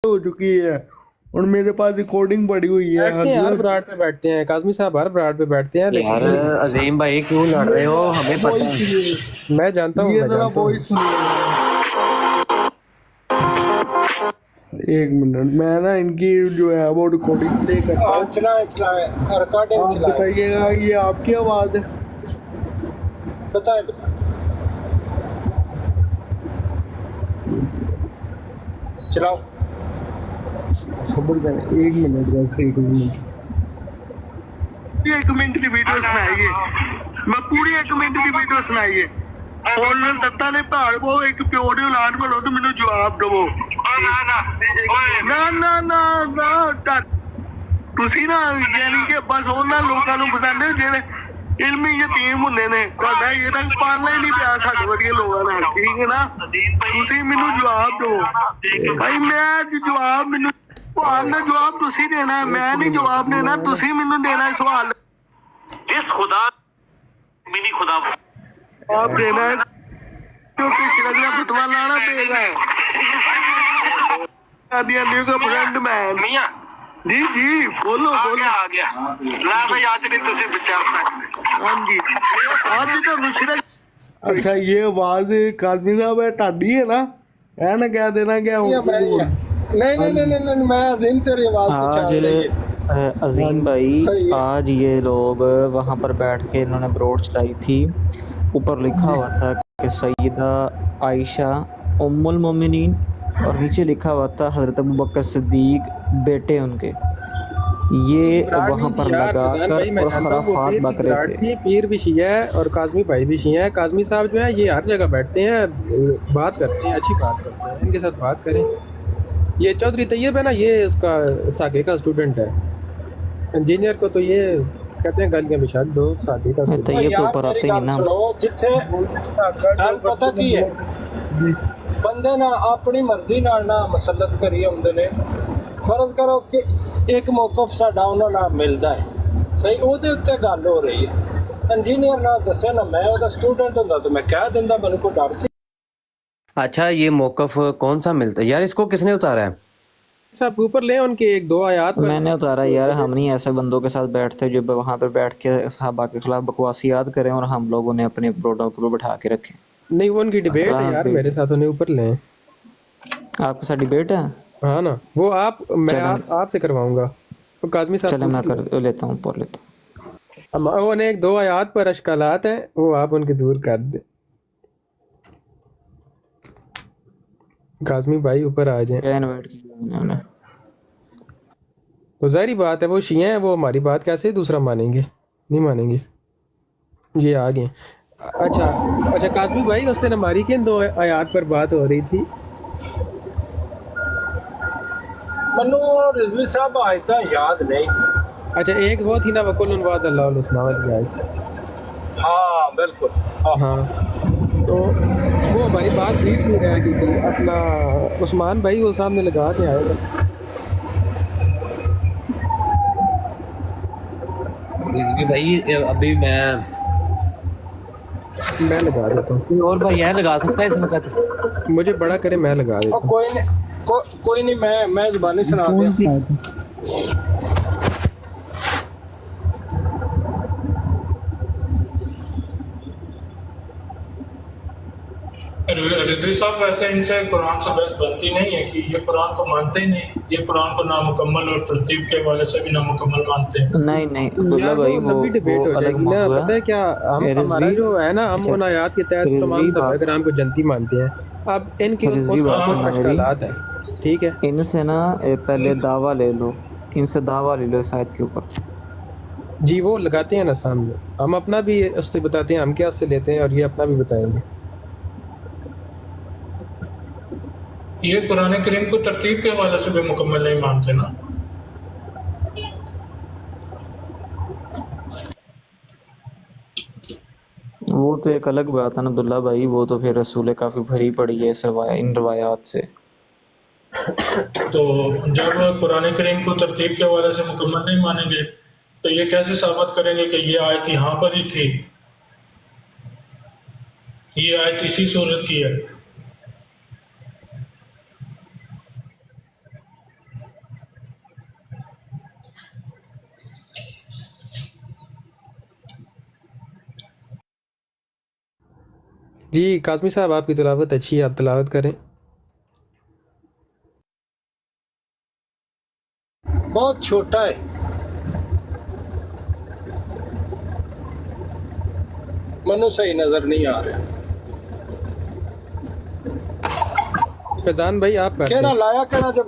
हो चुकी है और मेरे पास रिकॉर्डिंग पड़ी हुई है। बैठते हैं हर ब्राड पे बैठते हैं, काज़मी साहब हर ब्राड पे बैठते हैं, यार लेकिन अजीम भाई क्यों लड़ रहे हो? हमें पता है। मैं जानता हूँ, ये मैं जरा जानता हूँ। वॉइस सुनिए। एक मिनट, मैं ना इनकी जो है वो रिकॉर्डिंग प्ले करता हूँ। चलाए रिकॉर्डिंग आप चलाए। बताइएगा ये आपकी आवाज़ है? बताए चलाओ। सब्र करें, एक मिनट बस, एक मिनट। 1 मिनट की वीडियो सुनाइए, मैं पूरी 1 मिनट की वीडियो सुनाइए। ਬੋਲਣ ਦਿੱਤਾ ਨੇ ਭਾਲ ਉਹ ਇੱਕ ਪਿਓ ਦੀ ਔਲਾਦ ਬਣੋ ਤੇ ਮੈਨੂੰ ਜਵਾਬ ਦਿਵੋ। ਨਾ ਤੁਸੀਂ ਨਾ ਯਾਨੀ ਕਿ ਬਸ ਉਹਨਾਂ ਲੋਕਾਂ ਨੂੰ ਪਸੰਦ ਹੈ ਜਿਹੜੇ ਇਲਮੀ ਯਤੀਮ ਹੁੰਦੇ ਨੇ। ਤੁਹਾਡਾ ਇਹ ਤਾਂ ਪਾਲਣਾ ਹੀ ਨਹੀਂ ਪਿਆ ਸਾਡੇ ਵਰਗੇ ਲੋਕਾਂ ਨਾਲ, ਠੀਕ ਹੈ ਨਾ? ਤੁਸੀਂ ਮੈਨੂੰ ਜਵਾਬ ਦਿਓ ਭਾਈ। ਮੈਂ ਅੱਜ ਜਵਾਬ ਮੈਨੂੰ ਸਵਾਲ ਦਾ ਜਵਾਬ ਤੁਸੀਂ ਦੇਣਾ, ਮੈਂ ਨਹੀਂ ਜਵਾਬ ਦੇਣਾ, ਤੁਸੀਂ ਮੈਨੂੰ ਦੇਣਾ ਸਵਾਲ। जिस खुदा मिनी खुदा आप देना है क्योंकि सिरगला फतवा लाना पड़ेगा। आदि का फ्रेंड मैन मियां जी जी बोलो आ बोलो। गया ला भाई आज नहीं तुझे बचा सकते। हाँ जी आज तो मुशरक। अच्छा ये आवाज काजमी साहब है टाडी है ना? है ना? क्या देना क्या नहीं मैं अजीम तेरी आवाज आज अजीम भाई सही है। आज ये लोग वहाँ पर बैठ के इन्होंने ब्रोड चलाई थी। ऊपर लिखा हुआ था कि सैयदा आयशा उम्मुल मोमिनीन और नीचे लिखा हुआ था हज़रत अबू बकर सिद्दीक बेटे उनके। ये वहाँ पर लगा कर और खराफात बक रहे थे। पीर भी शिया है और काज़मी भाई भी शिया है। काज़मी साहब जो है ये हर जगह बैठते हैं, बात करते हैं, अच्छी बात करते हैं, इनके साथ बात करें। ये चौधरी तैयब है ना, ये उसका सागे का स्टूडेंट है। इंजीनियर को तो ये कहते हैं गालियाँ बिछा दो, सागे का तैयब के ऊपर आते हैं ना। जिथे गल पता की है, बंदे ना अपनी मर्जी नाल ना मसलत करी आउंदे ने। फर्ज करो कि एक मौकफ साडा उन्हां नाल मिलदा है, सही ਉਹਦੇ ਉੱਤੇ ਗੱਲ ਹੋ ਰਹੀ ਹੈ। इंजीनियर ना दसे ना मैं ਉਹਦਾ स्टूडेंट ਹੁੰਦਾ तो मैं कह दिंदा, ਮੈਨੂੰ कोई डर सी। अच्छा ये मौकफ कौन सा मिलता है यार? इसको किसने उतारा है? साहब ऊपर ले उनके 1-2 आयात पर। मैंने उतारा यार, हम नहीं ऐसे बंदों के साथ बैठते जो वहाँ पर बैठ के सहाबा के खिलाफ बकवासियात करें और हम लोगों ने अपने प्रोडक्ट को बैठा के रखें। नहीं वो उनकी डिबेट है यार, मेरे साथ उन्हें ऊपर लें। आपके साथ डिबेट है? हाँ ना, वो मैं आपसे करवाऊंगा। तो काज़मी साहब चले मैं कर लेता हूँ, ऊपर लेता हूँ। वो 1-2 आयात पर अशकालात हैं, वो आप उनके दूर कर दें। काज़मी भाई ऊपर आ जाएं। इनवाइट किया उन्होंने। तो ज़ाहिर बात है वो शिया हैं, वो हमारी बात कैसे दूसरा मानेंगे? नहीं मानेंगे। ये आ गए। अच्छा काज़मी भाई उस दिन हमारी किन 2 आयात पर बात हो रही थी? मनु रिजवी साहब आज तक याद नहीं। अच्छा एक वो थी ना वकुल्लुन वादअल्लाहुल हुस्ना वाली आयत। हाँ बिल्कुल हाँ तो वो हमारी बात बीच नहीं रह गई थी। अपना उस्मान भाई वो सामने लगा के आए थे। भाई अभी मैं लगा देता हूँ। और भाई यह लगा सकता है इस वक्त? मुझे बड़ा करे, मैं लगा देता हूँ। कोई नहीं मैं जुबानी सुना दिया। रिजवी साहब वैसे इनसे कुरान से बहस बनती नहीं है कि ये कुरान को मानते ही नहीं, ये कुरान को नामुकम्मल और तरतीब के हवाले से भी नामुकम्मल मानते हैं। नहीं अब्दुल्ला भाई वो डिबेट हो अलग जाएगी ना। मौजूद पता है क्या, हमारा जो है ना, हम उन आयात के तहत तमाम सहाबाए-ए-किराम को जन्नती मानते हैं। अब इनकी अशकालात हैं, ठीक है? इनसे ना पहले दावा ले लो, इनसे दावा ले लो इस आयत के ऊपर। जी वो लगाते हैं ना सामने, हम अपना भी उससे बताते हैं हम क्या उससे लेते हैं और ये अपना भी बताएंगे। ये कुरान करीम को तरतीब के हवाले से भी मुकम्मल नहीं मानते ना। वो तो एक अलग बात है ना अब्दुल्ला भाई, वो तो फिर रसूलें काफ़ी भरी पड़ी है इन रवायात से। तो जब कुरान करीम को तरतीब के हवाले से मुकम्मल नहीं मानेंगे तो ये कैसे साबित करेंगे कि ये आयत यहाँ पर ही थी? ये आयत इसी सूरत की है। جی کاظمی صاحب آپ کی تلاوت اچھی ہے, آپ تلاوت کریں. بہت چھوٹا ہے, منو صحیح نظر نہیں آ رہا. فیضان بھائی آپ پڑھیں. کیڑا لایا کیڑا جب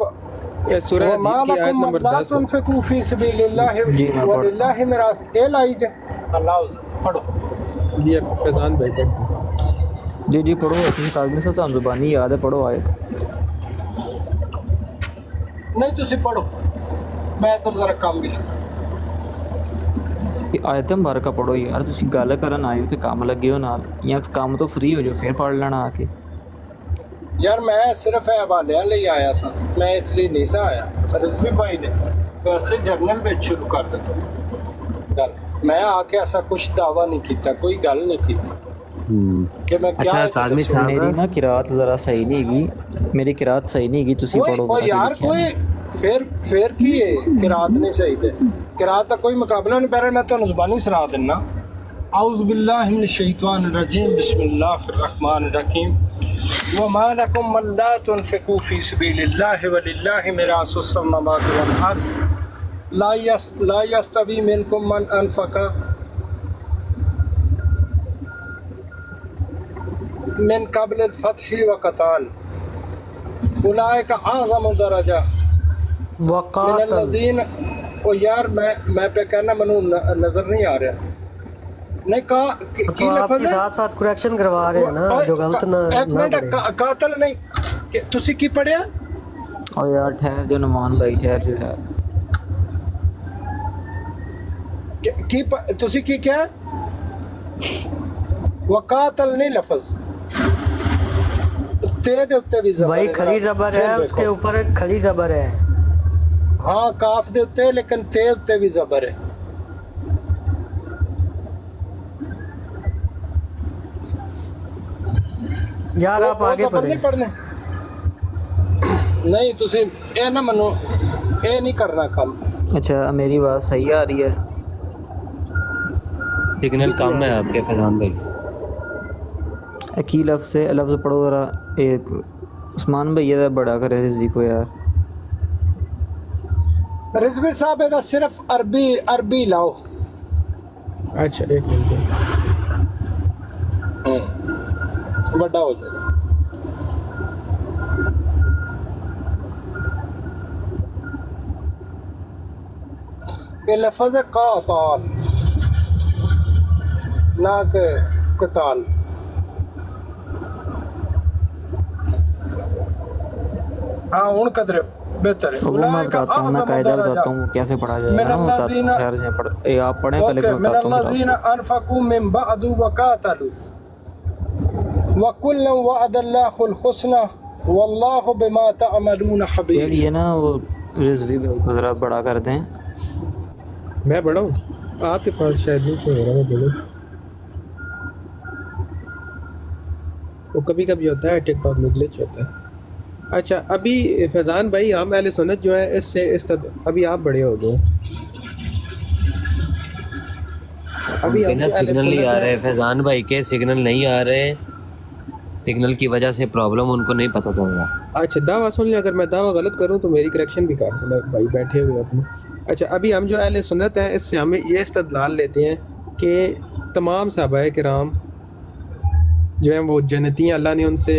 یہ سورہ وما حدید کی آیت لکم نمبر لا 10. تنفقوا فی سبیل اللہ جی میں پڑھ وللہ میراث اے لائی جے اللہ پڑھو. جی فیضان بھائی پڑھیں. جی پڑھو. تم کاظمی صاحب تو زبانی یاد ہے, پڑھو آیت. نہیں تسی پڑھو, میں ادھر ذرا کام بھی لگا. یہ آیت مبارکہ پڑھو یار, تسی گل کرن آئے ہو کہ کام لگے ہو نال, یا کام تو فری ہو جاؤ پھر پڑھ لینا آ کے. یار میں صرف حوالے لے آیا سا, میں اس لیے نہیں سا آیا. رضوی بھائی نے ویسے جرنل وچ شروع کر دیتا گل. میں آ کے ایسا کچھ دعویٰ نہیں کیتا, کوئی گل نہیں کیتی کہ میں کیا اچھا کاظمی صاحب میری نا قرات ذرا صحیح نہیں گی, میری قرات صحیح نہیں گی, تسی پڑھو. کوئی یار کوئی پھر کی ہے قرات نہیں صحیح دے, قرات کا کوئی مقابلہ نہیں. پہلے میں تو زبانی سنا دینا. اعوذ باللہ من الشیطان الرجیم بسم اللہ الرحمن الرحیم وما لکم من لا تنفقوا فی سبیل اللہ وللہ میراث السماوات والارض لا یستوی منکم من انفق من قبل الفتح وقتال اولئک اعظم درجہ من الذین. او یار میں پہ کہنا منو نظر نہیں آ رہا. نہیں کہا کی لفظ ہے ساتھ ساتھ کریکشن کروا رہے ہیں نا, جو غلط نہ ایک منٹ قاتل نہیں. تسی کی پڑھیا؟ او یار ٹھہر جو نمان بھائی, ٹھہر جو ہے. تسی کی کیا؟ وقاتل نہیں لفظ, تے دے اتے بھی زبر بھائی ہے. کھڑی زبر ہے, اس کے اوپر کھڑی زبر ہے. ہاں کاف دے اتے, لیکن تے اتے بھی زبر ہے. یار آپ آگے زبر پڑھیں. نہیں پڑھنے نہیں تسی اے نہ منو, اے نہیں کرنا کام. اچھا میری بات صحیح آ رہی ہے؟ سگنل کم ہے آپ کے فیضان بھائی. کی لفظ ہے, لفظ پڑھو ذرا. ایک عثمان بھیا دا بڑا کرے رضوی کو یار. رضوی صاحب دا صرف عربی لاؤ. اچھا ایک منٹ. بڑا ہو جائے گا. یہ لفظ ہے قاتال نہ کہ قتال. ہاں ہوں قدر بہتر ہے. وہ میں بتاتا ہوں, میں قاعدہ بتاتا ہوں کیسے پڑھا جائے گا نا. بتاتا ہوں, خیر سے پڑھ, آپ پڑھیں پہلے من بتاتا ہوں. الذین انفقوا من بعد وقاتلوا وَكُلًّا وَعَدَ اللَّهُ الْحُسْنَى وَاللَّهُ بِمَا تَعْمَلُونَ یار خَبِيرٌ. یہ نا وہ رضوی بھائی کو ذرا بڑا کر دیں. میں بڑا ہوں, آپ کے پاس شاید نہیں ہو رہا. میں بولوں وہ کبھی کبھی ہوتا ہے, ٹک ٹاک میں گلچ ہوتا ہے. اچھا ابھی فیضان بھائی, ہم اہل سنت جو ہے اس سے ابھی آپ بڑے ہو گئے. ابھی نا سگنل نہیں آ رہے فیضان بھائی کے, سگنل نہیں آ رہے, سگنل کی وجہ سے پرابلم ان کو نہیں پتہ چل رہا. اچھا دعویٰ سن لیں, اگر میں دعویٰ غلط کروں تو میری کریکشن بھی کر دینا بھائی, بیٹھے ہوئے اپنے. اچھا ابھی ہم جو اہل سنت ہیں اس سے ہمیں یہ استدلال لیتے ہیں کہ تمام صحابہ کرام جو ہیں وہ جنتی ہیں, اللہ نے ان سے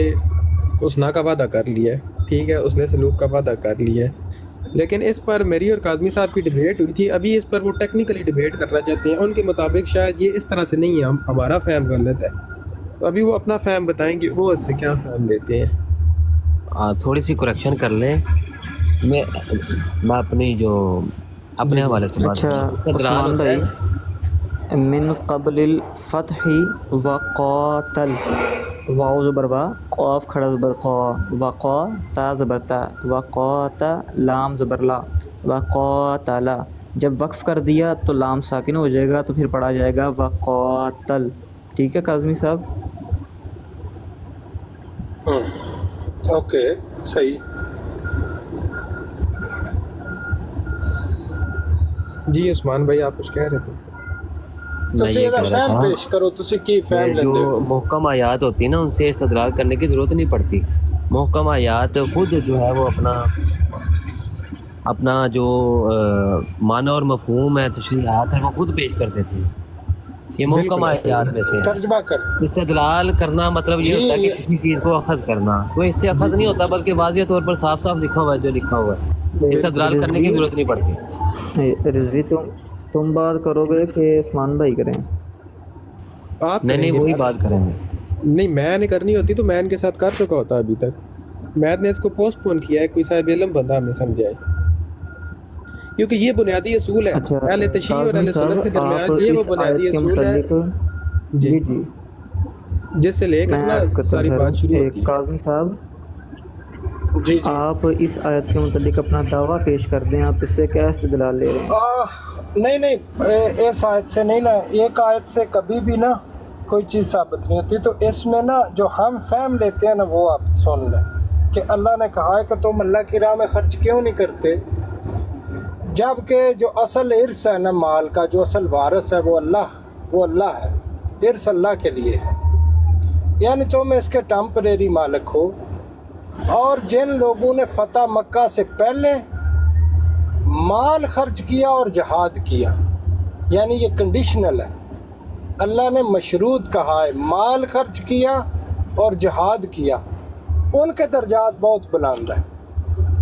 حسنہ کا وعدہ کر لیا ہے, ٹھیک ہے, اس نے سلوک کا وعدہ کر لیا ہے. لیکن اس پر میری اور کاظمی صاحب کی ڈیبیٹ ہوئی تھی. ابھی اس پر وہ ٹیکنیکلی ڈیبیٹ کرنا چاہتے ہیں, ان کے مطابق شاید یہ اس طرح سے نہیں ہے, ہمارا فہم غلط ہے. تو ابھی وہ اپنا فہم بتائیں گے, وہ اس سے کیا فہم لیتے ہیں. تھوڑی سی کریکشن کر لیں. میں اپنی جو اپنے حوالے سے بات اچھا عثمان بھائی, من قبل الفتح وقاتل, واو زبر وا, قاف کھڑا زبر قا, وقا تا زبر تا, وقاتا لام زبر لا, وقاتلا. جب وقف کر دیا تو لام ساکن ہو جائے گا, تو پھر پڑھا جائے گا وقاتل. ٹھیک ہے کاظمی صاحب؟ اوکے صحیح. جی عثمان بھائی آپ کچھ کہہ رہے تھے. ਤੁਸੀਂ یہ ਇਹਦਾ کہہ رہا فہم تھا پیش کرو ਤੁਸੀਂ ਕੀ فہم کہ لیندے ہو جو محکم آیات ہوتی ہیں نا ان سے استدلال کرنے کی ضرورت نہیں پڑتی. محکم آیات خود جو ہے وہ اپنا جو معنی اور مفہوم ہے تشریحات ہے وہ خود پیش کر دیتے ہیں. یہ محکم آیات میں سے ہے. ترجمہ کریں استدلال کرنا مطلب یہ جی ہوتا ہے کہ کسی چیز کو اخذ کرنا. تو اس سے اخذ نہیں ہوتا بلکہ واضح طور پر صاف صاف لکھا ہوا ہے جو لکھا ہوا ہے. استدلال کرنے کی ضرورت نہیں پڑتی. رضوی تم بات کرو گے کہ عثمان بھائی کریں؟ آپ نہیں کریں نہیں گے وہی بات؟ بات کریں گے. نہیں میں نے کرنی ہوتی تو میں ان کے ساتھ کر چکا ہوتا ابھی تک. میں نے اس کو پوسٹ پون کیا ہے کوئی صاحب علم بندہ ہمیں سمجھائے کیونکہ یہ بنیادی اصول ہے. اچھا اہل تشیع اور کاظمی اہل سنت کے صاحب، آپ درمیان یہ وہ اس بنیادی آیت کے اصول ہے متعلق جی جی جس سے لے کر میں نا عرض کرتا ساری بات شروع ہوں ہوتی ہے. کاظمی صاحب جی جی آپ اس آیت کے متعلق اپنا دعویٰ پیش کر دیں. آپ اس سے کیا استدلال لے رہے ہیں؟ نہیں اس آیت سے نہیں نا، ایک آیت سے کبھی بھی نا کوئی چیز ثابت نہیں ہوتی. تو اس میں نا جو ہم فہم لیتے ہیں نا وہ آپ سن لیں کہ اللہ نے کہا ہے کہ تم اللہ کی راہ میں خرچ کیوں نہیں کرتے، جبکہ جو اصل ارث ہے نا مال کا، جو اصل وارث ہے وہ اللہ ہے. ارث اللہ کے لیے ہے، یعنی تم اس کے ٹیمپریری مالک ہو. اور جن لوگوں نے فتح مکہ سے پہلے مال خرچ کیا اور جہاد کیا، یعنی یہ کنڈیشنل ہے. اللہ نے مشروط کہا ہے مال خرچ کیا اور جہاد کیا، ان کے درجات بہت بلند ہیں.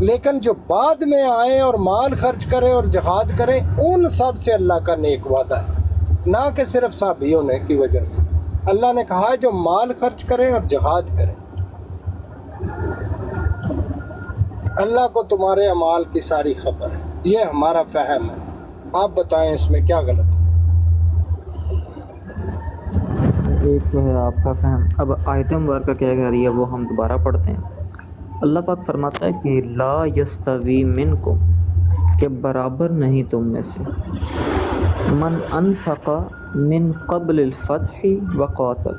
لیکن جو بعد میں آئے اور مال خرچ کریں اور جہاد کریں ان سب سے اللہ کا نیک وعدہ ہے، نہ کہ صرف صحابی ہونے کی وجہ سے. اللہ نے کہا ہے جو مال خرچ کریں اور جہاد کریں. اللہ کو تمہارے اعمال کی ساری خبر ہے، یہ ہمارا فہم ہے. آپ بتائیں اس میں کیا غلط ہے؟ ایک تو ہے آپ کا فہم. اب آیت مبارکہ کیا کہہ رہی ہے وہ ہم دوبارہ پڑھتے ہیں. اللہ پاک فرماتا ہے کہ لا یستوی منکم، کہ برابر نہیں تم میں سے، من انفق من قبل الفتح وقاتل،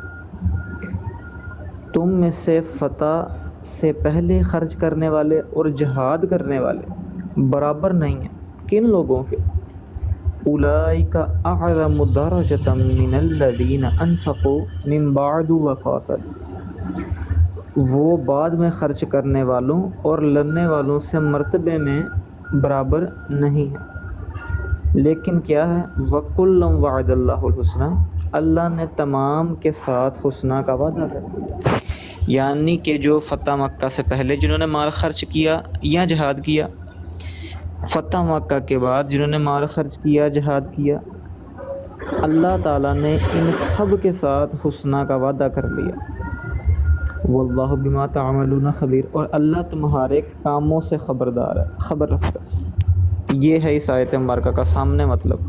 تم میں سے فتح سے پہلے خرچ کرنے والے اور جہاد کرنے والے برابر نہیں ہیں. کن لوگوں کے؟ اولئک اعظم درجۃ من الذین انفقوا من بعد وقاتلوا، وہ بعد میں خرچ کرنے والوں اور لڑنے والوں سے مرتبے میں برابر نہیں ہیں. لیکن کیا ہے؟ وَكُلًّا وَعَدَ اللَّهُ الْحُسْنَى، اللہ نے تمام کے ساتھ حسنہ کا وعدہ کر دیا. یعنی کہ جو فتح مکہ سے پہلے جنہوں نے مال خرچ کیا یا جہاد کیا، فتح مکہ کے بعد جنہوں نے مال خرچ کیا جہاد کیا، اللہ تعالیٰ نے ان سب کے ساتھ حسنہ کا وعدہ کر لیا. واللہ بما تعملون خبیر، اور اللہ تمہارے کاموں سے خبردار ہے، خبر رکھتا ہے. یہ ہے اس آیت مبارکہ کا سامنے مطلب.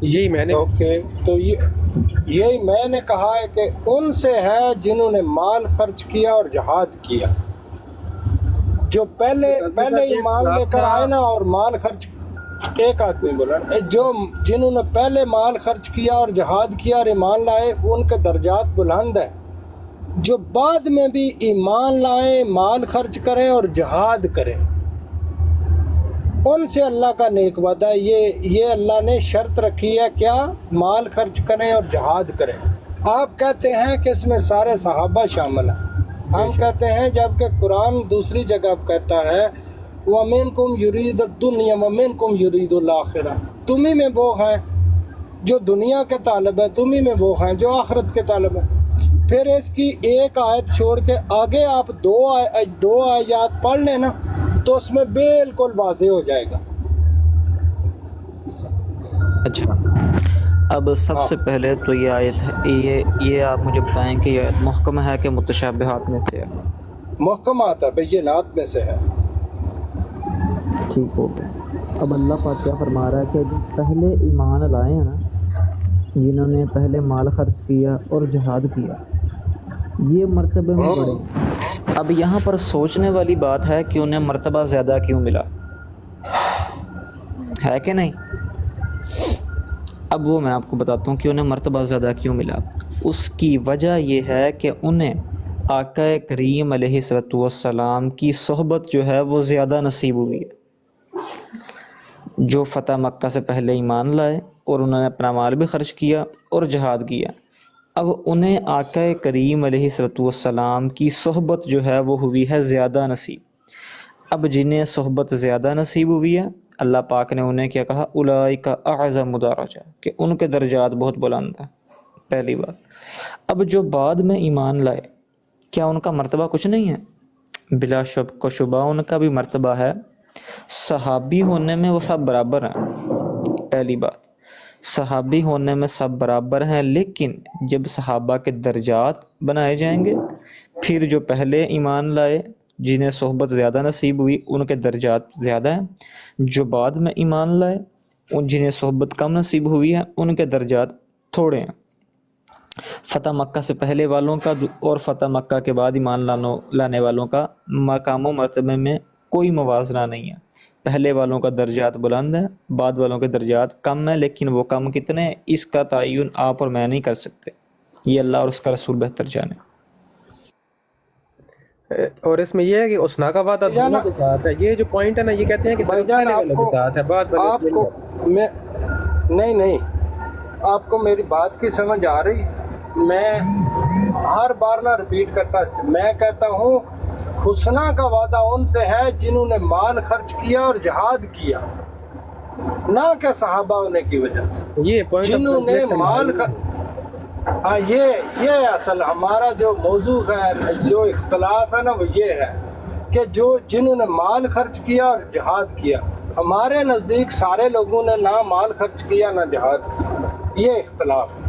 یہی میں نے اوکے، تو یہی میں نے کہا ہے کہ ان سے ہے جنہوں نے مال خرچ کیا اور جہاد کیا. جو پہلے ایمان لے کر آئے نا اور مال خرچ، ایک آدمی بولا جو جنہوں نے پہلے مال خرچ کیا اور جہاد کیا اور ایمان لائے ان کے درجات بلند ہیں. جو بعد میں بھی ایمان لائیں، مال خرچ کریں اور جہاد کریں ان سے اللہ کا نیک وعدہ ہے. یہ اللہ نے شرط رکھی ہے کیا؟ مال خرچ کریں اور جہاد کریں. آپ کہتے ہیں کہ اس میں سارے صحابہ شامل ہیں، ہم کہتے ہیں جبکہ قرآن دوسری جگہ کہتا ہے وَمِنْكُمْ يُرِيدُ الدُّنْيَا وَمِنْكُمْ يُرِيدُ الْآخِرَةَ، تمہیں میں وہ ہیں جو دنیا کے طالب ہیں، تمہیں میں وہ ہیں جو آخرت کے طالب ہیں. پھر اس کی ایک آیت چھوڑ کے آگے آپ دو آیات پڑھ لیں نا تو اس میں بالکل واضح ہو جائے گا. اچھا، اب سب سے پہلے تو یہ آیت ہے، یہ آپ مجھے بتائیں کہ یہ آیت محکم ہے کہ متشابہات میں سے ہے؟ محکمات ہے، بینات میں سے ہے. ٹھیک ہو گیا. اب اللہ پاک کیا فرما رہا ہے کہ جو پہلے ایمان لائے ہیں نا، جنہوں نے پہلے مال خرچ کیا اور جہاد کیا، یہ مرتبے میں بڑھے. اب یہاں پر سوچنے والی بات ہے کہ انہیں مرتبہ زیادہ کیوں ملا، ہے کہ نہیں؟ اب وہ میں آپ کو بتاتا ہوں کہ انہیں مرتبہ زیادہ کیوں ملا. اس کی وجہ یہ ہے کہ انہیں آقا کریم علیہ السلام کی صحبت جو ہے وہ زیادہ نصیب ہوئی ہے. جو فتح مکہ سے پہلے ایمان لائے اور انہوں نے اپنا مال بھی خرچ کیا اور جہاد کیا. اب انہیں آقا کریم علیہ السلام کی صحبت جو ہے وہ ہوئی ہے زیادہ نصیب. اب جنہیں صحبت زیادہ نصیب ہوئی ہے اللہ پاک نے انہیں کیا کہا اولئک اعظم درجہ کہ ان کے درجات بہت بلند ہیں. پہلی بات. اب جو بعد میں ایمان لائے کیا ان کا مرتبہ کچھ نہیں ہے؟ بلا شک و شبہ ان کا بھی مرتبہ ہے. صحابی ہونے میں وہ سب برابر ہیں. پہلی بات صحابی ہونے میں سب برابر ہیں، لیکن جب صحابہ کے درجات بنائے جائیں گے پھر جو پہلے ایمان لائے جنہیں صحبت زیادہ نصیب ہوئی ان کے درجات زیادہ ہیں، جو بعد میں ایمان لائے ان جنہیں صحبت کم نصیب ہوئی ہے ان کے درجات تھوڑے ہیں. فتح مکہ سے پہلے والوں کا اور فتح مکہ کے بعد ایمان لانے والوں کا مقام و مرتبے میں کوئی موازنہ نہیں ہے. پہلے والوں کا درجات بلند ہے، بعد والوں کے درجات کم ہیں، لیکن وہ کم کتنے ہیں اس کا تعین آپ اور میں نہیں کر سکتے، یہ اللہ اور اس کا رسول بہتر جانے. اور اس میں یہ ہے کہ اسنا کا وعدہ دونوں کے ساتھ ہے. یہ جو پوائنٹ ہے نا یہ کہتے ہیں کہ صرف پہلے والوں کے ساتھ ہے، بعد آپ کو میں نہیں آپ کو میری بات کی سمجھ آ رہی؟ میں ہر بار نہ ریپیٹ کرتا، میں کہتا ہوں حسنہ کا وعدہ ان سے ہے جنہوں نے مال خرچ کیا اور جہاد کیا، نہ کہ صحابہ ہونے کی وجہ سے. یہ پوائنٹ جنہوں نے مال ہاں یہ اصل ہمارا جو موضوع ہے، جو اختلاف ہے نا وہ یہ ہے کہ جنہوں نے مال خرچ کیا اور جہاد کیا. ہمارے نزدیک سارے لوگوں نے نہ مال خرچ کیا نہ جہاد کیا، یہ اختلاف ہے.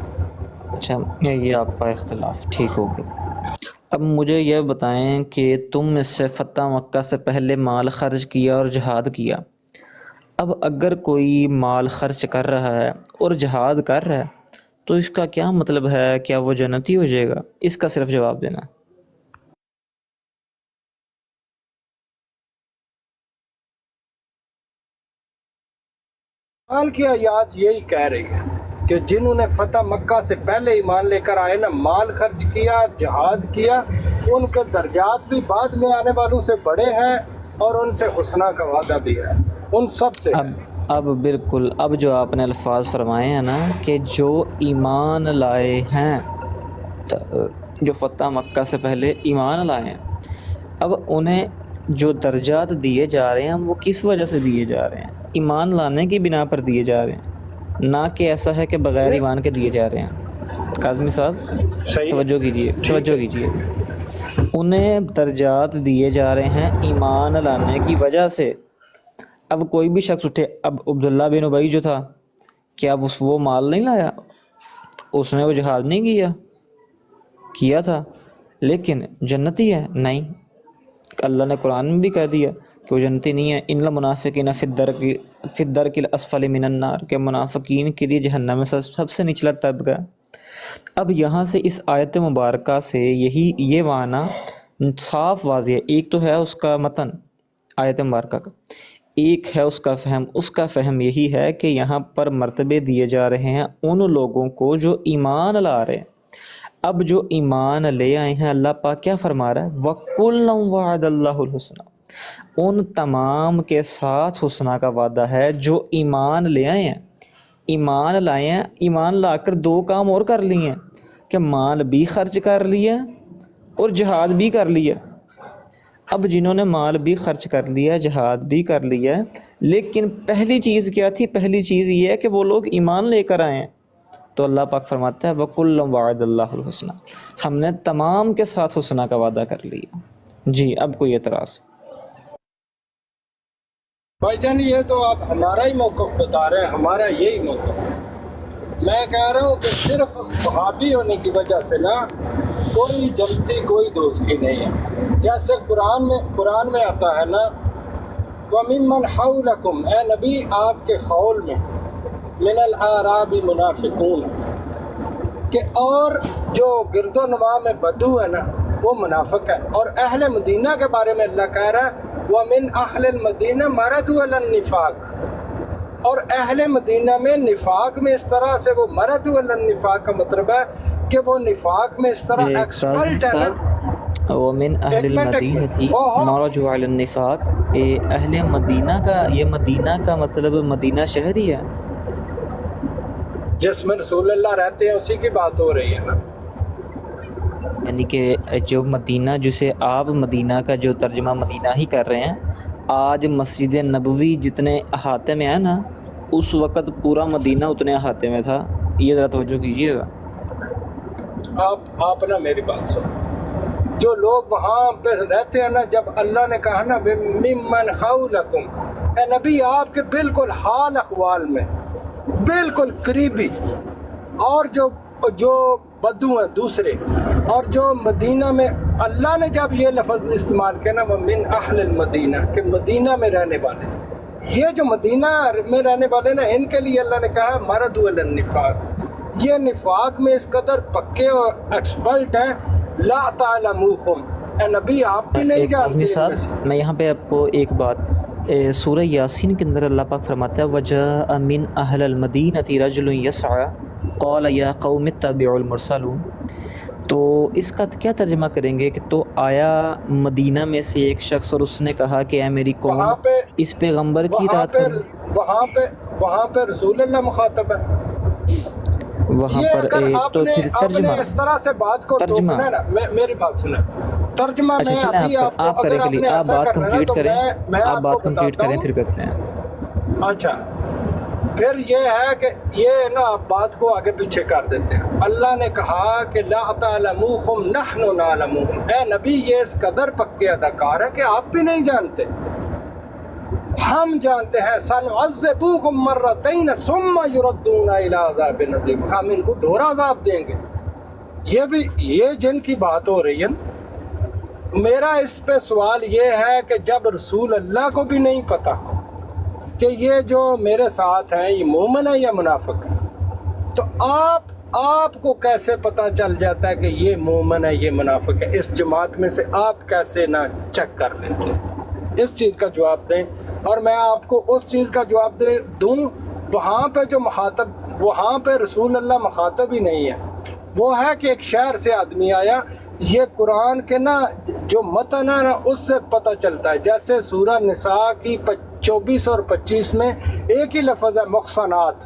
اچھا یہ آپ کا اختلاف ٹھیک ہو گیا. اب مجھے یہ بتائیں کہ تم اس سے فتح مکہ سے پہلے مال خرچ کیا اور جہاد کیا. اب اگر کوئی مال خرچ کر رہا ہے اور جہاد کر رہا ہے تو اس کا کیا مطلب ہے؟ کیا وہ جنتی ہو جائے گا؟ اس کا صرف جواب دینا. قرآن کی آیات یہی کہہ رہی ہے کہ جنہوں نے فتح مکہ سے پہلے ایمان لے کر آئے نا، مال خرچ کیا، جہاد کیا، ان کے درجات بھی بعد میں آنے والوں سے بڑے ہیں اور ان سے حسنہ کا وعدہ بھی ہے، ان سب سے. اب بالکل اب جو آپ نے الفاظ فرمائے ہیں نا کہ جو ایمان لائے ہیں، جو فتح مکہ سے پہلے ایمان لائے ہیں، اب انہیں جو درجات دیے جا رہے ہیں وہ کس وجہ سے دیے جا رہے ہیں؟ ایمان لانے کی بنا پر دیے جا رہے ہیں، نہ کہ ایسا ہے کہ بغیر ایمان کے دیے جا رہے ہیں. کاظمی صاحب توجہ کیجیے. انہیں درجات دیے جا رہے ہیں ایمان لانے کی وجہ سے. اب کوئی بھی شخص اٹھے، اب عبداللہ بن ابی جو تھا کیا وہ مال نہیں لایا؟ اس نے وہ جہاد نہیں کیا تھا لیکن جنتی ہے؟ نہیں. اللہ نے قرآن میں بھی کہہ دیا کہ وہ جنتی نہیں ہے. ان المنافقین فی الدرک الاسفل من النار، کہ منافقین کے لیے جہنم میں سب سے نچلا طبقہ. اب یہاں سے اس آیت مبارکہ سے یہ معنی صاف واضح ہے. ایک تو ہے اس کا متن آیت مبارکہ کا، ایک ہے اس کا فہم. اس کا فہم یہی ہے کہ یہاں پر مرتبے دیے جا رہے ہیں ان لوگوں کو جو ایمان لا رہے ہیں. اب جو ایمان لے آئے ہیں اللہ پاک کیا فرما رہا ہے؟ وَكُلًّا وَعَدَ اللَّهُ الْحُسْنَى، ان تمام کے ساتھ حسنہ کا وعدہ ہے جو ایمان لے آئے ہیں. ایمان لائے ہیں، ایمان لا کر دو کام اور کر لیے ہیں کہ مال بھی خرچ کر لیا اور جہاد بھی کر لیا. اب جنہوں نے مال بھی خرچ کر لیا، جہاد بھی کر لیا، لیکن پہلی چیز کیا تھی؟ پہلی چیز یہ ہے کہ وہ لوگ ایمان لے کر آئے ہیں. تو اللہ پاک فرماتا ہے وَكُلًّا وَعَدَ اللَّهُ الْحُسْنَى، ہم نے تمام کے ساتھ حسنہ کا وعدہ کر لیا. جی اب کوئی اعتراض؟ بھائی جان یہ تو آپ ہمارا ہی موقف بتا رہے ہیں، ہمارا یہی موقف ہے. میں کہہ رہا ہوں کہ صرف صحابی ہونے کی وجہ سے نا کوئی جنتی کوئی دوزخی نہیں ہے. جیسے قرآن میں آتا ہے نا وَمِمَّنْ حَوْلَكُمْ، اے نبی آپ کے خول میں، من الاعراب منافقون، کہ اور جو گرد و نواح میں بدو ہے نا وہ منافق ہے. اور اہل مدینہ کے بارے میں اللہ کہہ رہا ہے وَمِنْ أَهْلِ الْمَدِينَةِ مَرَدُوا عَلَى النِّفَاقِ، اور اہل مدینہ میں نفاق میں اس طرح سے وہ مَرَدُوا عَلَى النِّفَاقِ کا مطلب ہے کہ وہ نفاق میں اس طرح ایکسپلٹ ہے نا. وَمِنْ أَهْلِ الْمَدِينَةِ مَرَدُوا عَلَى النِّفَاقِ، اہل مدینہ کا، یہ مدینہ کا مطلب مدینہ شہر ہی ہے. जिस में रसूल अल्लाह रहते हैं उसी की बात हो रही है ना। यानी कि जो मदीना, जिसे आप मदीना का जो तर्जमा मदीना ही कर रहे हैं, आज मस्जिद नबवी जितने अहाते में है ना, उस वक़्त पूरा मदीना उतने अहाते में था। ये ज़रा तवज्जो कीजिएगा। आप ना मेरी बात सुनो, जो लोग वहाँ पे रहते हैं ना, जब अल्लाह ने कहा ना मिम्मन खौलकुम, ए नबी आपके बिल्कुल हाल अहवाल में बिल्कुल करीबी, और जो बद्दू हैं दूसरे, और जो मदीना में अल्लाह ने जब ये लफ्ज़ इस्तेमाल किया ना, मिन अहलिल मदीना, कि मदीना में रहने वाले, ये जो मदीना में रहने वाले ना, इनके लिए अल्लाह ने कहा मरदू अलन निफाक, ये निफाक में इस कदर पक्के और एक्सपर्ट हैं, ला तालमूहुम, ए नबी आप भी नहीं एक आज़मी जानते। साहब, मैं यहाँ पे आपको एक बात, सूरह यासीन के अंदर अल्लाह पाक फरमाता है वजा मिन अहलिल मदीनति रजुलुन यसअ क़ाल या क़ौम इत्तबिउल मुरसलून। तो इसका क्या तर्जुमा करेंगे कि तो आया मदीना में से एक शख्स और उसने कहा कि ऐ मेरी कौम वहाँ पे इस पैगंबर की इताअत करो। वहाँ पे रसूल अल्लाह मुखातब है। वहाँ ये पर अगर तो आपने फिर तर्जुमा, इस तरह से बात को तर्जुमा। टोकना है ना, मेरी बात सुने, तर्जुमा अच्छा में चलें अभी आप आपको करें अगर के लिए, आपने आप ऐसा बात करना है ना, कंप्लीट तो करें, मैं आप आपको बात कंप्लीट बताता करें हूँ। फिर करते हैं। अच्छा, फिर ये है कि ये ना आप बात को आगे पीछे कर देते हैं। अल्लाह ने कहा कि ला तालमूहुम नहनु नालमूहुम, ए नबी ये इस कदर पक्के अदाकार हैं कि आप भी नहीं जानते, हम जानते हैं। सनुअज़्ज़िबुहुम मर्रतैन सुम्मा युरद्दूना इला अज़ाबिन अज़ीम, हम इनको दोहरा अज़ाब देंगे। ये जिनकी बात हो रही है, मेरा इस पे सवाल ये है कि जब रसूल अल्लाह को भी नहीं पता कि ये जो मेरे साथ हैं ये मोमिन है या मुनाफिक है, तो आपको कैसे पता चल जाता है कि ये मोमिन है ये मुनाफिक है? इस जमात में से आप कैसे ना चेक कर लेते? इस चीज़ का जवाब दें, और मैं आपको उस चीज़ का जवाब दूं। वहाँ पे जो मुखातब, वहाँ पे रसूल अल्लाह मुखातब ही नहीं है, वो है कि एक शहर से आदमी आया। ये कुरान के ना जो मतन है ना, उससे पता चलता है। जैसे सूरह निसा की 24 और 25 में एक ही लफ्ज़ है मुहसनात,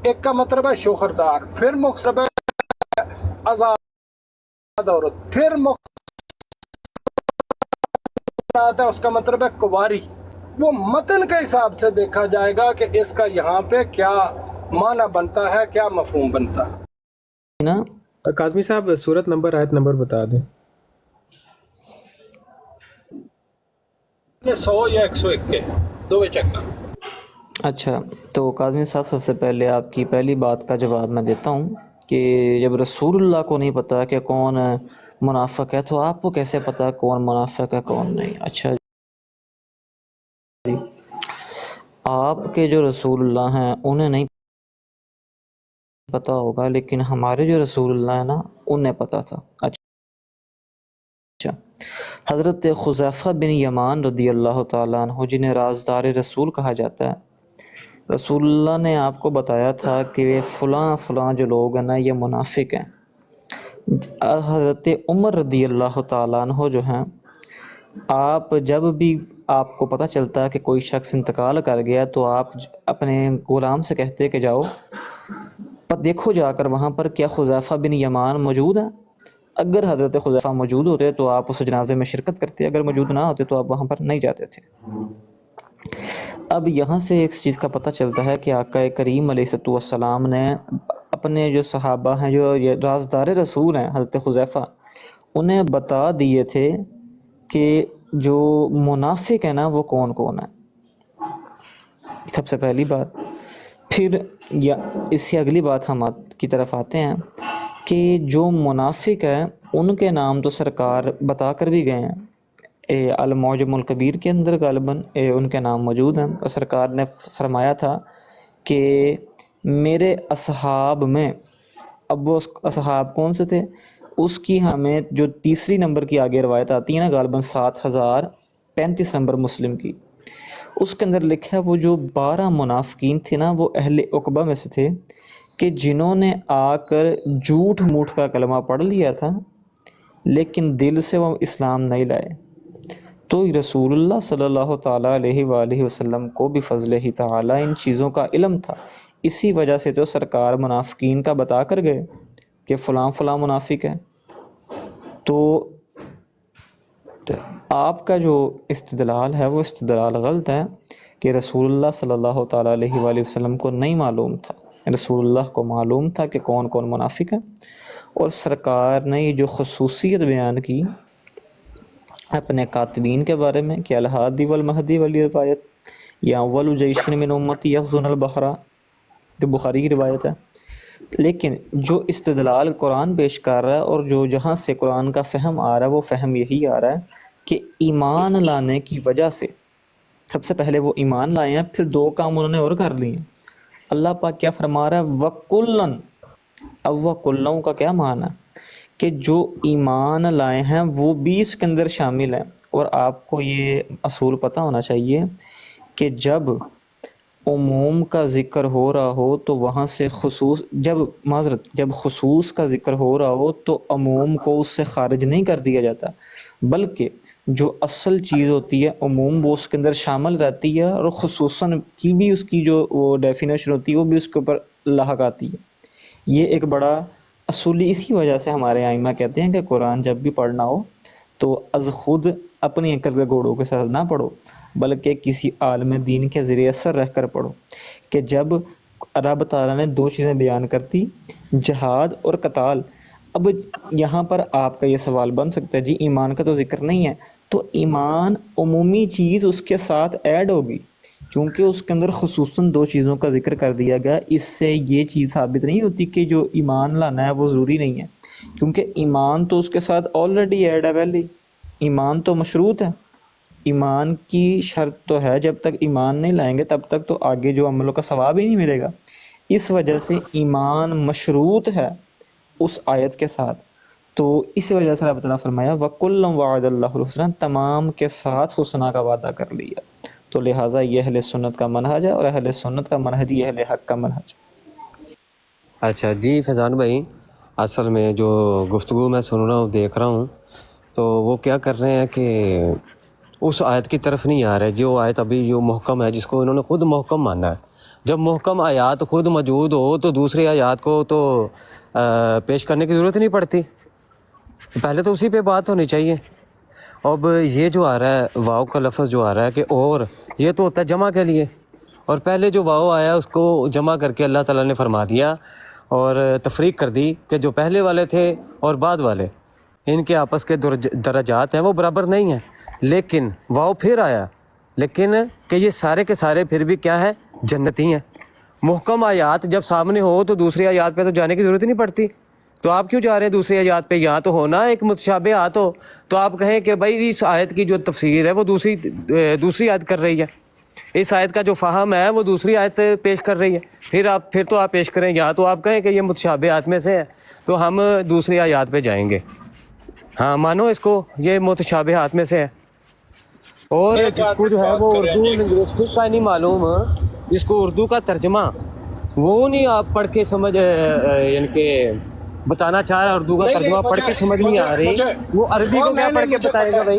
एक का मतलब है शोहरदार, फिर मुहसब आज़ाद औरत, फिर मुहसनात है उसका मतलब है कुवारी। वो मतन के हिसाब से देखा जाएगा कि इसका यहाँ पे क्या माना बनता है, क्या मफहूम बनता है ना। काज़मी साहब सूरत नंबर आयत नंबर बता दें। 100 या 101 के दो चेक कर। अच्छा, तो काज़मी साहब सबसे पहले आपकी पहली बात का जवाब मैं देता हूँ कि जब रसूलुल्लाह को नहीं पता कि कौन मुनाफिक है, तो आपको कैसे पता कौन मुनाफिक है कौन नहीं? अच्छा, आपके जो रसूलुल्लाह हैं उन्हें नहीं पता होगा, लेकिन हमारे जो रसूलुल्लाह है ना उन्हें पता था। अच्छा, हज़रत खुज़ैफ़ा बिन यमान रदी अल्लाह ताला अन्हु, जिन्हें राज़दार रसूल कहा जाता है, रसूलुल्लाह ने आपको बताया था कि वे फ़लाँ जो लोग हैं ना ये मुनाफिक हैं। हज़रत उमर रदी अल्लाह ताला अन्हु जो हैं, आप जब भी आपको पता चलता है कि कोई शख्स इंतकाल कर गया, तो आप अपने ग़ुलाम से कहते कि जाओ पर देखो जाकर वहाँ पर क्या खुज़ैफ़ा बिन यमान मौजूद है। अगर हज़रत खुज़ैफ़ा मौजूद होते तो आप उस जनाजे में शिरकत करते, अगर मौजूद ना होते तो आप वहाँ पर नहीं जाते थे। अब यहाँ से एक चीज़ का पता चलता है कि आका करीम अलैहिस्सलाम ने अपने जो सहाबा हैं, जो ये राज़दार रसूल हैं हज़रत खुज़ैफ़ा, उन्हें बता दिए थे कि जो मुनाफिक है ना वो कौन कौन है। सबसे पहली बात। फिर या इससे अगली बात हम की तरफ आते हैं कि जो मुनाफिक है उनके नाम तो सरकार बता कर भी गए हैं। अल-मुअजमुल कबीर के अंदर गालिबन उनके नाम मौजूद हैं, और सरकार ने फरमाया था कि मेरे असहाब में, अब वो असहाब कौन से थे उसकी हमें जो तीसरी नंबर की आगे रवायत आती है ना, गालिबन 7035 नंबर मुस्लिम की, उसके अंदर लिखा है वो जो 12 मुनाफिकीन थे ना, वो अहले उक़बा में से थे कि जिन्होंने आकर झूठ मूठ का कलमा पढ़ लिया था, लेकिन दिल से वो इस्लाम नहीं लाए। तो रसूलुल्लाह सल्लल्लाहु ताला अलैहि वसल्लम को भी फ़ज़्ल ही ताला इन चीज़ों का इल्म था, اسی وجہ سے تو سرکار منافقین کا بتا کر گئے کہ فلاں فلاں منافق ہے. تو آپ کا جو استدلال ہے وہ استدلال غلط ہے کہ رسول اللہ صلی اللہ تعالیٰ علیہ وآلہ وسلم کو نہیں معلوم تھا. رسول اللہ کو معلوم تھا کہ کون کون منافق ہے، اور سرکار نے یہ جو خصوصیت بیان کی اپنے کاتبین کے بارے میں کہ الہادی والمہدی والی روایت، یا اول جیشن من امتی یغزون البحر، جو بخاری کی روایت ہے. لیکن جو استدلال قرآن پیش کر رہا ہے اور جو جہاں سے قرآن کا فہم آ رہا ہے وہ فہم یہی آ رہا ہے کہ ایمان لانے کی وجہ سے، سب سے پہلے وہ ایمان لائے ہیں، پھر دو کام انہوں نے اور کر لیے ہیں. اللہ پاک کیا فرما رہا ہے؟ وَكُلًّا. اب وَكُلًّا کا کیا معنی ہے؟ کہ جو ایمان لائے ہیں وہ بھی اس کے اندر شامل ہیں. اور آپ کو یہ اصول پتہ ہونا چاہیے کہ جب عموم کا ذکر ہو رہا ہو تو وہاں سے جب خصوص کا ذکر ہو رہا ہو تو عموم کو اس سے خارج نہیں کر دیا جاتا، بلکہ جو اصل چیز ہوتی ہے عموم وہ اس کے اندر شامل رہتی ہے، اور خصوصاً کی بھی اس کی جو وہ ڈیفینیشن ہوتی ہے وہ بھی اس کے اوپر لاحق آتی ہے. یہ ایک بڑا اصولی، اسی وجہ سے ہمارے ائمہ کہتے ہیں کہ قرآن جب بھی پڑھنا ہو تو از خود اپنی عقل کے گھوڑوں کے ساتھ نہ پڑھو، بلکہ کسی عالم دین کے ذریعے اثر رہ کر پڑھو. کہ جب رب تعالیٰ نے دو چیزیں بیان کرتی، جہاد اور قتال. اب یہاں پر آپ کا یہ سوال بن سکتا ہے جی ایمان کا تو ذکر نہیں ہے، تو ایمان عمومی چیز اس کے ساتھ ایڈ ہوگی، کیونکہ اس کے اندر خصوصاً دو چیزوں کا ذکر کر دیا گیا. اس سے یہ چیز ثابت نہیں ہوتی کہ جو ایمان لانا ہے وہ ضروری نہیں ہے، کیونکہ ایمان تو اس کے ساتھ آلریڈی ایڈ ہے. پہلے ایمان تو مشروط ہے، ایمان کی شرط تو ہے، جب تک ایمان نہیں لائیں گے تب تک تو آگے جو عملوں کا ثواب ہی نہیں ملے گا. اس وجہ سے ایمان مشروط ہے اس آیت کے ساتھ. تو اس وجہ سے اللہ تعالیٰ فرمایا وَكُلًّا وَعَدَ اللَّهُ الْحُسْنَىٰ، تمام کے ساتھ حسنہ کا وعدہ کر لیا. تو لہٰذا یہ اہل سنت کا منہج ہے، اور اہل سنت کا منہج ہی اہل حق کا منہج. اچھا جی فیضان بھائی، اصل میں جو گفتگو میں سن رہا ہوں دیکھ رہا ہوں تو وہ کیا کر رہے ہیں کہ اس آیت کی طرف نہیں آ رہے. جو آیت ابھی جو محکم ہے، جس کو انہوں نے خود محکم مانا ہے، جب محکم آیات خود موجود ہو تو دوسری آیات کو تو پیش کرنے کی ضرورت نہیں پڑتی، پہلے تو اسی پہ بات ہونی چاہیے. اب یہ جو آ رہا ہے واؤ کا لفظ جو آ رہا ہے کہ اور، یہ تو ہوتا ہے جمع کے لیے، اور پہلے جو واؤ آیا اس کو جمع کر کے اللہ تعالیٰ نے فرما دیا اور تفریق کر دی کہ جو پہلے والے تھے اور بعد والے ان کے آپس کے درجات ہیں وہ برابر نہیں ہیں. لیکن واؤ پھر آیا، لیکن کہ یہ سارے کے سارے پھر بھی کیا ہے؟ جنتی ہیں. محکم آیات جب سامنے ہو تو دوسری آیات پہ تو جانے کی ضرورت ہی نہیں پڑتی. تو آپ کیوں جا رہے ہیں دوسری آیات پہ؟ یہاں تو ہونا ایک متشابہات ہو تو آپ کہیں کہ بھائی اس آیت کی جو تفسیر ہے وہ دوسری آیت کر رہی ہے، اس آیت کا جو فہم ہے وہ دوسری آیت پیش کر رہی ہے. پھر تو آپ پیش کریں، یا تو آپ کہیں کہ یہ متشابہات میں سے ہے تو ہم دوسری آیات پہ جائیں گے. ہاں مانو اس کو، یہ متشابہات میں سے ہے. اور جس کو جو ہے وہ اردو لنگوسٹک کا نہیں معلوم، جس کو اردو کا ترجمہ وہ نہیں آپ پڑھ کے سمجھ، یعنی کہ بتانا چاہ رہا اردو کا ترجمہ پڑھ کے سمجھ نہیں آ رہی، وہ عربی کو کیا پڑھ کے بتائے گا بھائی؟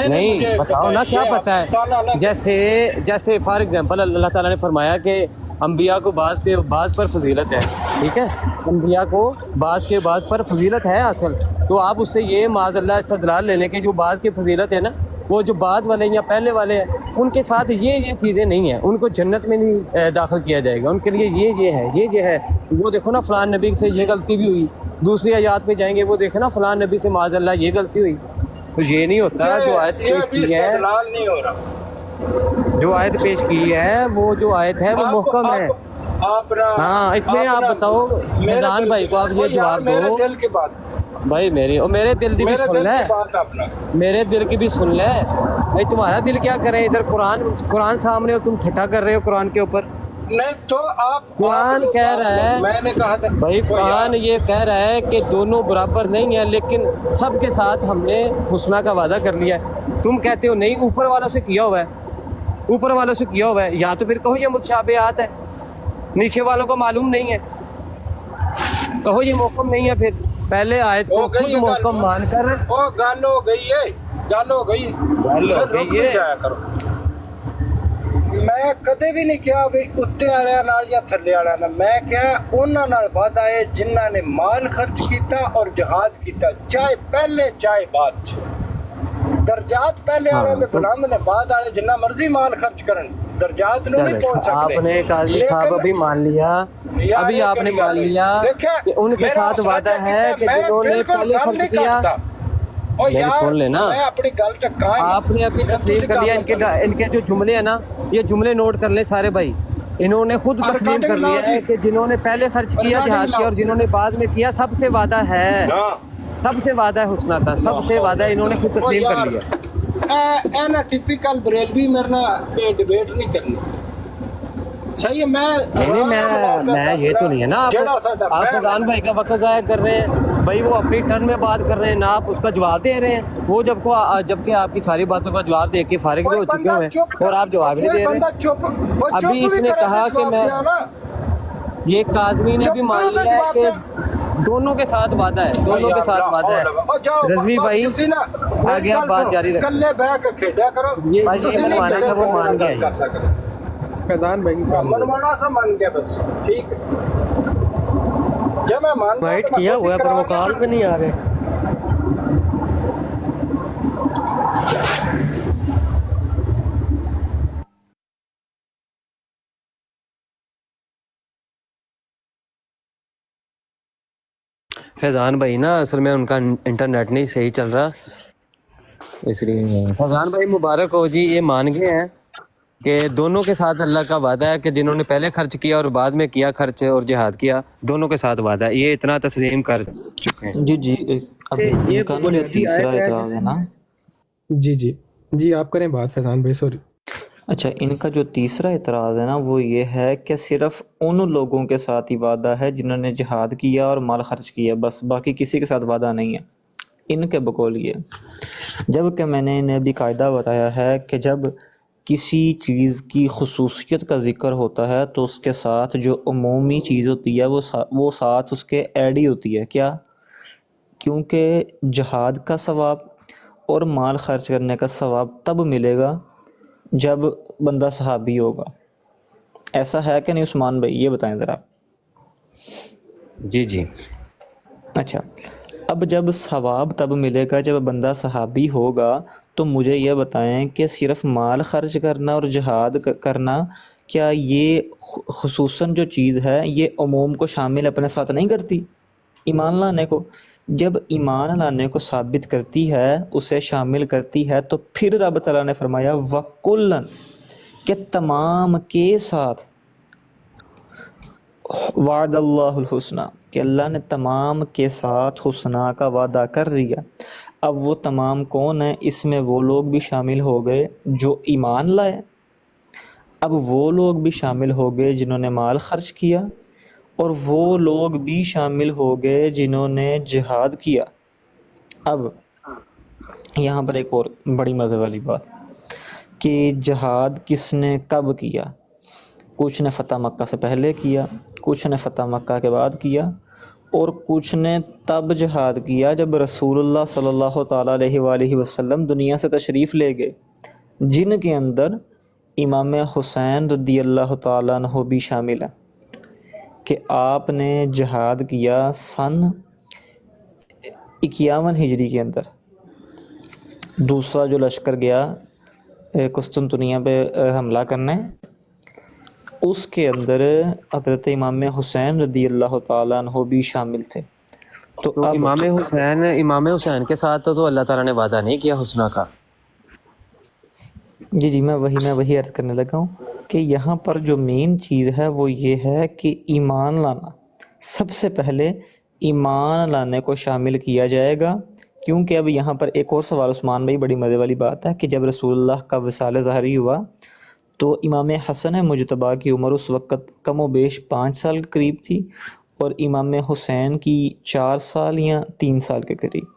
نہیں بتاؤ نا کیا پتہ ہے. جیسے فار ایگزامپل اللہ تعالیٰ نے فرمایا کہ انبیاء کو بعض پر فضیلت ہے، ٹھیک ہے، انبیاء کو بعض پر فضیلت ہے اصل. تو آپ اس سے یہ معاذ اللہ استدلال لے لیں کہ جو بعض کی فضیلت ہے نا، وہ جو بعد والے یا پہلے والے ہیں ان کے ساتھ یہ چیزیں نہیں ہیں، ان کو جنت میں نہیں داخل کیا جائے گا. ان کے لیے یہ ہے. وہ دیکھو نا فلاں نبی سے یہ غلطی بھی ہوئی، دوسری آیات پہ جائیں گے وہ دیکھو نا فلاں نبی سے معاذ اللہ یہ غلطی ہوئی. تو یہ نہیں ہوتا. جو آیت پیش کی ہے وہ جو آیت ہے وہ محکم ہے. ہاں اس میں آپ بتاؤ فیضان بھائی کو، آپ یہ جواب دو بھائی. میرے دل کی بھی سن لے، میرے دل کی بھی سن لے بھائی. تمہارا دل کیا کرے؟ ادھر قرآن سامنے ہو، تم ٹھٹا کر رہے ہو قرآن کے اوپر. نہیں تو آپ قرآن کہہ رہا ہے، میں نے کہا تھا بھائی قرآن یہ کہہ رہا ہے کہ دونوں برابر نہیں ہیں، لیکن سب کے ساتھ ہم نے حسنہ کا وعدہ کر لیا ہے. تم کہتے ہو نہیں، اوپر والوں سے کیا ہوا ہے. یا تو پھر کہو یہ متشابہات ہے، نیچے والوں کو معلوم نہیں ہے، کہو یہ محکم نہیں ہے. پھر پہلے آیت کو خود محکم مان کر گل ہو گئی ہے. میں ਮੈਂ ਕਦੇ ਵੀ ਨਹੀਂ ਕਿਹਾ ਵੀ ਉੱਤੇ ਵਾਲਿਆਂ ਨਾਲ ਜਾਂ ਥੱਲੇ ਵਾਲਿਆਂ ਨਾਲ, ਮੈਂ ਕਿਹਾ ਉਹਨਾਂ ਨਾਲ ਵਾਅਦਾ ਹੈ ਜਿਨ੍ਹਾਂ ਨੇ ਮਾਲ ਖਰਚ ਕੀਤਾ ਔਰ ਜਹਾਦ ਕੀਤਾ, ਚਾਹੇ ਪਹਿਲੇ ਚਾਹੇ ਬਾਅਦ ਚ। ਦਰਜਾਤ ਪਹਿਲੇ ਵਾਲਿਆਂ ਦੇ ਬੁਲੰਦ ਨੇ, ਬਾਅਦ वाले जितना मर्जी माल खर्च करन दर्जात में नहीं पहुंच सकते। आपने काजी साहब अभी मान लिया, अभी आपने मान लिया कि उनके साथ वादा है कि जिन्होंने पहले खर्च किया। मेरी सुन लेना, मैं अपनी गल तक कायम। आपने अभी तस्लीम कर लिया। इनके जो जुमले हैं ना, ये जुमले नोट कर ले सारे भाई। इन्होंने खुद तस्लीम कर लिया है कि जिन्होंने पहले खर्च किया जहाद किया और जिन्होंने बाद में किया, सबसे वादा है, सबसे वादा है हुस्ना का, सबसे वादा है। इन्होंने खुद तस्लीम कर लिया। ना टिपिकल बरेलवी मेरे ना डिबेट नहीं करनी, सही है। मैं ये तो नहीं है ना, आप फैजान भाई का वक्त ज़ाया कर रहे हैं भाई, वो अपनी टर्न में बात कर रहे हैं ना, आप उसका जवाब दे रहे हैं। वो जबकि आपकी सारी बातों का जवाब दे के फारिग भी हो चुके हैं और आप जवाब नहीं दे रहे। अभी इसने कहा कि मैं, ये काज़मी ने भी मान लिया है कि दोनों के साथ वादा है, दोनों के साथ वादा है। रजवी भाई आगे आप बात जारी रखें। भाई ये मनवाना था, वो मान गया। फैजान भाई मनवाना सा मान गया बस, ठीक है। जब मैं मान वाइट किया हुआ है पर वो कॉल पे नहीं आ रहे। फैजान भाई ना, असल में उनका इंटरनेट नहीं सही चल रहा, इसलिए। फैजान भाई मुबारक हो जी, ये मान गए हैं कि दोनों के साथ अल्लाह का वादा है कि जिन्होंने पहले खर्च किया और बाद में किया खर्च और जिहाद किया, दोनों के साथ वादा है। ये इतना तस्लीम कर चुके हैं। जी जी, अब इनका जो तीसरा एतराज़ है ना, जी आप करें बात फैजान भाई, सॉरी। अच्छा, इनका जो तीसरा एतराज़ है ना, वो ये है कि सिर्फ उन लोगों के साथ ही वादा है जिन्होंने जिहाद किया और माल खर्च किया, बस बाकी किसी के साथ वादा नहीं है। इनके बकौल ये, जबकि मैंने इन्हें भी कायदा बताया है कि जब किसी चीज़ की खुसूसियत का ज़िक्र होता है तो उसके साथ जो उमूमी चीज़ होती है वो साथ उसके ऐड ही होती है। क्या? क्योंकि जिहाद का सवाब और माल खर्च करने का सवाब तब मिलेगा जब बंदा सहाबी होगा। ऐसा है कि नहीं उस्मान भाई, ये बताएं ज़रा। जी जी। अच्छा, अब जब सवाब तब मिलेगा जब बंदा सहाबी होगा, तो मुझे ये बताएं कि सिर्फ माल खर्च करना और जिहाद करना, क्या ये खुसूसन जो चीज़ है ये उमूम को शामिल अपने साथ नहीं करती? ईमान लाने को, जब ईमान लाने को साबित करती है, उसे शामिल करती है, तो फिर रब तआला ने फरमाया वकुल्लन, के तमाम के साथ, वादल्लाहुल हुस्ना, कि अल्लाह ने तमाम के साथ हुस्ना का वादा कर लिया। अब वो तमाम कौन है? इसमें वो लोग भी शामिल हो गए जो ईमान लाए, अब वो लोग भी शामिल हो गए जिन्होंने माल खर्च किया, और वो लोग भी शामिल हो गए जिन्होंने जिहाद किया। अब यहाँ पर एक और बड़ी मज़े वाली बात कि जिहाद किसने कब किया? कुछ ने फ़तह मक्का से पहले किया, कुछ ने फ़तह मक्का के बाद किया, और कुछ ने तब जिहाद किया जब रसूलुल्लाह सल्लल्लाहु ताला अलैहि वसल्लम दुनिया से तशरीफ़ ले गए, जिनके अंदर इमाम हुसैन रदियल्लाहु ताला अन्हु भी शामिल है। कि आपने जिहाद किया सन 51 हिजरी के अंदर। दूसरा जो लश्कर गया कुस्तुनतुनिया पे हमला करने, उसके अंदर हज़रत इमाम हुसैन रदियल्लाहु ताला अन्हु भी शामिल थे। तो अब इमाम हुसैन के साथ तो अल्लाह ताला ने वादा नहीं किया हुस्ना का। जी मैं वही अर्ज़ करने लगा हूँ कि यहाँ पर जो मेन चीज़ है वो ये है कि ईमान लाना, सबसे पहले ईमान लाने को शामिल किया जाएगा। क्योंकि अब यहाँ पर एक और सवाल उस्मान भाई, बड़ी मज़े वाली बात है कि जब रसूलुल्लाह का विसाल ज़ाहरी हुआ तो इमाम हसन मुजतबा की उम्र उस वक़्त कम व बेश 5 साल के करीब थी, और इमाम हुसैन की 4 साल या 3 साल के करीब।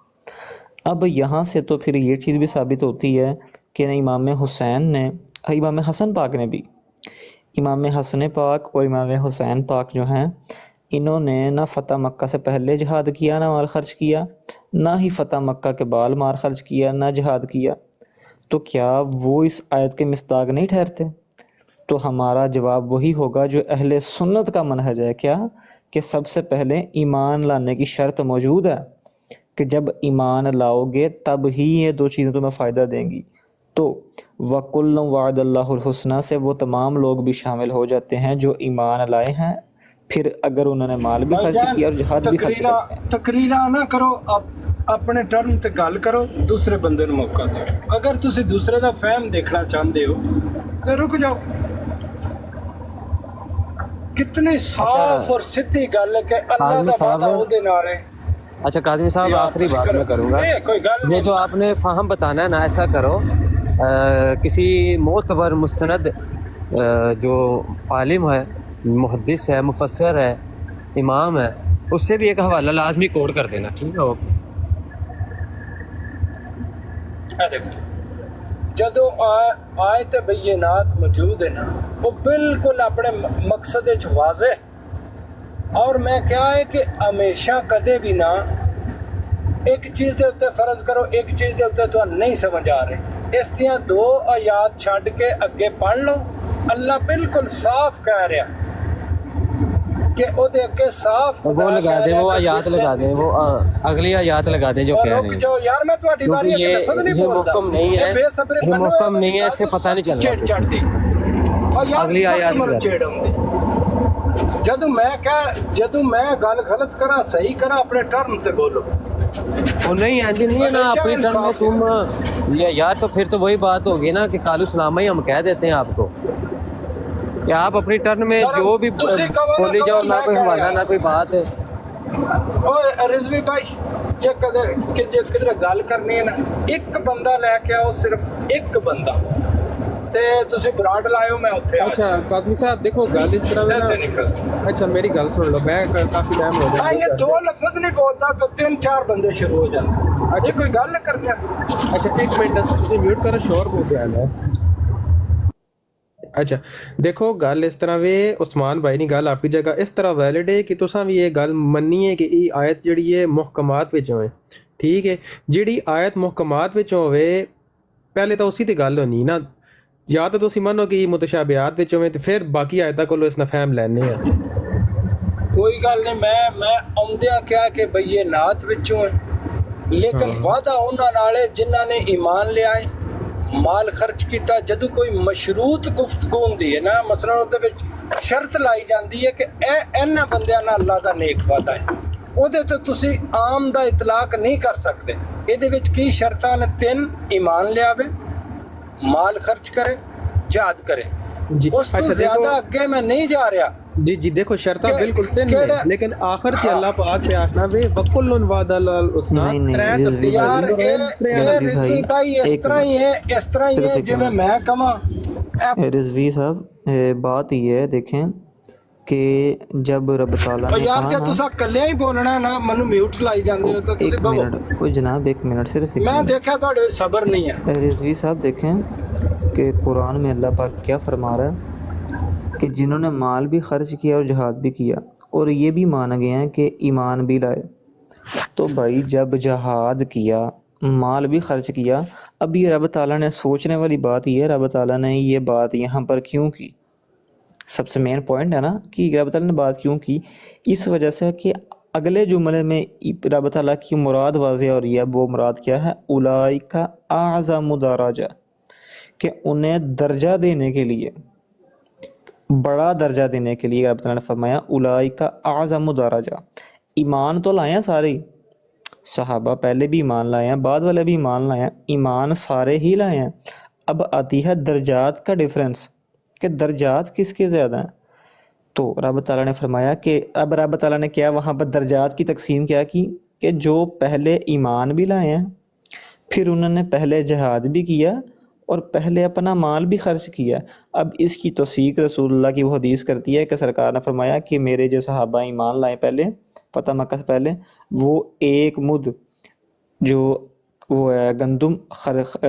अब यहाँ से तो फिर ये चीज़ भी साबित होती है कि इमाम हुसैन ने, इमाम हसन पाक ने भी, इमाम हसन पाक और इमाम हुसैन पाक जो हैं, इन्होंने ना फ़तह मक्का से पहले जिहाद किया, ना माल खर्च किया, ना ही फ़तह मक्का के बाद माल खर्च किया, ना जिहाद किया। तो क्या वो इस आयत के मिस्दाक नहीं ठहरते? تو ہمارا جواب وہی ہوگا جو اہل سنت کا منہج ہے، کیا کہ سب سے پہلے ایمان لانے کی شرط موجود ہے کہ جب ایمان لاؤ گے تب ہی یہ دو چیزیں تمہیں فائدہ دیں گی۔ تو وَكُلًّا وَعَدَ اللَّهُ الْحُسْنَى سے وہ تمام لوگ بھی شامل ہو جاتے ہیں جو ایمان لائے ہیں، پھر اگر انہوں نے مال بھی خرچ کیا اور جہاد بھی خرچ کرتے ہیں۔ تقریرا نہ کرو، اپنے ٹرم تے گل کرو، دوسرے بندے نوں موقع دو۔ اگر تسی دوسرے دا فہم دیکھنا چاہتے ہو تو رک جاؤ۔ کتنی صاف اور سیدھی گل ہے کہ اللہ دا وعدہ او دے نال ہے۔ اچھا قاضمی صاحب آخری بات میں کروں گا، کوئی گل یہ جو آپ نے فہم بتانا ہے نا، ایسا کرو کسی معتبر مستند جو عالم ہے، محدث ہے، مفسر ہے، امام ہے، اس سے بھی ایک حوالہ لازمی کوڈ کر دینا، ٹھیک ہے؟ اوکے۔ دیکھو جدو آیت بینات موجود ہے نا، وہ بالکل اپنے مقصد وچ واضح، اور میں کیا ہے کہ ہمیشہ کدے بھی نہ ایک چیز دے اتنے فرض کرو، ایک چیز دے اتنے تو نہیں سمجھ آ رہے، اس دیاں دو آیات چھڈ کے اگے پڑھ لو، اللہ بالکل صاف کہہ رہا کہ او دے کے صاف وہ لگا دیں، وہ آیات لگا دیں، وہ اگلی آیات لگا دیں جو کہہ رہے ہیں، جو یار میں تہاڈی باری ایک لفظ نہیں بولدا، محکم نہیں ہے، بے صبری یہ محکم نہیں ہے، اس سے پتہ نہیں چل رہا، چڑھ دی اگلی آیات جدو میں گل غلط کرا صحیح کرا، اپنے ٹرم تے بولو۔ وہ نہیں آتی نہیں ہے نا اپنی ٹرم میں تم یار، تو پھر تو وہی بات ہوگی نا کہ کالو سلامہ ہی ہم کہہ دیتے ہیں آپ کو کہ آپ اپنی ٹرن میں جو بھی بولی جاؤ، نہ کوئی حوالہ نہ کوئی بات ہے۔ رضوی بھائی جے کدھر گل کرنی ہے نا، ایک بندہ لے کے آؤ، صرف ایک بندہ، تے تسی براڈ لائیو، میں اتھے آ اچھا قادمی صاحب دیکھو گل اس طرح نا، اچھا میری گل سن لو، میں کافی ٹائم ہو گیا یہ دو لفظ نہیں بولتا تو 3-4 بندے شروع ہو جاتے۔ اچھا کوئی گل کرنی ہے؟ اچھا ایک منٹ تسی میوٹ کرو، شور بہت آ رہا ہے۔ اچھا دیکھو گل اس طرح وے عثمان بھائی نے گل اپنی جگہ اس طرح ویلڈ ہے کہ تساں بھی یہ گل مننی ہے کہ یہ آیت جڑی ہے محکمات وچ ہوئے، ٹھیک ہے؟ جڑی آیت محکمات وچ ہوئے پہلے تو اسی تے گل ہونی نا، یا تو تسی منو کہ یہ متشابہات وچ ہوئے تو پھر باقی آیتاں کولو اس نا فہم لینے ہیں۔ کوئی گل نہیں، میں عمدیاں کیا کہ بینات وچوں ہیں، لیکن وعدہ انہاں نال ہے جنہاں نے ایمان لیا ہے، مال خرچ کیتا۔ جدو کوئی مشروط گفتگو ہوندی ہے نا، مثلا اس وچ شرط لائی جاندی ہے کہ انہاں بندیاں نال اللہ دا نیک وعدہ ہے، او دے تے تسی عام دا اطلاق نہیں کر سکتے۔ اے دے وچ کی شرطاں نے 3، ایمان لیاوے، مال خرچ کرے، جہاد کرے۔ جی اس تو زیادہ اگے میں نہیں جا رہا۔ جی دیکھو شرطاں بالکل تین ہیں، لیکن آخر تے اللہ پاک سے آخنا وے وَكُلٌّ وَعْدَ اللَّهُ الْحُسْنَى۔ یار اے رضوی بھائی اس طرح ہی ہے جی میں کہاں رضوی صاحب بات یہ ہے، دیکھیں کہ جب رب تعالیٰ نے یار جب تسا کلیا ہی بولنا ہے نا، منو میوٹ لائی جاندے ہو تو تسی بولو۔ کوئی جناب ایک منٹ صرف، میں دیکھا تہاڈے صبر نہیں ہے۔ رضوی صاحب دیکھیں کہ قرآن میں اللہ پاک کیا فرما رہا ہے کہ جنہوں نے مال بھی خرچ کیا اور جہاد بھی کیا، اور یہ بھی مان گئے ہیں کہ ایمان بھی لائے۔ تو بھائی جب جہاد کیا، مال بھی خرچ کیا، اب یہ رب تعالیٰ نے سوچنے والی بات یہ ہے، رب تعالیٰ نے یہ بات یہاں پر کیوں کی؟ سب سے مین پوائنٹ ہے نا کہ رب تعالیٰ نے بات کیوں کی؟ اس وجہ سے کہ اگلے جملے میں رب تعالیٰ کی مراد واضح ہو رہی ہے۔ وہ مراد کیا ہے؟ اولئک اعظم درجہ، کہ انہیں درجہ دینے کے لیے، بڑا درجہ دینے کے لیے رب تعالیٰ نے فرمایا اولئک اعظم درجہ۔ ایمان تو لائے ہیں سارے، صحابہ پہلے بھی ایمان لائے ہیں، بعد والے بھی ایمان لائے ہیں، ایمان سارے ہی لائے ہیں۔ اب آتی ہے درجات کا ڈیفرنس کہ درجات کس کے زیادہ ہیں۔ تو رب تعالیٰ نے فرمایا کہ اب رب تعالیٰ نے کیا وہاں پر درجات کی تقسیم کیا کی کہ جو پہلے ایمان بھی لائے ہیں، پھر انہوں نے پہلے جہاد بھی کیا اور پہلے اپنا مال بھی خرچ کیا۔ اب اس کی توثیق رسول اللہ کی وہ حدیث کرتی ہے کہ سرکار نے فرمایا کہ میرے جو صحابہ ایمان لائے پہلے فتح مکہ سے پہلے، وہ ایک مد جو وہ ہے گندم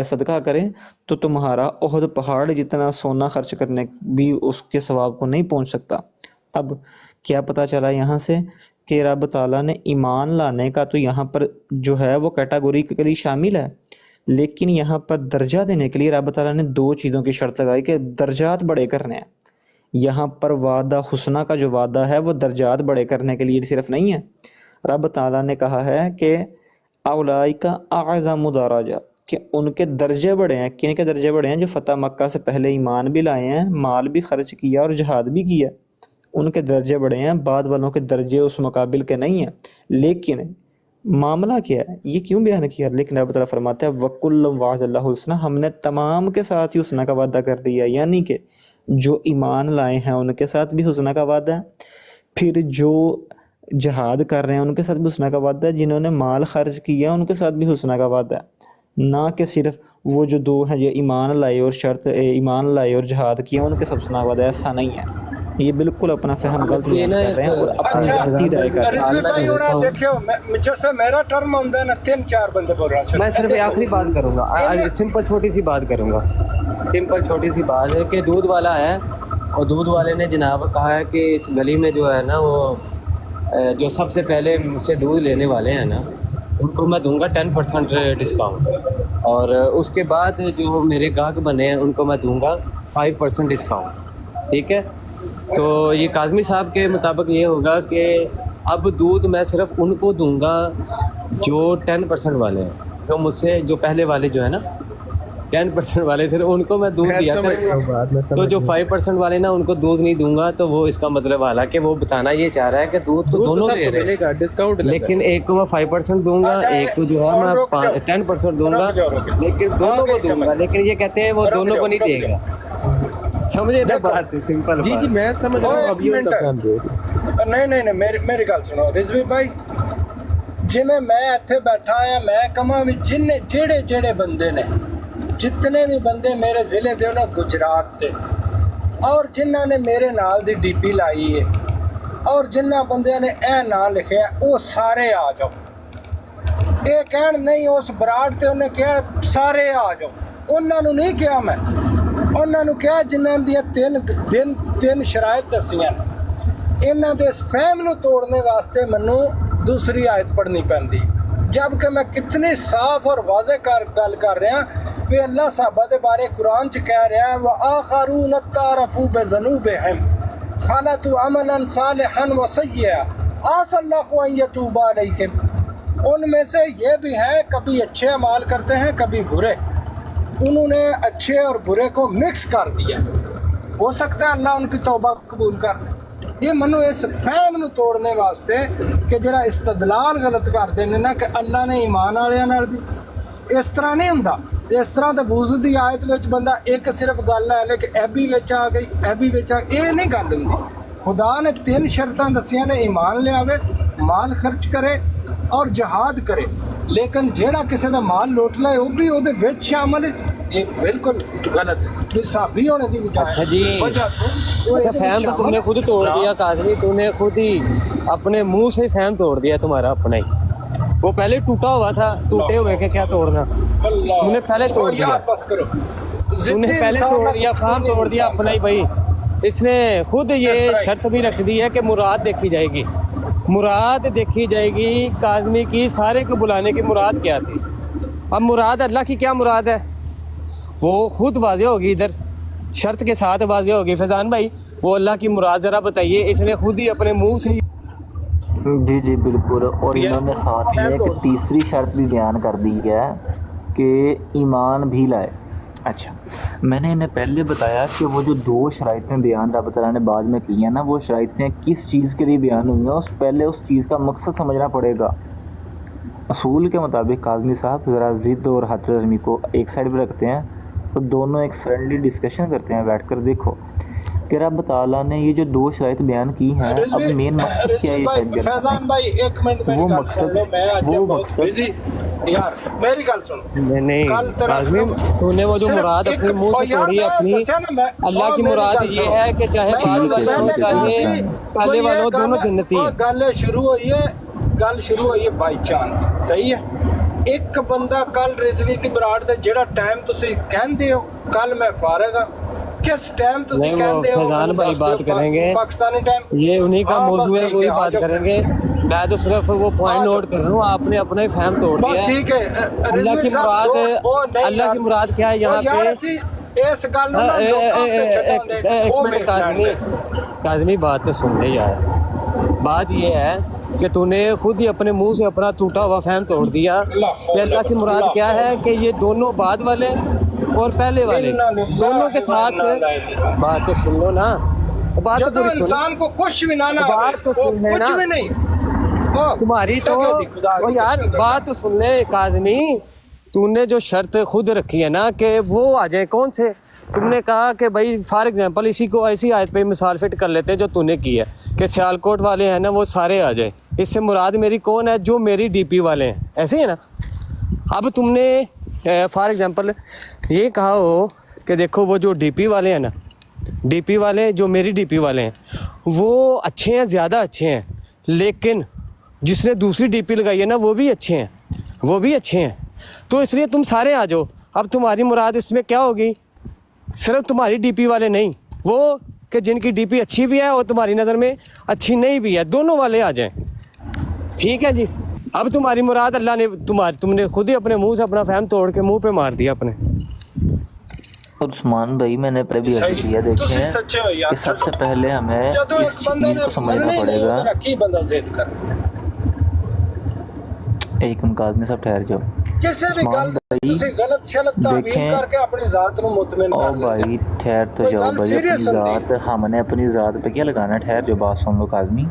صدقہ کریں تو تمہارا احد پہاڑ جتنا سونا خرچ کرنے بھی اس کے ثواب کو نہیں پہنچ سکتا۔ اب کیا پتہ چلا یہاں سے کہ رب تعالیٰ نے ایمان لانے کا تو یہاں پر جو ہے وہ کیٹاگوریکلی شامل ہے، لیکن یہاں پر درجہ دینے کے لیے رب تعالیٰ نے 2 چیزوں کی شرط لگائی کہ درجات بڑے کرنے ہیں. یہاں پر وعدہ حسنہ کا جو وعدہ ہے وہ درجات بڑے کرنے کے لیے صرف نہیں ہے. رب تعالیٰ نے کہا ہے کہ اولئک اعظم درجہ، کہ ان کے درجے بڑے ہیں. کن کے درجے بڑے ہیں؟ جو فتح مکہ سے پہلے ایمان بھی لائے ہیں، مال بھی خرچ کیا اور جہاد بھی کیا، ان کے درجے بڑے ہیں. بعد والوں کے درجے اس مقابل کے نہیں ہیں. لیکن معاملہ کیا ہے، یہ کیوں بیان کیا؟ لیکن رب تعالیٰ فرماتا ہے وَكُلٌّ وَعَدَ اللَّهُ الْحُسْنَى، ہم نے تمام کے ساتھ ہی حسنہ کا وعدہ کر دیا. یعنی کہ جو ایمان لائے ہیں ان کے ساتھ بھی حسنہ کا وعدہ ہے، پھر جو جہاد کر رہے ہیں ان کے ساتھ بھی حسنہ کا وعدہ ہے، جنہوں نے مال خرچ کیا ان کے ساتھ بھی حسنہ کا وعدہ ہے. نہ کہ صرف وہ جو 2 ہیں یہ ایمان لائے اور ایمان لائے اور جہاد کیا ان کے ساتھ حسنہ کا وعدہ. ایسا نہیں ہے، یہ بالکل اپنا فہم غلط کر رہے ہیں اور اپنی ذاتی رائے کر رہے رضوی بھائی انہاں دیکھو جیسے میرا ٹرم ہوتا ہے نا 3-4 بندے بول رہا میں صرف آخری بات کروں گا، سمپل چھوٹی سی بات کروں گا. سمپل چھوٹی سی بات ہے کہ دودھ والا ہے اور دودھ والے نے جناب کہا ہے کہ اس گلی میں جو ہے نا وہ جو سب سے پہلے مجھ سے دودھ لینے والے ہیں نا ان کو میں دوں گا 10% ڈسکاؤنٹ، اور اس کے بعد جو میرے گاہک بنے ہیں ان کو میں دوں گا 5% ڈسکاؤنٹ. ٹھیک ہے، تو یہ کاظمی صاحب کے مطابق یہ ہوگا کہ اب دودھ میں صرف ان کو دوں گا جو 10% والے ہیں، جو مجھ سے جو پہلے والے جو ہے نا 10% والے صرف ان کو میں دودھ دیا تھا. تو جو 5% والے نا ان کو دودھ نہیں دوں گا. تو وہ اس کا مطلب حالانکہ وہ بتانا یہ چاہ رہا ہے کہ دودھ تو دونوں دے رہے ہیں، لیکن ایک کو میں 5% دوں گا، ایک کو جو ہے میں 10% دوں گا، لیکن دونوں کو دوں گا. لیکن یہ کہتے ہیں وہ دونوں کو نہیں دے گا. سمجھے نا بات؟ سمپل جی جی میں سمجھ رہا ہوں. اب یہ نہیں میری گل سنو رضوی بھائی، جنہیں میں اتنے بیٹھا ہاں میں کہاں بھی جڑے بندے نے جتنے بھی بندے میرے ضلع دے نا گجرات تے اور جنہاں نے میرے نال دی ڈی پی لائی ہے اور جنہاں بندیاں نے اے نا لکھے وہ سارے آ جاؤ. اے کہن نہیں اس براڈ تے انہیں کہا سارے آ جاؤ. انہاں نو نہیں کہا میں، انہاں نو کہا جنہاں دیا 3 شرائط دسیاں. انہاں دے اس فہم نو توڑنے واسطے منو دوسری آیت پڑھنی پیندی، جبکہ میں کتنی صاف اور واضح گل کر رہا کہ اللہ صحابہ دے بارے قرآن چ کہہ رہا ہے وَآخَرُونَ اتَّعْرَفُوا بِذُنُوبِهِمْ خَلَطُوا عَمَلًا صَالِحًا وَسَيِّئًا عَسَى اللَّهُ أَن يَتُوبَ عَلَيْهِمْ. ان میں سے یہ بھی ہیں کبھی اچھے اعمال کرتے ہیں کبھی برے، انہوں نے اچھے اور برے کو مکس کر دیا. ہو سکتا ہے اللہ ان کی توبہ قبول کر لے. یہ منو اس فہم نو توڑنے واسطے کہ جڑا استدلال غلط کرتے ہیں نا کہ اللہ نے ایمان والے نال بھی اس طرح نہیں ہوندا. اس طرح تے وضو دی آیت وچ بندہ ایک صرف گل ہے کہ اے بھی وچ آ گئی اے بھی وچ آ گئی، یہ نہیں گل ہوندی. خدا نے 3 شرطاں دسیاں نے، ایمان لے آوے، مال خرچ کرے اور جہاد کرے. لیکن جیڑا کسی دا مال لوٹ لائے وہ بھی وہ وچ شامل ہے، یہ بالکل غلط ہے. صحابی ہونے دی بجائے جی اچھا فہم تو تم نے خود توڑ دیا کاظمی، تم نے خود ہی اپنے منہ سے فہم توڑ دیا تمہارا اپنا ہی. وہ پہلے ٹوٹا ہوا تھا، ٹوٹے ہوئے کے کیا توڑنا، تم نے پہلے توڑ دیا، تم نے پہلے توڑ دیا، فہم توڑ دیا اپنا ہی. بھائی اس نے خود یہ شرط بھی رکھ دی ہے کہ مراد دیکھی جائے گی، مراد دیکھی جائے گی. کاظمی کی سارے کو بلانے کی مراد کیا تھی؟ اب مراد اللہ کی کیا مراد ہے وہ خود واضح ہوگی، ادھر شرط کے ساتھ واضح ہوگی. فیضان بھائی وہ اللہ کی مراد ذرا بتائیے. اس نے خود ہی اپنے منہ سے جی بالکل. اور انہوں نے ساتھ یہ کہ تیسری شرط بھی بیان کر دی ہے کہ ایمان بھی لائے. اچھا میں نے انہیں پہلے بتایا کہ وہ جو 2 شرائطیں بیان رب تعالیٰ نے بعد میں کی ہیں نا، وہ شرائطیں کس چیز کے لیے بیان ہوئی ہیں، پہلے اس چیز کا مقصد سمجھنا پڑے گا. اصول کے مطابق کاظمی صاحب ذرا ضد اور حد رضمی کو ایک سائڈ پہ رکھتے ہیں تو دونوں ایک فرینڈلی ڈسکشن کرتے ہیں بیٹھ کر. دیکھو کہ رب تعالیٰ نے یہ جو 2 شرائط بیان کی ہیں، اب مین مقصد کیا ہے؟ فیضان بھائی ایک منٹ میری گل سن لو، میں آج بہت بزی یار، میری گل سنو. نہیں کاظمی تو نے وہ جو مراد اپنے منہ سے توڑی ہے اپنی، اللہ کی مراد یہ ہے کہ چاہے بعد والے ہوں چاہے پہلے والے ہوں دونوں جنتی ہیں. گل شروع ہوئی ہے بائی چانس، صحیح ہے. ایک بندہ کل رضوی دی براڈ دا جڑا ٹائم تسی کہندے ہو کل میں فارغ ہاں، किस टाइम तुसी नहीं, वो कहते हो फैजान भाई बात करेंगे। पाकिस्तानी टाइम ये उन्हीं का हाँ, बस मौजूद है, ठीक वही है, बात आ जाओ। करेंगे। मैं तो सिर्फ वो पॉइंट नोट कर रहा हूँ, आपने अपना ही फहम तोड़ दिया बस है। ठीक है अल्लाह की मुराद, अल्लाह की मुराद क्या है यहाँ पे? इस गल नु ना लोकां ते छड्डांदे एक ओ मिनट काज़मी बात तो सुन ले यार। बात ये है कि तूने खुद ही अपने मुंह से अपना टूटा हुआ फहम तोड़ दिया कि अल्लाह की मुराद क्या है, कि ये दोनों बाद वाले और पहले वाले दोनों के साथ। बात तो सुन लो ना, बात तो जब पूरी सुनो। इंसान को कुछ भी ना बात तो वो सुन ले कुछ ना। भी नहीं ओ, तुम्हारी तो ओ यार बात तो सुन ले काज़मी, तूने जो शर्त खुद रखी है ना कि वो आ जाए, कौन से? तुमने कहा कि भाई फॉर एग्जांपल इसी को ऐसी आयत पे मिसाल फिट कर लेते हैं जो तूने की है कि सियालकोट वाले हैं ना वो सारे आ जाए। इससे मुराद मेरी कौन है? जो मेरी डीपी वाले हैं, ऐसे है ना। अब तुमने फॉर एग्जांपल ये कहा हो कि देखो वो जो डीपी वाले हैं ना, डीपी वाले जो मेरी डीपी वाले हैं वो अच्छे हैं, ज़्यादा अच्छे हैं, लेकिन जिसने दूसरी डीपी लगाई है ना वो भी अच्छे हैं, वो भी अच्छे हैं। तो इसलिए तुम सारे आ जाओ। अब तुम्हारी मुराद इसमें क्या होगी? सिर्फ तुम्हारी डीपी वाले नहीं, वो कि जिनकी डीपी अच्छी भी है और तुम्हारी नज़र में अच्छी नहीं भी है, दोनों वाले आ जाएं। ठीक है जी। अब तुम्हारी मुराद अल्लाह ने तुमने खुद ही अपने मुंह से अपना फहम तोड़ के मुंह पे मार दिया अपने। और उस्मान भाई मैंने पहले भी अर्ज किया, देखें सच्चे हो यार। कि सबसे पहले हमें ਜਦੋਂ इस ਇੱਕ ਬੰਦੇ चीज़ ने को समझना मनना ही नहीं पड़ेगा। ਉਹਦਾ ਕੀ ਬੰਦਾ ਜ਼ਿੱਦ ਕਰ एक मिनट आदमी सब ठहर जाओ। ਕਿਸੇ ਵੀ उस्मान ਗੱਲ भाई ਤੁਸੀਂ ਗਲਤ ਸ਼ਲਤ ਤਾਬੀਰ देखें ਕਰਕੇ ਆਪਣੀ ਜ਼ਾਤ ਨੂੰ ਮੁਤਮਿਨ ओ ਕਰ लेते भाई ठहर तो कोई जाओ गल भाई, serious अपनी होती ज़ात हमने अपनी ज़ात पे क्या लगाना है? ठहर जाओ, बात सुन लो काज़मी।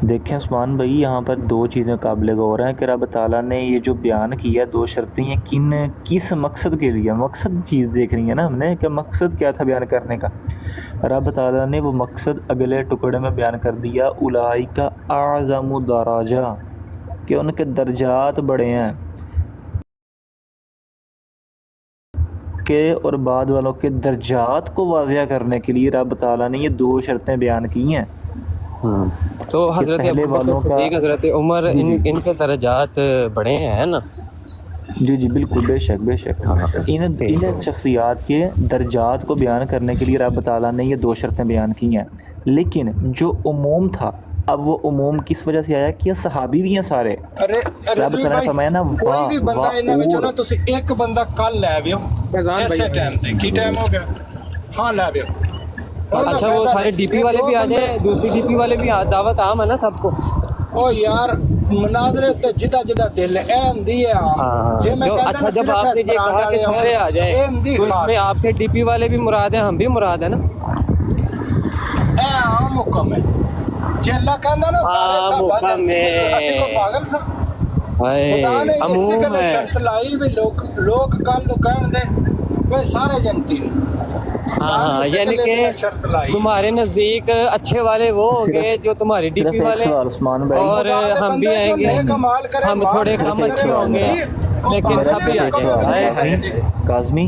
देखें उस्मान भाई, यहाँ पर दो चीज़ें काबिल गौर हैं कि रब ताला ने ये जो बयान किया, दो शर्तें हैं, किस मकसद के लिए? मकसद चीज़ देख रही है ना हमने कि मकसद क्या था बयान करने का। रब ताला ने वो मकसद अगले टुकड़े में बयान कर दिया, उलाइका आज़मु दराजा, कि उनके दर्जात बड़े हैं के, और बाद वालों के दर्जात को वाज़िया करने के लिए रब ताला ने ये दो शर्तें बयान की हैं। तो हज़रत पहले अबू वालों बकर का- सिद्दीक़, हज़रत उमर, इनके दर्जात बड़े हैं ना। जी जी बिल्कुल, बेशक बेशक। इन शख्सियात के दर्जात को बयान करने के लिए रब ताला ने ये दो शर्तें बयान की हैं, लेकिन जो उमूम था, अब वो उमूम किस वजह से आया कि ये सहाबी भी हैं सारे। अरे रब ताला ने फरमाया ना, कोई भी बंदा इन्हां ਵਿੱਚੋਂ ਨਾ ਤੁਸੀਂ ਇੱਕ ਬੰਦਾ ਕੱਲ ਲੈ ਆਇਓ ऐसे टाइम पे की टाइम हो गया हाँ ले आइयो। अच्छा वो सारे डीपी वाले भी आ जाए, दूसरी डीपी वाले भी दावत आम है ना सबको। ओ यार मुनाजरे ते जिदा जिदा दिल है हुंदी है हाँ, जे मैं जो कहता अच्छा ना जब सिर्फ आपने ये कहा कि सारे आ जाए तो इसमें आपके डीपी वाले भी मुराद हैं, हम भी मुराद है ना। ए आम हुक्म है जे अल्लाह कहंदा ना सारे आम सब हुक्म है। ਅਸੀਂ को पागल सा हाय, खुदा ने इस अमूम गल है। शर्त लाई भी लोग कल नु कहन दे वे सारे जनती ने। हाँ, यानी शर्त कि लाई तुम्हारे नज़दीक अच्छे वाले वो होंगे जो तुम्हारी सिर्फ डीपी एक वाले, सवाल उस्मान भाई, और हम भी आएंगे, हम थोड़े कम अच्छे होंगे, लेकिन मेरा सब भी आ सिर्फ एक सवाल है जाएंगे। काज़मी,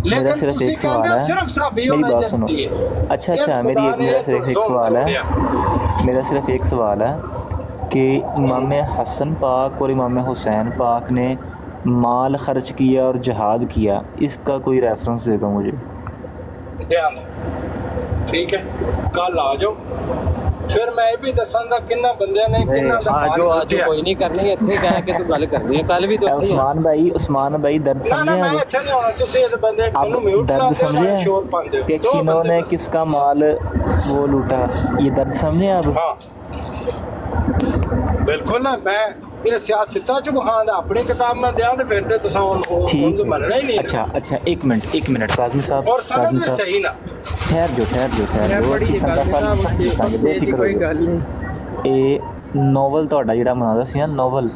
मेरा लेकिन सिर्फ तुसी एक सवाल कहंदे है, सिर्फ साबियों मेरी में बात सुनो। जनती है। अच्छा इस अच्छा, खुदा ने मेरा सिर्फ एक तो सवाल जोर है, मेरा सिर्फ एक सवाल है कि इमाम हसन पाक और इमाम हुसैन पाक ने माल खर्च किया और जहाद किया, इसका कोई रेफरेंस दे दो मुझे। ध्यान दो ठीक है, कल आ जाओ फिर मैं भी दसांगा किन्ना बंदे ने किन्ना दा आज कोई नहीं करनी इतने कह के तू गल करनी है, कल भी तो इत्थे ही है। उस्मान भाई दर्द ना ना समझे मैं अब? ਇੱਥੇ ਨਹੀਂ ਆਉਣਾ ਤੁਸੀਂ ਇਸ ਬੰਦੇ आप ਨੂੰ ਮਿਊਟ दर्द ਕਰ ਦਿਓ समझे ਮੈਂ ਸ਼ੋਰ ਪਾਉਂਦੇ कि किन्होंने किसका माल वो लूटा, ये दर्द समझे आप? हाँ बिल्कुल ना मैं ये सियासता च बखान अपनी किताब में दिया तो फिर तो तुसा ठीक मनना ही नहीं अच्छा अच्छा, एक मिनट काज़मी साहब, और समझ काज़मी में साहब सही ना ठहर जाओ ਅਸੀਂ ਸੰਗਾ ਸਾਲ ਬੇਫਿਕਰ ਹੋ ਜਾਓ। ਇਹ ਨੋਵਲ ਤੁਹਾਡਾ ਜਿਹੜਾ ਬਣਾਉਂਦਾ ਸੀ ਨਾ, ਨੋਵਲ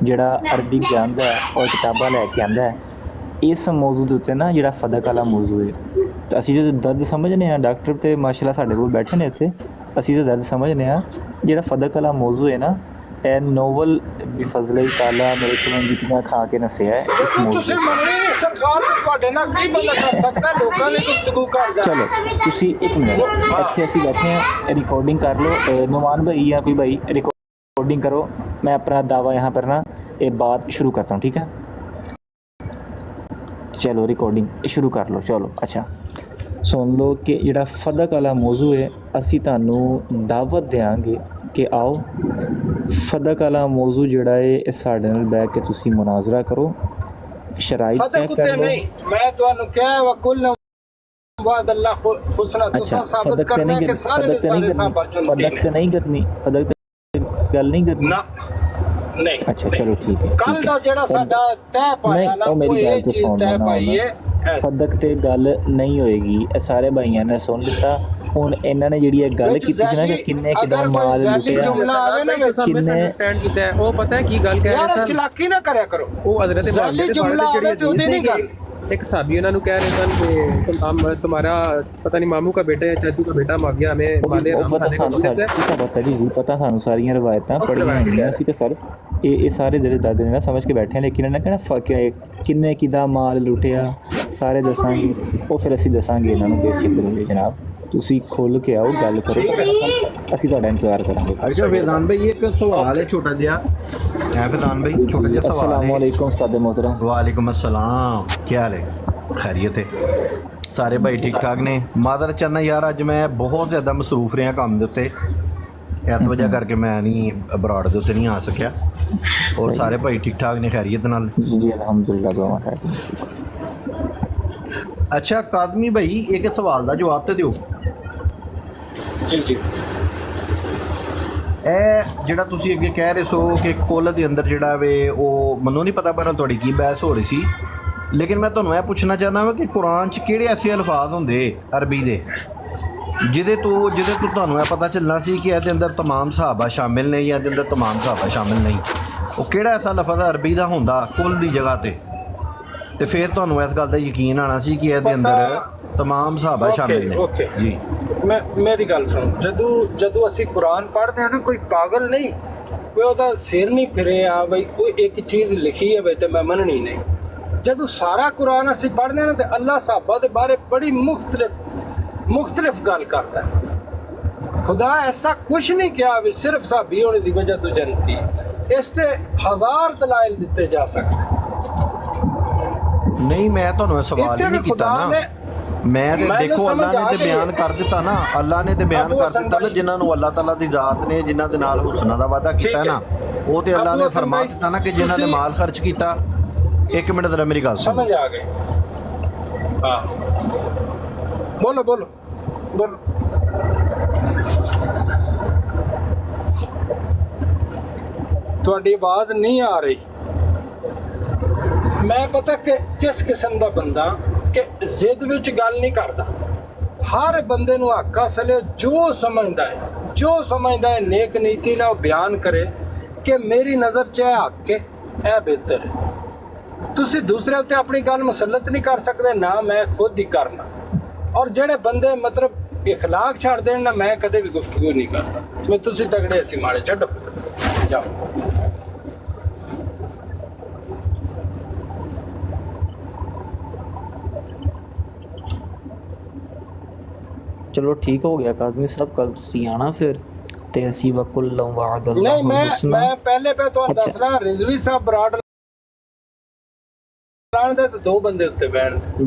ਜਿਹੜਾ ਅਰਬੀ ਜਾਣਦਾ ਹੈ ਔਰ ਕਿਤਾਬਾਂ ਲੈ ਕੇ ਆਂਦਾ ਹੈ, ਇਸ ਮੌਜੂ ਦੇ ਉੱਤੇ ਨਾ ਜਿਹੜਾ ਫਦਕ ਵਾਲਾ ਮੌਜੂ ਹੈ, ਤਾਂ ਅਸੀਂ ਜਦੋਂ ਦਰਦ ਸਮਝਨੇ ਆ, ਡਾਕਟਰ ਤੇ ਮਾਸ਼ਾਅੱਲਾ ਸਾਡੇ ਕੋਲ ਬੈਠੇ ਨੇ ਇੱਥੇ, ਅਸੀਂ ਤਾਂ ਦਰਦ ਸਮਝਨੇ ਆ, ਜਿਹੜਾ ਫਦਕ ਵਾਲਾ ਮੌਜੂ ਹੈ ਨਾ, ਇਹ ਨੋਵਲ ਬਫਜ਼ਲ ਤਾਲਾ ਮੇਰੇ ਕੋਲੋਂ ਜੁੱਤੀਆਂ ਖਾ ਕੇ ਨਸਿਆ ਹੈ ਇਸ ਮੌਜੂ। ਤੁਸੀਂ ਮੰਨਣੀ ਨਹੀਂ ਸਰਕਾਰ ਤੇ ਤੁਹਾਡੇ ਨਾਲ ਕੀ ਬੰਦਾ ਕਰ ਸਕਦਾ, ਲੋਕਾਂ ਦੀ ਗੁਫ਼ਤਗੂ ਕਰਦਾ। ਚਲੋ ਤੁਸੀਂ ਇੱਕ ਮਿੰਟ ਇੱਥੇ ਅਸੀਂ ਬੈਠੇ ਹਾਂ, रिकॉर्डिंग कर लो, नुमान भाई या कोई भाई रिकॉर्डिंग करो, मैं अपना दावा यहाँ पर ना एक बात शुरू करता हूँ, ठीक है? चलो रिकॉर्डिंग शुरू कर लो, चलो। अच्छा ਸੁਣ ਲਓ ਕਿ ਜਿਹੜਾ ਫਦਕ ਵਾਲਾ ਮੌਜੂ ਹੈ ਅਸੀਂ ਤੁਹਾਨੂੰ ਦਾਵਤ ਦਿਆਂਗੇ ਕਿ ਆਓ ਫਦਕ ਵਾਲਾ ਮੌਜੂ ਜਿਹੜਾ ਹੈ ਇਹ ਸਾਡੇ ਨਾਲ ਬਹਿ ਕੇ ਤੁਸੀਂ ਮੁਨਾਜ਼ਰਾ ਕਰੋ, ਸ਼ਰਾਇਤ ਤੈਅ ਫਦਕ ਕਰ ਉੱਤੇ ਲਓ। ਨਹੀਂ, ਮੈਂ ਤੁਹਾਨੂੰ ਕਿਹਾ ਵਕੁਲ ਵਾਦ ਅੱਲਾ ਹੁਸਨਾ, ਤੁਸੀਂ ਸਾਬਤ ਕਰਨਾ ਹੈ ਕਿ ਸਾਰੇ ਦੇ ਸਾਰੇ ਸਾਹਬਾ ਜੰਨਤੀ ਫਦਕ ਤੇ ਨਹੀਂ ਕਰਨੀ, ਫਦਕ ਤੇ ਗੱਲ ਨਹੀਂ ਕਰਨੀ ਨਾ ਨਹੀਂ। ਅੱਛਾ ਚਲੋ ਠੀਕ ਹੈ। ਕੱਲ ਦਾ ਜਿਹੜਾ ਸਾਡਾ ਤੈਅ ਪਾਇਆ ਨਾ, ਉਹ ਉਹ ਮੇਰੀ ਗੱਲ ਇਹ ਤੇ ਚੀਜ਼ ਸੁਣ ਤੈਅ ਨਾ ਪਾਈ ਹੈ। ਫਦਕ ਤੇ ਗੱਲ ਨਹੀਂ ਹੋਏਗੀ, ਇਹ ਸਾਰੇ ਭਾਈਆਂ ਨੇ ਸੁਣ ਲਿੱਤਾ। ਹੁਣ ਇਹਨਾਂ ਨੇ ਜਿਹੜੀ ਇਹ ਗੱਲ ਕੀਤੀ ਸੀ ਨਾ ਕਿ ਕਿੰਨੇ ਕਿਦਾ ਮਾਲ ਲੁੱਟਿਆ, ਜੁਮਲਾ ਆਵੇ ਨਾ ਵਿੱਚ ਕਿੰਨੇ ਅੰਡਰਸਟੈਂਡ ਕੀਤਾ ਹੈ ਉਹ ਪਤਾ ਹੈ ਕੀ ਗੱਲ ਕਹਿ ਰਹੇ ਯਾਰ ਸਨ ਚਲਾਕੀ ਨਾ ਕਰਿਆ ਕਰੋ। ਉਹ ਹਜ਼ਰਤ ਜ਼ਾਲੀ ਜੁਮਲਾ ਆਵੇ ਤੇ ਉਹਦੀ ਨਹੀਂ ਗੱਲ। एक साहबी उन्होंने कह रहे थे कि तुम्हारा पता नहीं मामू का बेटा या चाचू का बेटा मार गया हमें माले ਉਹ ਪਤਾ ਸਾਨੂੰ ਪਤਾ ਜੀ ਪਤਾ ਸਾਨੂੰ ਸਾਰੀਆਂ ਰਵਾਇਤਾਂ ਪੜ੍ਹੀਆਂ ਹੋਈਆਂ ਸੀ ਤੇ ਸਰ ਇਹ ਸਾਰੇ ਜਿਹੜੇ ਦਾਦੇ ਨੇ ਨਾ ਸਮਝ ਕੇ ਬੈਠੇ, ਲੇਕਿਨ ਇਹਨਾਂ ਨੇ ਕਹਿਣਾ ਫਰਕ ਹੈ ਕਿੰਨੇ ਕਿਦਾ ਮਾਲ ਲੁੱਟਿਆ ਸਾਰੇ ਦੱਸਾਂਗੇ। ਉਹ ਫਿਰ ਅਸੀਂ ਦੱਸਾਂਗੇ ਇਹਨਾਂ ਨੂੰ, ਬੇਫਿਕਰ ਹੋ ਜਨਾਬ, ਤੁਸੀਂ ਖੁੱਲ ਕੇ ਆਓ, ਗੱਲ ਕਰੋ, ਅਸੀਂ ਤੁਹਾਡਾ ਇੰਤਜ਼ਾਰ ਕਰਾਂਗੇ। अच्छा फैजान भाई एक सवाल है छोटा जिहा है फैजान भाई, छोटा जिहा सवाल अस्सलाम है। वालेकुम उस्ताद मोहतरम। वालेकुम अस्सलाम, क्या हाल है? खैरियत है? ਸਾਰੇ ਭਾਈ ਠੀਕ ਠਾਕ ਨੇ? ਮਾਦਰ ਚੰਨਾ ਯਾਰ ਅੱਜ ਮੈਂ ਬਹੁਤ ਜ਼ਿਆਦਾ ਮਸਰੂਫ ਰਿਹਾ ਕੰਮ ਦੇ ਉੱਤੇ, ਇਸ ਵਜ੍ਹਾ ਕਰਕੇ ਮੈਂ ਨਹੀਂ ਅਬਰਾਡ ਦੇ ਉੱਤੇ ਨਹੀਂ ਆ ਸਕਿਆ। ਔਰ ਸਾਰੇ ਭਾਈ ਠੀਕ ਠਾਕ ਨੇ ਖੈਰੀਅਤ ਨਾਲ? ਜੀ ਅਲਹਮਦੁਲਿल्लाह ਦੁਆ ਕਰ। ਅੱਛਾ ਕਾਦਮੀ ਭਾਈ ਇੱਕ ਸਵਾਲ ਦਾ ਜਵਾਬ ਤੇ ਦਿਓ। ਜੀ ਜੀ ਇਹ ਜਿਹੜਾ ਤੁਸੀਂ ਅੱਗੇ ਕਹਿ ਰਹੇ ਸੋ ਕਿ ਕੁੱਲ ਦੇ ਅੰਦਰ ਜਿਹੜਾ ਵੇ ਉਹ ਮੈਨੂੰ ਨਹੀਂ ਪਤਾ ਪਰ ਤੁਹਾਡੀ ਕੀ ਬਹਿਸ ਹੋ ਰਹੀ ਸੀ, ਲੇਕਿਨ ਮੈਂ ਤੁਹਾਨੂੰ ਇਹ ਪੁੱਛਣਾ ਚਾਹੁੰਦਾ ਵਾ ਕਿ ਕੁਰਾਨ 'ਚ ਕਿਹੜੇ ਐਸੇ ਅਲਫਾਜ਼ ਹੁੰਦੇ ਅਰਬੀ ਦੇ ਜਿਹਦੇ ਤੋਂ ਤੁਹਾਨੂੰ ਇਹ ਪਤਾ ਚੱਲਣਾ ਸੀ ਕਿ ਇਹਦੇ ਅੰਦਰ तमाम ਸਹਾਬਾ ਸ਼ਾਮਿਲ ਨੇ ਜਾਂ ਇਹਦੇ ਅੰਦਰ तमाम ਸਹਾਬਾ ਸ਼ਾਮਿਲ ਨਹੀਂ? ਉਹ ਕਿਹੜਾ ਐਸਾ ਲਫ਼ਜ਼ ਅਰਬੀ ਦਾ ਹੁੰਦਾ ਕੁੱਲ ਦੀ ਜਗ੍ਹਾ ਤੇ ਫਿਰ ਤੁਹਾਨੂੰ ਇਸ ਗੱਲ ਦਾ ਯਕੀਨ ਆਣਾ ਸੀ ਕਿ ਇਹਦੇ ਅੰਦਰ तमाम ਸਹਾਬਾ ਸ਼ਾਮਿਲ ਨੇ ਜੀ। ਮੇਰੀ ਗੱਲ ਸੁਣੋ, ਜਦੋਂ ਅਸੀਂ ਕੁਰਾਨ ਪੜ੍ਹਦੇ ਹਾਂ ਨਾ, ਕੋਈ ਪਾਗਲ ਨਹੀਂ, ਕੋਈ ਉਹਦਾ ਸਿਰ ਨਹੀਂ ਫਿਰਿਆ ਬਈ ਕੋਈ ਇੱਕ ਚੀਜ਼ ਲਿਖੀ ਹੈ ਬਈ ਤੇ ਮੈਂ ਮੰਨਣੀ ਨਹੀਂ। ਜਦੋਂ ਸਾਰਾ ਕੁਰਾਨ ਅਸੀਂ ਪੜ੍ਹਦੇ ਹਾਂ ਨਾ ਤੇ ਅੱਲਾਹ ਸਾਹਬਾ ਦੇ ਬਾਰੇ ਬੜੀ ਮੁਖਤਲਿਫ ਗੱਲ ਕਰਦਾ ਹੈ। ਖੁਦਾ ਐਸਾ ਕੁਛ ਨਹੀਂ ਕਿਹਾ ਵੀ ਸਿਰਫ ਸਾਹਬੀ ਹੋਣੇ ਦੀ ਵਜ੍ਹਾ ਤੋਂ ਜੰਨਤੀ ਹੈ। ਇਸ ਤੇ ਹਜ਼ਾਰ ਦਲਾਇਲ ਦਿੱਤੇ ਜਾ ਸਕਦੇ। ਨਹੀਂ ਮੈਂ ਤੁਹਾਨੂੰ ਸਵਾਲ ਹੀ ਨਹੀਂ ਕੀਤਾ ਨਾ, ਮੈਂ ਤੇ ਦੇਖੋ ਅੱਲਾ ਨੇ ਤੇ ਬਿਆਨ ਕਰ ਦਿੱਤਾ ਨਾ, ਅੱਲਾ ਨੇ ਤੇ ਬਿਆਨ ਕਰ ਦਿੱਤਾ ਨਾ ਜਿਨ੍ਹਾਂ ਨੂੰ ਅੱਲਾਹ ਤਾਲਾ ਦੀ ਜ਼ਾਤ ਨੇ ਜਿਨ੍ਹਾਂ ਦੇ ਨਾਲ ਹੁਸਨਾ ਦਾ ਵਾਅਦਾ ਕੀਤਾ ਨਾ, ਉਹ ਤੇ ਅੱਲਾ ਨੇ ਫਰਮਾ ਦਿੱਤਾ ਨਾ ਕਿ ਜਿਨ੍ਹਾਂ ਨੇ ਮਾਲ ਖਰਚ ਕੀਤਾ। ਇੱਕ ਮਿੰਟ ਜ਼ਰਾ ਮੇਰੀ ਗੱਲ ਸੁਣ। ਸਮਝ ਆ ਗਈ? ਹਾਂ ਬੋਲੋ ਬੋਲੋ ਬੋਲੋ। ਤੁਹਾਡੀ ਆਵਾਜ਼ ਨਹੀਂ ਆ ਰਹੀ। ਮੈਂ ਪਤਾ ਕਿ ਕਿਸ ਕਿਸਮ ਦਾ ਬੰਦਾ ਕਿ ਜ਼ਿੱਦ ਵਿੱਚ ਗੱਲ ਨਹੀਂ ਕਰਦਾ। ਹਰ ਬੰਦੇ ਨੂੰ ਹੱਕ ਹਾਸਲ ਹੈ, ਜੋ ਸਮਝਦਾ ਹੈ ਨੇਕ ਨੀਤੀ ਨਾਲ ਬਿਆਨ ਕਰੇ ਕਿ ਮੇਰੀ ਨਜ਼ਰ 'ਚ ਇਹ ਹੱਕ ਹੈ, ਇਹ ਬਿਹਤਰ ਹੈ। ਤੁਸੀਂ ਦੂਸਰੇ ਉੱਤੇ ਆਪਣੀ ਗੱਲ ਮੁਸੱਲਤ ਨਹੀਂ ਕਰ ਸਕਦੇ, ਨਾ ਮੈਂ ਖੁਦ ਹੀ ਕਰਨਾ। ਔਰ ਜਿਹੜੇ ਬੰਦੇ ਮਤਲਬ ਇਖਲਾਕ ਛੱਡ ਦੇਣ ਨਾ, ਮੈਂ ਕਦੇ ਵੀ ਗੁਫ਼ਤਗੂ ਨਹੀਂ ਕਰਦਾ। ਮੈਂ ਤੁਸੀਂ ਤਗੜੇ ਅਸੀਂ ਮਾੜੇ, ਛੱਡੋ ਜਾਓ। ਚਲੋ ਠੀਕ ਹੋ ਗਿਆ ਕਾਜ਼ਮੀ ਸਾਹਿਬ, ਕੱਲ ਤੁਸੀਂ ਆਣਾ ਫਿਰ ਤੇ ਅਸੀਂ ਵਕੁਲ ਵਾਅਦ ਅੱਲਾਹ ਨਹੀਂ ਮੈਂ ਪਹਿਲੇ ਤੁਹਾਨੂੰ ਦੱਸਣਾ, ਰਿਜ਼ਵੀ ਸਾਹਿਬ ਬਰਾੜ ਦੇ ਤੇ ਦੋ ਬੰਦੇ ਉੱਤੇ ਬੈਠਦੇ।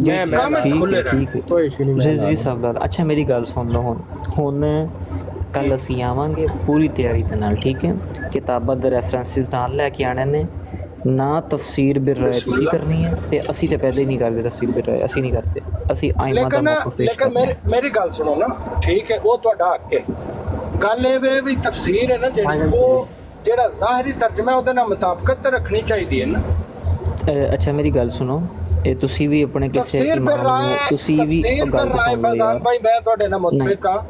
ਠੀਕ ਹੈ ਕੋਈ ਇਸ਼ੂ ਨਹੀਂ ਰਿਜ਼ਵੀ ਸਾਹਿਬ ਦਾ। ਅੱਛਾ ਮੇਰੀ ਗੱਲ ਸੁਣ ਲਓ, ਹੁਣ ਕੱਲ ਅਸੀਂ ਆਵਾਂਗੇ ਪੂਰੀ ਤਿਆਰੀ ਦੇ ਨਾਲ, ਠੀਕ ਹੈ? ਕਿਤਾਬਾਂ ਦੇ ਰੈਫਰੈਂਸਿਸ ਨਾਲ ਲੈ ਕੇ ਆਣੇ ਨੇ, ਨਾ ਤਫਸੀਰ ਬਿਰ ਰਾਏ ਤੁਸੀਂ ਕਰਨੀ ਹੈ ਤੇ ਅਸੀਂ ਤੇ ਪੈਦਾ ਹੀ ਨਹੀਂ ਕਰਦੇ ਤਫਸੀਰ ਬਿਰ ਰਾਏ, ਅਸੀਂ ਨਹੀਂ ਕਰਦੇ, ਅਸੀਂ ਆਇਮਾ ਦਾ ਮੌਕਫ ਪੇਸ਼ ਕਰਦੇ। ਲੇਕਿਨ ਮੇਰੀ ਗੱਲ ਸੁਣੋ ਨਾ, ਠੀਕ ਹੈ ਉਹ ਤੁਹਾਡਾ ਹੱਕ ਹੈ। ਗੱਲ ਇਹ ਵੀ ਤਫਸੀਰ ਹੈ ਨਾ ਜਿਹੜੀ, ਉਹ ਜਿਹੜਾ ਜ਼ਾਹਿਰੀ ਤਰਜਮਾ ਉਹਦੇ ਨਾਲ ਮੁਤਾਬਕਤ ਰੱਖਣੀ ਚਾਹੀਦੀ ਹੈ ਨਾ। ਅੱਛਾ ਮੇਰੀ ਗੱਲ ਸੁਣੋ, ਇਹ ਤੁਸੀਂ ਵੀ ਆਪਣੇ ਕਿਸੇ ਇਮਾਮ ਨੂੰ ਤੁਸੀਂ ਵੀ ਗੱਲ ਸੁਣ ਲਓ ਯਾਰ ਭਾਈ, ਮੈਂ ਤੁਹਾਡੇ ਨਾਲ ਮੁਤਫਿਕ ਹਾਂ।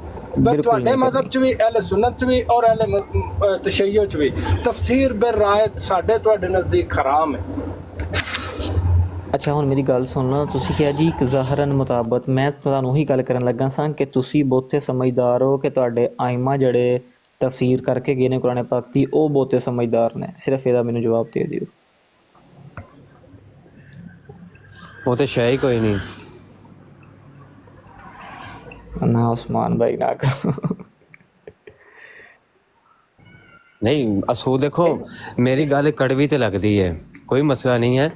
ਤੁਹਾਡੇ ਮਜ਼ਹਬ 'ਚ ਵੀ ਅਹਿਲ ਸੁਨਨਤ 'ਚ ਵੀ ਔਰ ਅਹਿਲ ਤਸ਼ਯੁ 'ਚ ਵੀ ਤਫਸੀਰ ਬਿਰ ਰਾਏ ਸਾਡੇ ਤੁਹਾਡੇ ਨਜ਼ਦੀਕ ਹਰਾਮ ਹੈ। ਅੱਛਾ ਹੁਣ ਮੇਰੀ ਗੱਲ ਸੁਣਨਾ, ਤੁਸੀਂ ਕਿਹਾ ਜੀ ਇੱਕ ਜ਼ਾਹਰਨ ਮੁਤਾਬਤ, ਮੈਂ ਤੁਹਾਨੂੰ ਉਹੀ ਗੱਲ ਕਰਨ ਲੱਗਾ ਸਾਂ ਕਿ ਤੁਸੀਂ ਬਹੁਤੇ ਸਮਝਦਾਰ ਹੋ ਕਿ ਤੁਹਾਡੇ ਆਇਮਾ ਜਿਹੜੇ ਤਫਸੀਰ ਕਰਕੇ ਗਏ ਨੇ ਕੁਰਾਨ ਪਾਕ ਦੀ, ਉਹ ਬਹੁਤੇ ਸਮਝਦਾਰ ਨੇ। ਸਿਰਫ ਇਹਦਾ ਮੈਨੂੰ ਜਵਾਬ ਦੇ ਦਿਓ। ਉਹ ਤੇ ਸ਼ੈ ਹੀ ਕੋਈ ਨਹੀਂ ਨਾ ਉਸਮਾਨ ਭਾਈ ਨਾ ਕਰੋ। ਨਹੀਂ ਅਸੂ ਦੇਖੋ ਮੇਰੀ ਗੱਲ ਕੜਵੀ ਤੇ ਲੱਗਦੀ ਹੈ, ਕੋਈ ਮਸਲਾ ਨਹੀਂ ਹੈ,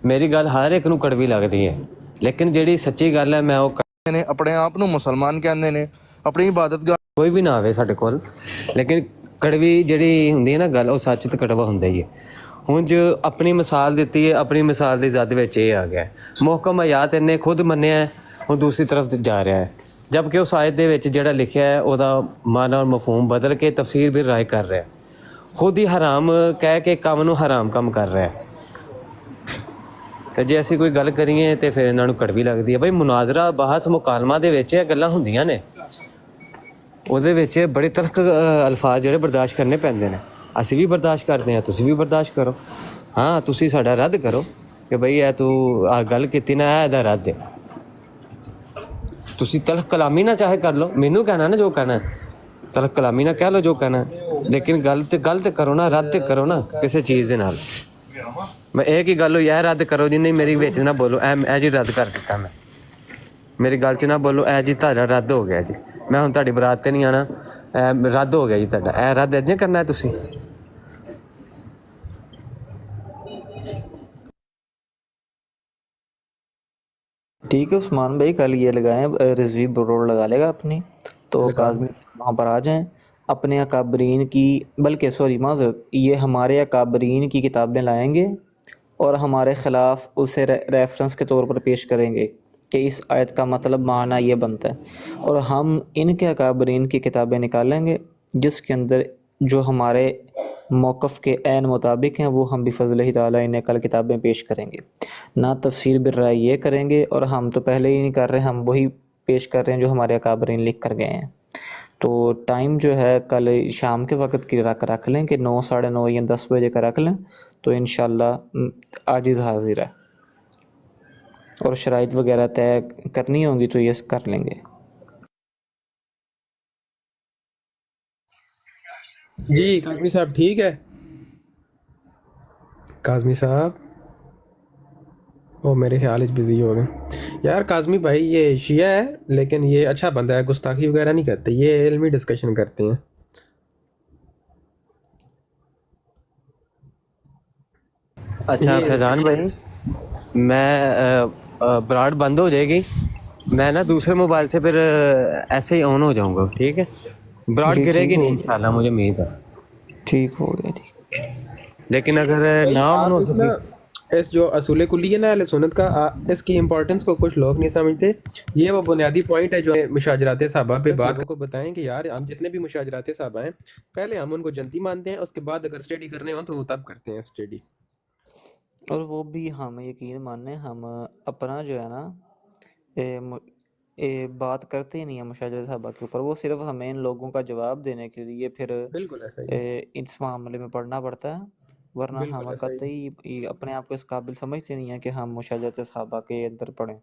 ਮੇਰੀ ਗੱਲ ਹਰ ਇੱਕ ਨੂੰ ਕੜਵੀ ਲੱਗਦੀ ਹੈ, ਲੇਕਿਨ ਜਿਹੜੀ ਸੱਚੀ ਗੱਲ ਹੈ ਮੈਂ ਉਹ ਨੇ ਨੇ, ਆਪਣੇ ਆਪ ਨੂੰ ਮੁਸਲਮਾਨ ਕਹਿੰਦੇ ਨੇ, ਆਪਣੀ ਇਬਾਦਤਗਾਹ ਕੋਈ ਵੀ ਨਾ ਆਵੇ ਸਾਡੇ ਕੋਲ, ਲੇਕਿਨ ਕੜਵੀ ਜਿਹੜੀ ਹੁੰਦੀ ਹੈ ਨਾ ਗੱਲ, ਉਹ ਸੱਚ ਤੇ ਕੜਵਾ ਹੁੰਦਾ ਹੀ ਹੈ। ਹੁਣ ਜੋ ਆਪਣੀ ਮਿਸਾਲ ਦਿੱਤੀ ਹੈ, ਆਪਣੀ ਮਿਸਾਲ ਦੀ ਜ਼ਦ ਵਿੱਚ ਇਹ ਆ ਗਿਆ ਮੁਹਕਮ ਆਯਾਤ ਇਹਨੇ ਖੁਦ ਮੰਨਿਆ ਹੈ, ਹੁਣ ਦੂਸਰੀ ਤਰਫ ਜਾ ਰਿਹਾ ਹੈ, ਜਦਕਿ ਉਸ ਆਇਤ ਦੇ ਵਿੱਚ ਜਿਹੜਾ ਲਿਖਿਆ ਹੈ ਉਹਦਾ ਮਾਨਾ ਔਰ ਮਫਹੂਮ ਬਦਲ ਕੇ ਤਫਸੀਰ ਵੀ ਰਾਏ ਕਰ ਰਿਹਾ, ਖੁਦ ਹੀ ਹਰਾਮ ਕਹਿ ਕੇ ਕੰਮ ਨੂੰ ਹਰਾਮ ਕੰਮ ਕਰ ਰਿਹਾ ਹੈ। ਤੇ ਜੇ ਅਸੀਂ ਕੋਈ ਗੱਲ ਕਰੀਏ ਤੇ ਫਿਰ ਇਹਨਾਂ ਨੂੰ ਕੜਵੀ ਲੱਗਦੀ ਹੈ। ਬਈ ਮੁਨਾਜ਼ਰਾ ਬਹਿਸ ਮੁਕਾਲਮਾ ਦੇ ਵਿੱਚ ਇਹ ਗੱਲਾਂ ਹੁੰਦੀਆਂ ਨੇ, ਉਹਦੇ ਵਿੱਚ ਬੜੇ ਤਲਖ ਅਲਫਾਜ਼ ਜਿਹੜੇ ਬਰਦਾਸ਼ਤ ਕਰਨੇ ਪੈਂਦੇ ਨੇ। ਅਸੀਂ ਵੀ ਬਰਦਾਸ਼ਤ ਕਰਦੇ ਹਾਂ, ਤੁਸੀਂ ਵੀ ਬਰਦਾਸ਼ਤ ਕਰੋ। ਹਾਂ, ਤੁਸੀਂ ਸਾਡਾ ਰੱਦ ਕਰੋ ਕਿ ਬਈ ਇਹ ਤੂੰ ਆਹ ਗੱਲ ਕੀਤੀ ਨਾ, ਇਹਦਾ ਰੱਦ ਹੈ। ਤੁਸੀਂ ਤਲਖ ਕਲਾਮੀ ਨਾ ਚਾਹੇ ਕਰ ਲਓ, ਮੈਨੂੰ ਕਹਿਣਾ ਨਾ ਜੋ ਕਹਿਣਾ, ਤਲਖ ਕਲਾਮੀ ਨਾ ਕਹਿ ਲਓ ਜੋ ਕਹਿਣਾ, ਲੇਕਿਨ ਗੱਲ ਤੇ ਕਰੋ ਨਾ, ਰੱਦ ਤੇ ਕਰੋ ਨਾ ਕਿਸੇ ਚੀਜ਼ ਦੇ ਨਾਲ। ਮੈਂ ਇਹ ਕੀ ਗੱਲ ਹੋਈ, ਇਹ ਰੱਦ ਕਰੋ ਜੀ, ਨਹੀਂ ਮੇਰੀ ਵਿੱਚ ਨਾ ਬੋਲੋ, ਇਹ ਜੀ ਰੱਦ ਕਰ ਦਿੱਤਾ ਮੈਂ, ਮੇਰੀ ਗੱਲ 'ਚ ਨਾ ਬੋਲੋ, ਇਹ ਜੀ ਤੁਹਾਡਾ ਰੱਦ ਹੋ ਗਿਆ ਜੀ, ਮੈਂ ਹੁਣ ਤੁਹਾਡੀ ਬਰਾਤ ਤੇ ਨਹੀਂ ਆਣਾ, ਰੱਦ ਹੋ ਗਿਆ ਜੀ ਤੁਹਾਡਾ, ਇਹ ਰੱਦ ਇੱਦਾਂ ਕਰਨਾ ਤੁਸੀਂ। ठीक है उस्मान भाई, कल ये लगाएं, रिजवी ब्रोड लगा लेगा अपनी, तो काज़मी वहाँ पर आ जाएं। अपने अकाबरीन की, बल्कि सॉरी माज़रत, ये हमारे अकाबरीन की किताबें लाएंगे और हमारे ख़िलाफ़ उसे रेफरेंस के तौर पर पेश करेंगे कि इस आयत का मतलब माना ये बनता है, और हम इनके अकाबरीन की किताबें निकालेंगे जिसके अंदर जो हमारे मौक़िफ़ के ऐन मुताबिक हैं वो हम बिफ़ज़्ल ही ताला इन्हें कल किताबें पेश करेंगे। ना तफसीर बिर्राय ये करेंगे, और हम तो पहले ही नहीं कर रहे, हम वही पेश कर रहे हैं जो हमारे अकाबरीन लिख कर गए हैं। तो टाइम जो है कल शाम के वक्त की रख लें कि 9, 9:30 या 10 बजे का रख लें, तो इंशाल्लाह आजिज़ हाजिर है, और शराइत वगैरह तय करनी होंगी तो ये कर लेंगे। जी काज़मी साहब ठीक है। काज़मी साहब वो मेरे ख्याल बिज़ी हो गए यार। काज़मी भाई ये शिया है, लेकिन ये अच्छा बंदा है, गुस्ताखी वगैरह नहीं करते, ये इल्मी डिस्कशन करते हैं। अच्छा फैज़ान भाई, मैं ब्रॉड बंद हो जाएगी, मैं ना दूसरे मोबाइल से फिर ऐसे ही ऑन हो जाऊंगा, ठीक है? ब्रॉड गिरेगी नहीं इंशाल्लाह, मुझे उम्मीद है। ठीक हो गया, ठीक। लेकिन अगर ना ऑन हो सके, इस जो असूल कुली है ना अहले सुन्नत का, इसकी इंपॉर्टेंस को कुछ लोग नहीं समझते। ये वो बुनियादी पॉइंट है जो मुशाजरात सहाबा पे बात को बताएं कि यार हम जितने भी मुशाजरात सहाबा हैं, पहले हम उनको जनती मानते हैं, उसके बाद अगर स्टडी करने हो तो वो तब करते हैं स्टडी। और वो भी हम यकीन माने, हम अपना जो है ना बात करते ही नहीं है मुशाजरत सहाबा के ऊपर, वो सिर्फ हमें इन लोगों का जवाब देने के लिए फिर बिल्कुल ऐसा ही इस मामले में पढ़ना पड़ता है, वरना बिल्कुल हम ऐसा ही कतई अपने आप को इस काबिल समझते नहीं है कि हम मुशाजरत सहाबा के अंदर पढ़ें,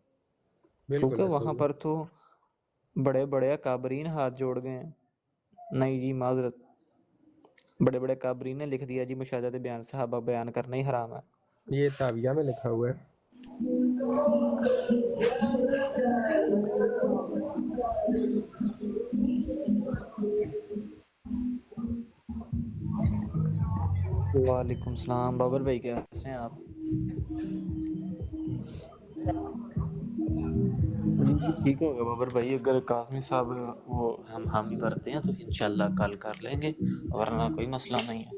बिल्कुल क्योंकि ऐसा वहाँ ही पर तो बड़े बड़े काबरीन हाथ जोड़ गए हैं। नहीं जी माजरत, बड़े बड़े काबरीन ने लिख दिया जी मुशाजरत बयान सहाबा बयान करना ही हराम है। ये ताविया में लिखा हुआ है। वालेकुम सलाम बाबर भाई, कैसे हैं आप? जी ठीक होगा बाबर भाई, अगर काज़मी साहब वो हम हामी भरते हैं तो इंशाल्लाह कल कर लेंगे, वरना कोई मसला नहीं है।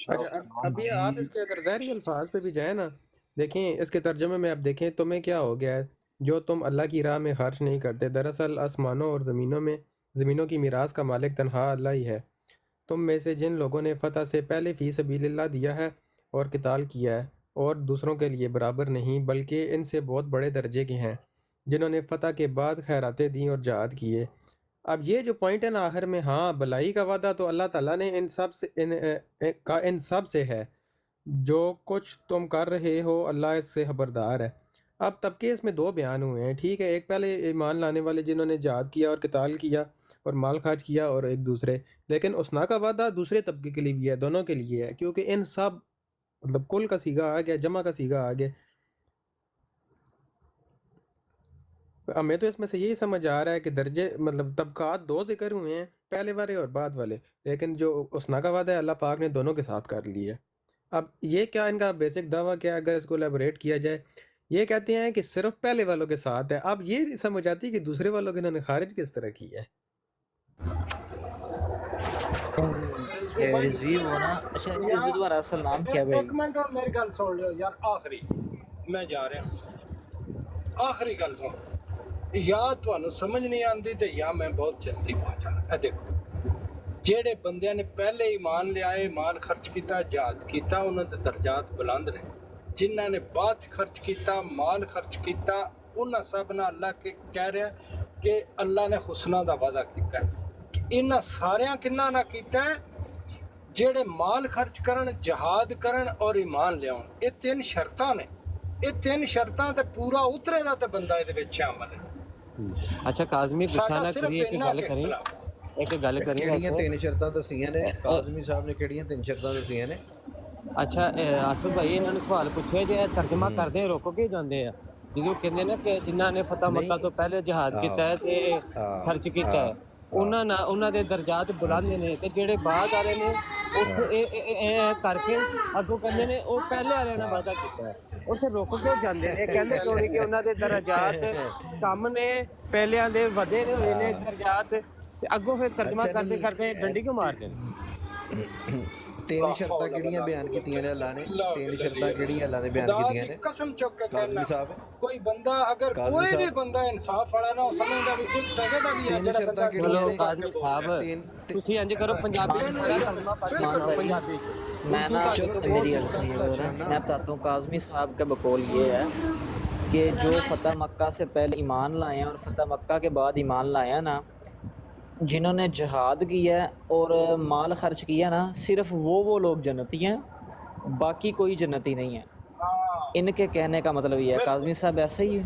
अच्छा अभी आप इसके अगर ज़ाहिरी अल्फाज पे भी जाए ना, देखें इसके तर्जुमे में आप देखें, तुम्हें क्या हो गया है जो तुम अल्लाह की राह में खर्च नहीं करते। दरअसल आसमानों और ज़मीनों की मीरास का मालिक तन्हा अल्लाह ही है। तुम में से जिन लोगों ने फ़तह से पहले फ़ी सबीलिल्लाह दिया है और क़िताल किया है, और दूसरों के लिए बराबर नहीं बल्कि इनसे बहुत बड़े दर्जे के हैं, जिन्होंने फ़तह के बाद खैरातें दी और जहाद किए। अब ये जो पॉइंट है ना आखिर में, हाँ भलाई का वादा तो अल्लाह ताला ने इन सब से है, जो कुछ तुम कर रहे हो अल्लाह इससे खबरदार है। अब तबके इसमें दो बयान हुए हैं, ठीक है? एक पहले ईमान लाने वाले जिन्होंने जहाद किया और क़िताल किया और माल खर्च किया, और एक दूसरे, लेकिन उसना का वादा दूसरे तबके के लिए भी है, दोनों के लिए है, क्योंकि इन सब मतलब कुल का सीगा आ गया, जमा का सीगा आ गया। हमें तो इसमें से यही समझ आ रहा है कि दर्जे मतलब तबकात दो जिक्र हुए हैं, पहले वाले और बाद वाले, लेकिन जो उसना का वादा है अल्लाह पाक ने दोनों के साथ कर लिया है। अब ये क्या इनका बेसिक दावा क्या है, अगर इसको एलेबोरेट किया जाए, ये कहते हैं कि सिर्फ पहले वालों के साथ है। अब ये नहीं समझ आती कि दूसरे वालों के इन्होंने खारिज किस तरह किया है। रिजवी वो ना, अच्छा रिजवी तुम्हारा असल नाम क्या है भाई? एक मिनट और मेरी गल सुन लो यार, आखिरी मैं जा रहा आखिरी गल सुन, या ਤੁਹਾਨੂੰ समझ नहीं आती तो या मैं बहुत जल्दी पहुंचाना। ए देखो ਜਿਹੜੇ ਬੰਦਿਆਂ ਨੇ ਪਹਿਲੇ ਈਮਾਨ ਲਿਆਏ, ਈਮਾਨ ਖਰਚ ਕੀਤਾ, ਜਹਾਦ ਕੀਤਾ, ਉਹਨਾਂ ਦੇ ਦਰਜਾਤ ਬੁਲੰਦ ਨੇ। ਜਿਨ੍ਹਾਂ ਨੇ ਬਾਅਦ 'ਚ ਖਰਚ ਕੀਤਾ, ਮਾਲ ਖਰਚ ਕੀਤਾ, ਉਹਨਾਂ ਸਭ ਨਾਲ ਅੱਲਾ ਕਹਿ ਰਿਹਾ ਕਿ ਅੱਲਾ ਨੇ ਹੁਸਨਾ ਦਾ ਵਾਅਦਾ ਕੀਤਾ ਕਿ ਇਹਨਾਂ ਸਾਰਿਆਂ ਕਿੰਨਾ ਨਾ ਕੀਤਾ ਜਿਹੜੇ ਮਾਲ ਖਰਚ ਕਰਨ, ਜਹਾਦ ਕਰਨ ਔਰ ਈਮਾਨ ਲਿਆਉਣ। ਇਹ ਤਿੰਨ ਸ਼ਰਤਾਂ ਨੇ, ਇਹ ਤਿੰਨ ਸ਼ਰਤਾਂ ਤੇ ਪੂਰਾ ਉਤਰੇਗਾ ਤੇ ਬੰਦਾ ਇਹਦੇ ਵਿੱਚ ਸ਼ਾਮਲ ਹੈ। अच्छा काज़मी गुस्सा ना करिए, एक गल करें, एक गल करें। ਕਿਹੜੀਆਂ ਤਿੰਨ ਸ਼ਰਤਾਂ ਦੱਸੀਆਂ ਨੇ ਕਾਜ਼ਮੀ ਸਾਹਿਬ ਨੇ? ਕਿਹੜੀਆਂ ਤਿੰਨ ਸ਼ਰਤਾਂ ਦੱਸੀਆਂ ਨੇ? ਅੱਛਾ ਆਸਫ ਭਾਈ ਇਹਨਾਂ ਨੂੰ ਸਵਾਲ ਪੁੱਛਿਆ ਜੇ ਤਰਜਮਾ ਕਰਦੇ ਰੁਕ ਕੇ ਜਾਂਦੇ ਆ, ਜਦੋਂ ਕਹਿੰਦੇ ਨਾ ਕਿ ਜਿਨ੍ਹਾਂ ਨੇ ਫਤਹ ਮੱਕਾ ਤੋਂ ਪਹਿਲੇ ਜਹਾਦ ਕੀਤਾ ਹੈ ਤੇ ਖਰਚ ਕੀਤਾ ਹੈ, ਉਹਨਾਂ ਦੇ ਦਰਜਾਤ ਬੁਲੰਦ ਨੇ, ਤੇ ਜਿਹੜੇ ਬਾਅਦ ਵਾਲੇ ਨੇ ਉੱਥੇ ਇਹ ਕਰਕੇ ਅੱਗੋਂ ਕਹਿੰਦੇ ਨੇ ਉਹ ਪਹਿਲੇ ਵਾਲਿਆਂ ਨਾਲ ਵਾਅਦਾ ਕੀਤਾ ਹੈ, ਉੱਥੇ ਰੁਕ ਕੇ ਜਾਂਦੇ ਨੇ। ਕਹਿੰਦੇ ਕਿਉਂ ਨਹੀਂ ਕਿ ਉਹਨਾਂ ਦੇ ਦਰਜਾਤ ਕੰਮ ਨੇ, ਪਹਿਲਿਆਂ ਦੇ ਵਧੇ ਨੇ ਹੋਏ ਨੇ ਦਰਜਾਤ, ਤੇ ਅੱਗੋਂ ਫਿਰ ਤਰਜਮਾ ਕਰਦੇ ਕਰਦੇ ਡੰਡੀ ਕਿਉਂ ਮਾਰਦੇ ਨੇ? ਤਿੰਨ ਸ਼ਰਤਾਂ ਕਿਹੜੀਆਂ ਬਿਆਨ ਕੀਤੀਆਂ ਨੇ ਅੱਲਾ ਨੇ? ਤਿੰਨ ਸ਼ਰਤਾਂ ਕਿਹੜੀਆਂ ਅੱਲਾ ਨੇ ਬਿਆਨ ਕੀਤੀਆਂ ਨੇ? ਕਸਮ ਚੁੱਕ ਕੇ ਕਾਜ਼ਮੀ ਸਾਹਿਬ, ਕੋਈ ਬੰਦਾ ਅਗਰ ਕੋਈ ਵੀ ਬੰਦਾ ਇਨਸਾਫ ਵਾਲਾ ਨਾ, ਉਹ ਸਮਝਦਾ ਵੀ ਇੱਕ ਟਕੇ ਦਾ ਵੀ ਹੈ ਜਿਹੜਾ ਬੰਦਾ। ਚਲੋ ਕਾਜ਼ਮੀ ਸਾਹਿਬ ਤੁਸੀਂ ਇੰਜ ਕਰੋ, ਪੰਜਾਬੀ ਚ ਮੇਰਾ ਤਰਜਮਾ ਪੰਜਾਬੀ मैं ना मेरी अर्ज सुनिएगा ज़रा, मैं बताता हूँ। काज़मी साहब का बकौल ये है कि जो फ़तह मक्का से पहले ईमान लाए हैं और फ़तह मक्का के बाद ईमान लाए हैं ना, जिन्होंने जहाद किया है और माल खर्च किया ना, सिर्फ वो लोग जन्नती हैं, बाकी कोई जन्नती नहीं है। इनके कहने का मतलब ये है। काज़मी साहब ऐसा ही है?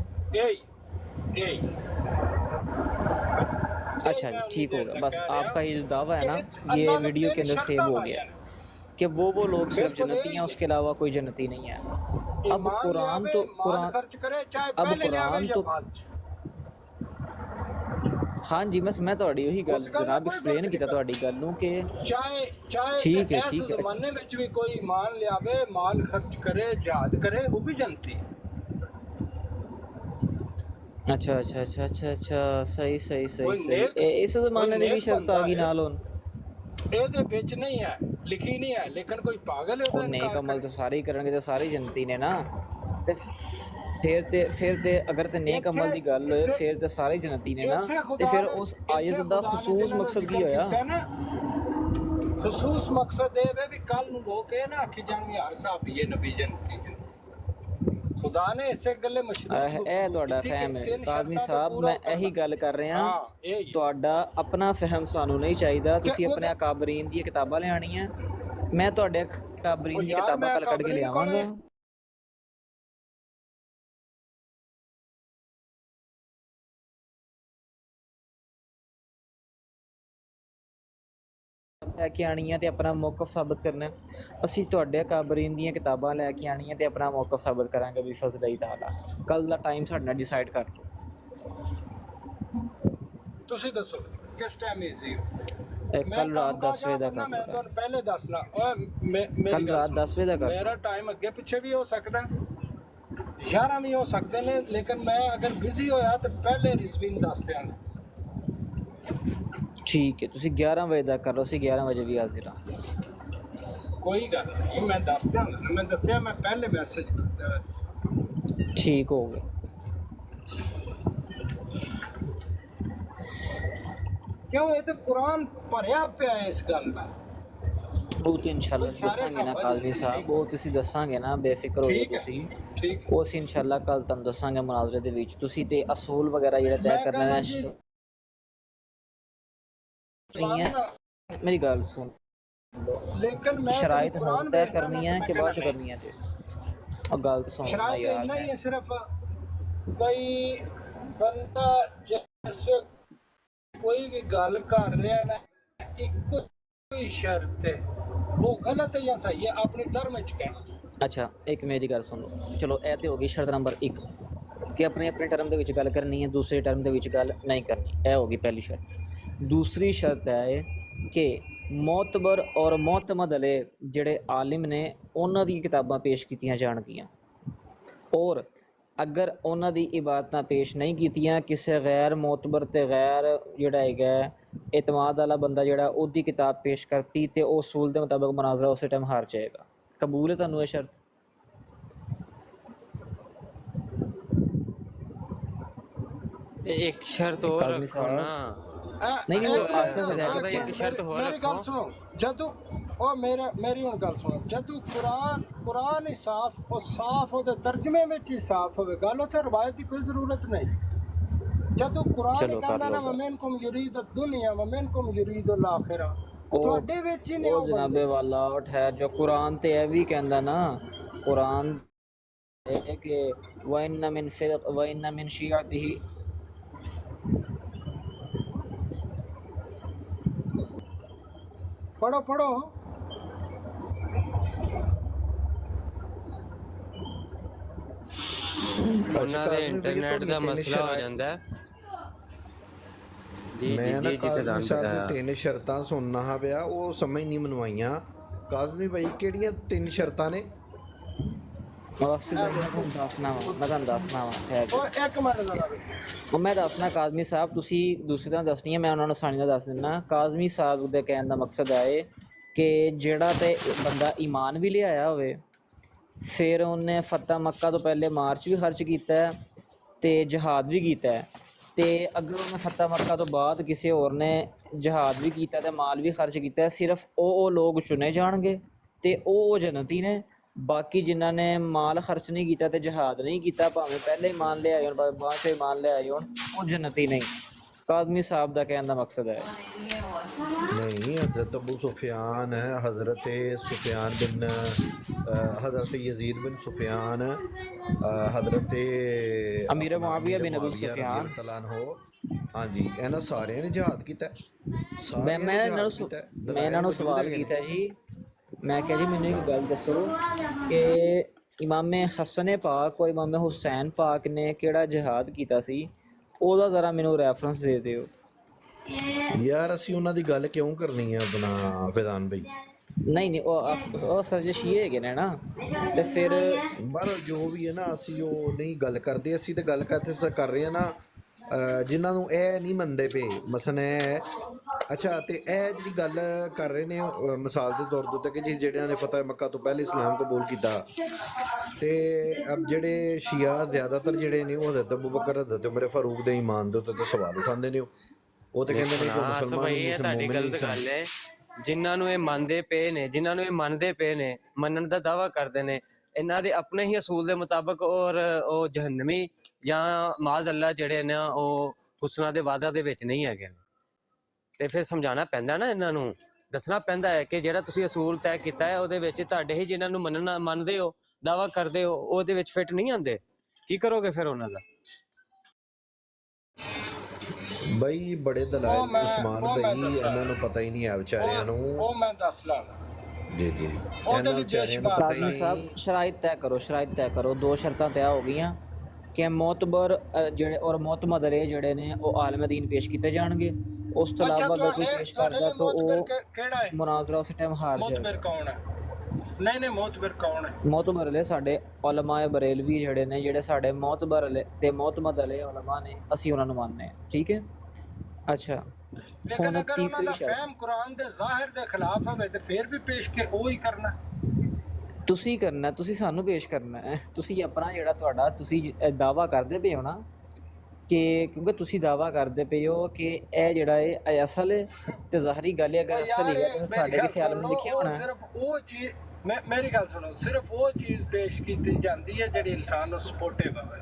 अच्छा जी, ठीक हो गया। बस आपका ये जो दावा है ना, ये वीडियो के अंदर सेव हो गया कि वो लोग सिर्फ जन्नती हैं, उसके अलावा कोई जन्नती नहीं है। अब कुरान तो अब कुरान तो हाँ जी, मैं ਤੁਹਾਡੀ ਉਹੀ ਗੱਲ ਜਨਾਬ ਐਕਸਪਲੇਨ ਕੀਤਾ ਤੁਹਾਡੀ ਗੱਲ ਨੂੰ ਕਿ ਚਾਹੇ ਠੀਕ ਹੈ ਇਸ ਜ਼ਮਾਨੇ ਵਿੱਚ ਵੀ ਕੋਈ ਈਮਾਨ ਲਿਆਵੇ, ਮਾਲ ਖਰਚ ਕਰੇ, ਜਹਾਦ ਕਰੇ, ਉਹ ਵੀ ਜੰਨਤੀ। ਅੱਛਾ ਸਹੀ ਇਸ ਜ਼ਮਾਨੇ ਦੀ ਵੀ ਸ਼ਰਤ ਆ ਗਈ ਨਾਲ ਹੁਣ? ਇਹਦੇ ਵਿੱਚ ਨਹੀਂ ਹੈ, ਲਿਖੀ ਨਹੀਂ ਹੈ, ਲੇਕਿਨ ਕੋਈ ਪਾਗਲ ਹੈ ਉਹ ਨੇਕ ਅਮਲ ਤਾਂ ਸਾਰੇ ਹੀ ਕਰਨਗੇ, ਤੇ ਸਾਰੇ ਜੰਨਤੀ ਨੇ ਨਾ। ਤੇ ਫਿਰ ਤੇ ਅਗਰ ਤੇ ਨੇਕ ਅਮਲ ਦੀ ਗੱਲ ਹੋਏ ਫਿਰ ਤੇ ਸਾਰੇ ਜੰਨਤੀ ਨੇ ਨਾ। ਤੇ ਫਿਰ ਉਸ ਆਇਤ ਦਾ ਖਸੂਸ ਮਕਸਦ ਕੀ ਹੋਇਆ? ਖਸੂਸ ਮਕਸਦ ਇਹ ਹੈ ਵੀ ਕੱਲ ਨੂੰ ਲੋਕ ਇਹ ਨਾ ਆਖੀ ਜਾਣਗੇ ਹਰ ਸਾਹਿਬ ਇਹ ਨਬੀ ਜੰਨਤੀ। ਖੁਦਾ ਨੇ ਇਸੇ ਗੱਲੇ ਮਸ਼ਰੂਤ ਇਹ ਤੁਹਾਡਾ ਫਹਿਮ ਹੈ ਕਾਜ਼ਮੀ ਸਾਹਿਬ, ਮੈਂ ਇਹੀ ਗੱਲ ਕਰ ਰਿਹਾ। ਤੁਹਾਡਾ ਆਪਣਾ ਫਹਿਮ ਸਾਨੂੰ ਨਹੀਂ ਚਾਹੀਦਾ। ਤੁਸੀਂ ਆਪਣੇ ਅਕਾਬਰੀਨ ਦੀਆਂ ਕਿਤਾਬਾਂ ਲਿਆਣੀਆਂ, ਮੈਂ ਤੁਹਾਡੇ ਅਕਾਬਰੀਨ ਦੀਆਂ ਕਿਤਾਬਾਂ ਕੱਲ ਕੱਢ ਕੇ ਲਿਆਵਾਂਗਾ। ਲੈ ਕੇ ਆਉਣੀ ਹੈ ਤੇ ਆਪਣਾ ਮੌਕਫ ਸਾਬਤ ਕਰਨਾ। ਅਸੀਂ ਤੁਹਾਡੇ ਅਕਾਬਰੀਨ ਦੀਆਂ ਕਿਤਾਬਾਂ ਲੈ ਕੇ ਆਉਣੀਆਂ ਤੇ ਆਪਣਾ ਮੌਕਫ ਸਾਬਤ ਕਰਾਂਗੇ ਵੀ ਫਜ਼ਲ ਤਾਲਾ। ਕੱਲ ਦਾ ਟਾਈਮ ਸਾਡੇ ਨਾਲ ਡਿਸਾਈਡ ਕਰ ਲਓ। ਤੁਸੀਂ ਦੱਸੋ ਕਿਸ ਟਾਈਮ ਈਜ਼ੀ ਹੋ? ਕੱਲ ਰਾਤ 10 ਵਜੇ ਦਾ ਮੈਂ ਤੁਹਾਨੂੰ ਪਹਿਲੇ ਦੱਸਣਾ। ਕੱਲ ਰਾਤ 10 ਵਜੇ ਦਾ ਕਰ। ਮੇਰਾ ਟਾਈਮ ਅੱਗੇ ਪਿੱਛੇ ਵੀ ਹੋ ਸਕਦਾ, 11 ਵੀ ਹੋ ਸਕਦੇ ਨੇ, ਲੇਕਿਨ ਮੈਂ ਅਗਰ ਬਿਜ਼ੀ ਹੋਇਆ ਤਾਂ ਪਹਿਲੇ ਰਿਜ਼ਵੀਨ ਦੱਸ ਦਿਆਂਗਾ। ਠੀਕ ਹੈ, ਤੁਸੀਂ 11 ਵਜੇ ਦਾ ਕਰ ਲਓ, ਅਸੀਂ 11 ਵਜੇ ਵੀ ਹਾਜ਼ਰ ਹਾਂ। ਕੋਈ ਗੱਲ ਨਹੀਂ, ਮੈਂ ਦੱਸ ਦਿਆਂਗਾ। ਮੈਂ ਦੱਸਿਆ ਮੈਂ ਪਹਿਲੇ ਮੈਸੇਜ ਕੀਤਾ। ਠੀਕ ਹੋ ਗਿਆ। ਕਿਉਂ ਇਹ ਤਾਂ ਕੁਰਾਨ ਭਰਿਆ ਪਿਆ ਇਸ ਗੱਲ ਦਾ। ਉਹ ਤਾਂ ਇਨਸ਼ਾਅੱਲਾ ਦੱਸਾਂਗੇ ਨਾ ਕਾਜ਼ਮੀ ਸਾਹਿਬ, ਉਹ ਤੁਸੀਂ ਦੱਸਾਂਗੇ ਨਾ, ਬੇਫਿਕਰ ਹੋ ਜਾਓ ਤੁਸੀਂ। ਉਹ ਅਸੀਂ ਇਨਸ਼ਾਅੱਲਾ ਕੱਲ ਤੁਹਾਨੂੰ ਦੱਸਾਂਗੇ ਮੁਨਾਜ਼ਰੇ ਦੇ ਵਿੱਚ। ਤੁਸੀਂ ਤੇ ਅਸੂਲ ਵਗੈਰਾ ਜਿਹੜੇ ਤੈਅ ਕਰਨਾ ਹੈ। ਮੇਰੀ ਗੱਲ ਸੁਣ, ਲੇਕਿਨ ਮੈਂ ਸ਼ਰਾਇਤ ਹੁਣ ਤੈਅ ਕਰਨੀ ਹੈ ਕਿ ਬਾਅਦ ਚ ਕਰਨੀ ਹੈ? ਤੇ ਉਹ ਗੱਲ ਤਾਂ ਸੁਣ ਯਾਰ, ਨਹੀਂ ਹੈ ਸਿਰਫ ਕੋਈ ਬੰਦਾ ਜਿਸ ਕੋਈ ਵੀ ਗੱਲ ਕਰ ਰਿਹਾ ਨਾ, ਇੱਕੋ ਹੀ ਸ਼ਰਤ ਹੈ, ਉਹ ਗਲਤ ਹੈ ਜਾਂ ਸਹੀ ਹੈ, ਆਪਣੇ ਧਰਮ ਵਿੱਚ ਕਹਿਣਾ। ਅੱਛਾ ਇੱਕ ਮੇਰੀ ਗੱਲ ਸੁਣ ਲਓ। ਚਲੋ ਇਹ ਤੇ ਹੋ ਗਈ ਸ਼ਰਤ ਨੰਬਰ 1। ਕਿ ਆਪਣੇ ਟਰਮ ਦੇ ਵਿੱਚ ਗੱਲ ਕਰਨੀ ਹੈ, ਦੂਸਰੇ ਟਰਮ ਦੇ ਵਿੱਚ ਗੱਲ ਨਹੀਂ ਕਰਨੀ। ਇਹ ਹੋ ਗਈ ਪਹਿਲੀ ਸ਼ਰਤ। ਦੂਸਰੀ ਸ਼ਰਤ ਹੈ ਕਿ ਮੋਤਬਰ ਔਰ ਮੋਤਮਦ ਅਲੇ ਜਿਹੜੇ ਆਲਿਮ ਨੇ ਉਹਨਾਂ ਦੀਆਂ ਕਿਤਾਬਾਂ ਪੇਸ਼ ਕੀਤੀਆਂ ਜਾਣਗੀਆਂ, ਔਰ ਅਗਰ ਉਹਨਾਂ ਦੀ ਇਬਾਦਤਾਂ ਪੇਸ਼ ਨਹੀਂ ਕੀਤੀਆਂ, ਕਿਸੇ ਗੈਰ ਮੋਤਬਰ ਅਤੇ ਗੈਰ ਜਿਹੜਾ ਹੈਗਾ ਇਤਮਾਦ ਵਾਲਾ ਬੰਦਾ ਜਿਹੜਾ ਉਹਦੀ ਕਿਤਾਬ ਪੇਸ਼ ਕਰਤੀ ਤੇ ਉਹ ਉਸੂਲ ਦੇ ਮੁਤਾਬਕ ਮਨਾਜ਼ਰਾ ਉਸੇ ਟਾਈਮ ਹਾਰ ਜਾਏਗਾ। ਕਬੂਲ ਹੈ ਤੁਹਾਨੂੰ ਇਹ ਸ਼ਰਤ? एक शर्त और काज़मी रखो साहब। ना। नहीं सो वो ऐसा हो जाएगा भाई, एक शर्त और ਮੇਰੀ ਗੱਲ रखो। ਸੁਣੋ, ਜਦੋਂ ਉਹ ਮੇਰੀ ਹੁਣ ਗੱਲ ਸੁਣੋ, ਜਦੋਂ ਕੁਰਾਨ ਹੀ ਸਾਫ਼, ਉਹ ਸਾਫ਼ ਉਹਦੇ ਤਰਜਮੇ ਵਿੱਚ ਹੀ ਸਾਫ਼ ਹੋਵੇ, ਗੱਲ ਉੱਥੇ ਰਵਾਇਤ ਦੀ ਕੋਈ ਜ਼ਰੂਰਤ ਨਹੀਂ। ਜਦੋਂ ਕੁਰਾਨ ਚਲੋ ਕਹਿੰਦਾ ਕਰ ਨਾ ਲਓ। ਵਮਿਨਕੁਮ ਯੁਰੀਦ ਦੁਨੀਆ ਵਮਿਨਕੁਮ ਯੁਰੀਦ ਆਖਿਰਾ, ਤੁਹਾਡੇ ਵਿੱਚ ਹੀ ਨੇ ਉਹ ਉਹ ਜਨਾਬੇ ਵਾਲਾ ਉਹ ਠਹਿਰ ਜੋ ਕੁਰਾਨ ਤੇ ਇਹ ਵੀ ਕਹਿੰਦਾ ਨਾ, ਕੁਰਾਨ ਇਹ ਕਿ ਵਇਨ ਮਿਨ ਸ਼ੀਅਤਿਹੀ ਪੜੋ ਉਹਨਾਂ ਦੇ ਇੰਟਰਨੈਟ ਦਾ ਮਸਲਾ ਹੋ ਜਾਂਦਾ ਹੈ। ਜੀ ਮੈਂ ਜੀ ਨਾ ਜੀ ਜੀ ਕਾਜ਼ਮੀ ਫੈਜ਼ਾਨ ਸਾਹਿਬ ਬਤਾਇਆ। ਨੂੰ 3 ਸ਼ਰਤਾਂ ਸੁਣਨਾ ਹਾਂ ਪਿਆ, ਉਹ ਸਮਝ ਨਹੀਂ ਮਨਵਾਈਆਂ। ਕਾਜ਼ਮੀ ਭਾਈ ਕਿਹੜੀਆਂ 3 ਸ਼ਰਤਾਂ ਨੇ? ਮੈਂ ਤੁਹਾਨੂੰ ਦੱਸਣਾ ਵਾ ਠਹਿਰ ਕੇ। ਉਹ ਇੱਕ ਮਿੰਟ ਦਾ ਉਹ ਮੈਂ ਦੱਸਣਾ ਕਾਜ਼ਮੀ ਸਾਹਿਬ, ਤੁਸੀਂ ਦੂਸਰੀ ਤਰ੍ਹਾਂ ਦੱਸਣੀ ਹੈ, ਮੈਂ ਉਹਨਾਂ ਨੂੰ ਆਸਾਨੀ ਨਾਲ ਦੱਸ ਦਿੰਦਾ। ਕਾਜ਼ਮੀ ਸਾਹਿਬ ਦੇ ਕਹਿਣ ਦਾ ਮਕਸਦ ਹੈ ਕਿ ਜਿਹੜਾ ਤੇ ਬੰਦਾ ਈਮਾਨ ਵੀ ਲਿਆਇਆ ਹੋਵੇ, ਫਿਰ ਉਹਨੇ ਫਤਹ ਮੱਕਾ ਤੋਂ ਪਹਿਲੇ ਮਾਰਚ ਵੀ ਖਰਚ ਕੀਤਾ ਹੈ ਤੇ ਜਹਾਦ ਵੀ ਕੀਤਾ ਹੈ, ਤੇ ਅਗਰ ਉਹਨੇ ਫਤਹ ਮੱਕਾ ਤੋਂ ਬਾਅਦ ਕਿਸੇ ਹੋਰ ਨੇ ਜਹਾਦ ਵੀ ਕੀਤਾ ਤੇ ਮਾਲ ਵੀ ਖਰਚ ਕੀਤਾ, ਸਿਰਫ ਉਹ ਲੋਕ ਚੁਣੇ ਜਾਣਗੇ ਤੇ ਉਹ ਜੰਨਤੀ ਨੇ। ਬਾਕੀ ਜਿਨ੍ਹਾਂ ਨੇ ਮਾਲ ਖਰਚ ਨਹੀਂ ਕੀਤਾ ਤੇ ਜਹਾਦ ਨਹੀਂ ਕੀਤਾ, ਭਾਵੇਂ ਪਹਿਲੇ ਹੀ ਮਾਨ ਲਿਆਏ ਹੋਣ ਭਾਵੇਂ ਬਾਅਦ 'ਚ ਮਾਨ ਲਿਆਏ ਹੋਣ, ਉਹ ਜੰਨਤੀ ਨਹੀਂ। ਕਾਜ਼ਮੀ ਸਾਹਿਬ ਦਾ ਕਹਿਣ ਦਾ ਮਕਸਦ ਹੈ नहीं, हज़रत अबू सुफियान है, हज़रत सुफियान बिन हज़रत यजीद बिन सुफियान, हज़रत अमीर मुआविया बिन अबू सुफियान हो, हाँ जी, इन्होंने सारे ने जहाद किया। ਮੈਂ ਇਹਨਾਂ ਨੂੰ ਸਵਾਲ ਕੀਤਾ ਜੀ, ਮੈਂ ਕਿਹਾ ਜੀ ਮੈਨੂੰ ਇੱਕ ਗੱਲ ਦੱਸੋ ਕਿ ਇਮਾਮ ਹਸਨ ਪਾਕ ਔਰ ਇਮਾਮ ਹੁਸੈਨ ਪਾਕ ਨੇ ਕਿਹੜਾ ਜਹਾਦ ਕੀਤਾ ਸੀ, ਉਹਦਾ ਜ਼ਰਾ ਮੈਨੂੰ ਰੈਫਰੈਂਸ ਦੇ ਦਿਓ। ਯਾਰ ਅਸੀਂ ਉਹਨਾਂ ਦੀ ਗੱਲ ਕਿਉਂ ਕਰਨੀ ਹੈ ਆਪਣਾ ਫੈਜ਼ਾਨ ਭਾਈ? ਨਹੀਂ ਉਹ ਅਸਲ 'ਚ ਸ਼ੀਏ ਹੈਗੇ ਨੇ ਨਾ, ਤੇ ਫਿਰ ਪਰ ਜੋ ਵੀ ਹੈ ਨਾ, ਅਸੀਂ ਉਹ ਨਹੀਂ ਗੱਲ ਕਰਦੇ, ਅਸੀਂ ਤਾਂ ਗੱਲ ਕਰ ਰਹੇ ਹਾਂ ਨਾ ਜਿਨ੍ਹਾਂ ਨੂੰ ਇਹ ਨਹੀਂ ਮੰਨਦੇ ਪਏ। ਮਸਨ ਇਹ ਅੱਛਾ, ਤੇ ਇਹ ਜਿਹੜੀ ਗੱਲ ਕਰ ਰਹੇ ਨੇ ਮਿਸਾਲ ਦੇ ਤੌਰ ਦੇ ਉੱਤੇ ਕਿ ਜਿਹੜਿਆਂ ਨੇ ਫਤਹ ਮੱਕਾ ਤੋਂ ਪਹਿਲੇ ਇਸਲਾਮ ਕਬੂਲ ਕੀਤਾ, ਤੇ ਜਿਹੜੇ ਸ਼ੀਆ ਜ਼ਿਆਦਾਤਰ ਜਿਹੜੇ ਨੇ ਉਹ ਹਜ਼ਰਤ ਅਬੂ ਬਕਰ ਹਜ਼ਰਤ ਉਮਰ ਫਾਰੂਕ ਦੇ ਈਮਾਨ ਦੇ ਉੱਤੇ ਤਾਂ ਸਵਾਲ ਉਠਾਉਂਦੇ ਨੇ। ਉਹ ਤੇ ਕਹਿੰਦੇ ਨੇ ਕਿ ਮੁਸਲਮਾਨ ਇਹ ਤੁਹਾਡੀ ਗਲਤ ਗੱਲ ਹੈ। ਜਿਨ੍ਹਾਂ ਨੂੰ ਇਹ ਮੰਨਦੇ ਪਏ ਨੇ ਮੰਨਣ ਦਾ ਦਾਵਾ ਕਰਦੇ ਨੇ, ਇਹਨਾਂ ਦੇ ਆਪਣੇ ਹੀ ਅਸੂਲ ਦੇ ਮੁਤਾਬਕ ਔਰ ਉਹ ਜਹੰਨਮੀ ਜਾਂ ਮਾਜ਼ ਅੱਲਾ ਜਿਹੜੇ ਨੇ ਉਹ ਹੁਸਨਾ ਦੇ ਵਾਅਦਾ ਦੇ ਵਿੱਚ ਨਹੀਂ ਹੈਗੇ। ਤੇ ਫਿਰ ਸਮਝਾਉਣਾ ਪੈਂਦਾ ਨਾ, ਇਹਨਾਂ ਨੂੰ ਦੱਸਣਾ ਪੈਂਦਾ ਹੈ ਕਿ ਜਿਹੜਾ ਤੁਸੀਂ ਅਸੂਲ ਤੈਅ ਕੀਤਾ ਹੈ ਉਹਦੇ ਵਿੱਚ ਤੁਹਾਡੇ ਹੀ ਜਿਨ੍ਹਾਂ ਨੂੰ ਮੰਨਦੇ ਹੋ, ਦਾਵਾ ਕਰਦੇ ਹੋ, ਉਹਦੇ ਵਿੱਚ ਫਿੱਟ ਨਹੀਂ ਆਉਂਦੇ। ਕੀ ਕਰੋਗੇ ਫਿਰ ਉਹਨਾਂ ਦਾ? ਬਈ ਬੜੇ ਦਲਾਇਲ ਉਸਮਾਨ ਬਈ, ਇਹਨਾਂ ਨੂੰ ਪਤਾ ਹੀ ਨਹੀਂ ਹੈ ਵਿਚਾਰਿਆਂ ਨੂੰ। ਉਹ ਮੈਂ ਦੱਸ ਲਾਂਗਾ ਜੀ ਜੀ, ਉਹਦੇ ਲਈ ਬੇਸ਼ੁਮਾਰ ਕਾਜ਼ਮੀ ਸਾਹਿਬ ਸ਼ਰਾਇਤ ਤੈਅ ਕਰੋ। 2 ਸ਼ਰਤਾਂ ਤੈਅ ਹੋ ਗਈਆਂ ਕਿ ਮੋਤਬਰ ਜਿਹੜੇ ਔਰ ਮੋਤਮਦ ਅਲੇ ਜਿਹੜੇ ਨੇ ਉਹ ਆਲਮ ਦੀਨ ਪੇਸ਼ ਕੀਤੇ ਜਾਣਗੇ। ਉਸ ਤੋਂ ਇਲਾਵਾ ਅਗਰ ਕੋਈ ਪੇਸ਼ ਕਰਦਾ ਤਾਂ ਉਹ ਕਿਹੜਾ ਹੈ ਮੁਨਾਜ਼ਰਾ ਉਸ ਟਾਈਮ ਹਾਰ ਜਾਏ। ਮੋਤਬਰ ਕੌਣ ਹੈ? ਨਹੀਂ ਮੋਤਬਰ ਕੌਣ ਹੈ? ਮੋਤਬਰ ਅਲੇ ਸਾਡੇ ਉਲਮਾ ਬਰੇਲਵੀ ਜਿਹੜੇ ਨੇ, ਜਿਹੜੇ ਸਾਡੇ ਮੋਤਬਰ ਅਲੇ ਤੇ ਮੋਤਮਦ ਅਲੇ ਉਲਮਾ ਨੇ, ਅਸੀਂ ਉਹਨਾਂ ਨੂੰ ਮੰਨਦੇ ਹਾਂ। ਠੀਕ ਹੈ, ਅੱਛਾ। ਲੇਕਿਨ ਅਗਰ ਉਹਨਾਂ ਦਾ ਫਹਿਮ ਕੁਰਾਨ ਦੇ ਜ਼ਾਹਿਰ ਦੇ ਖਿਲਾਫ ਹੋਵੇ ਤੇ ਫਿਰ ਵੀ ਪੇਸ਼ ਕੇ ਉਹ ਹੀ ਕਰਨਾ। ਤੁਸੀਂ ਕਰਨਾ, ਤੁਸੀਂ ਸਾਨੂੰ ਪੇਸ਼ ਕਰਨਾ ਹੈ। ਤੁਸੀਂ ਆਪਣਾ ਜਿਹੜਾ ਤੁਹਾਡਾ ਤੁਸੀਂ ਦਾਵਾ ਕਰਦੇ ਪਏ ਹੋ ਨਾ, ਕਿ ਕਿਉਂਕਿ ਤੁਸੀਂ ਦਾਵਾ ਕਰਦੇ ਪਏ ਹੋ ਕਿ ਇਹ ਜਿਹੜਾ ਹੈ ਅਸਲ ਹੈ ਤੇ ਜ਼ਾਹਰੀ ਗੱਲ ਹੈ। ਅਗਰ ਅਸਲ ਹੀ ਹੈ ਤਾਂ ਸਾਡੇ ਕਿਸੇ ਆਲਮ ਨੇ ਲਿਖਿਆ ਹੋਣਾ। ਸਿਰਫ ਉਹ ਚੀਜ਼, ਮੇਰੀ ਗੱਲ ਸੁਣੋ, ਸਿਰਫ ਉਹ ਚੀਜ਼ ਪੇਸ਼ ਕੀਤੀ ਜਾਂਦੀ ਹੈ ਜਿਹੜੀ ਇਨਸਾਨ ਨੂੰ ਸਪੋਰਟਿਵ ਹੋਵੇ।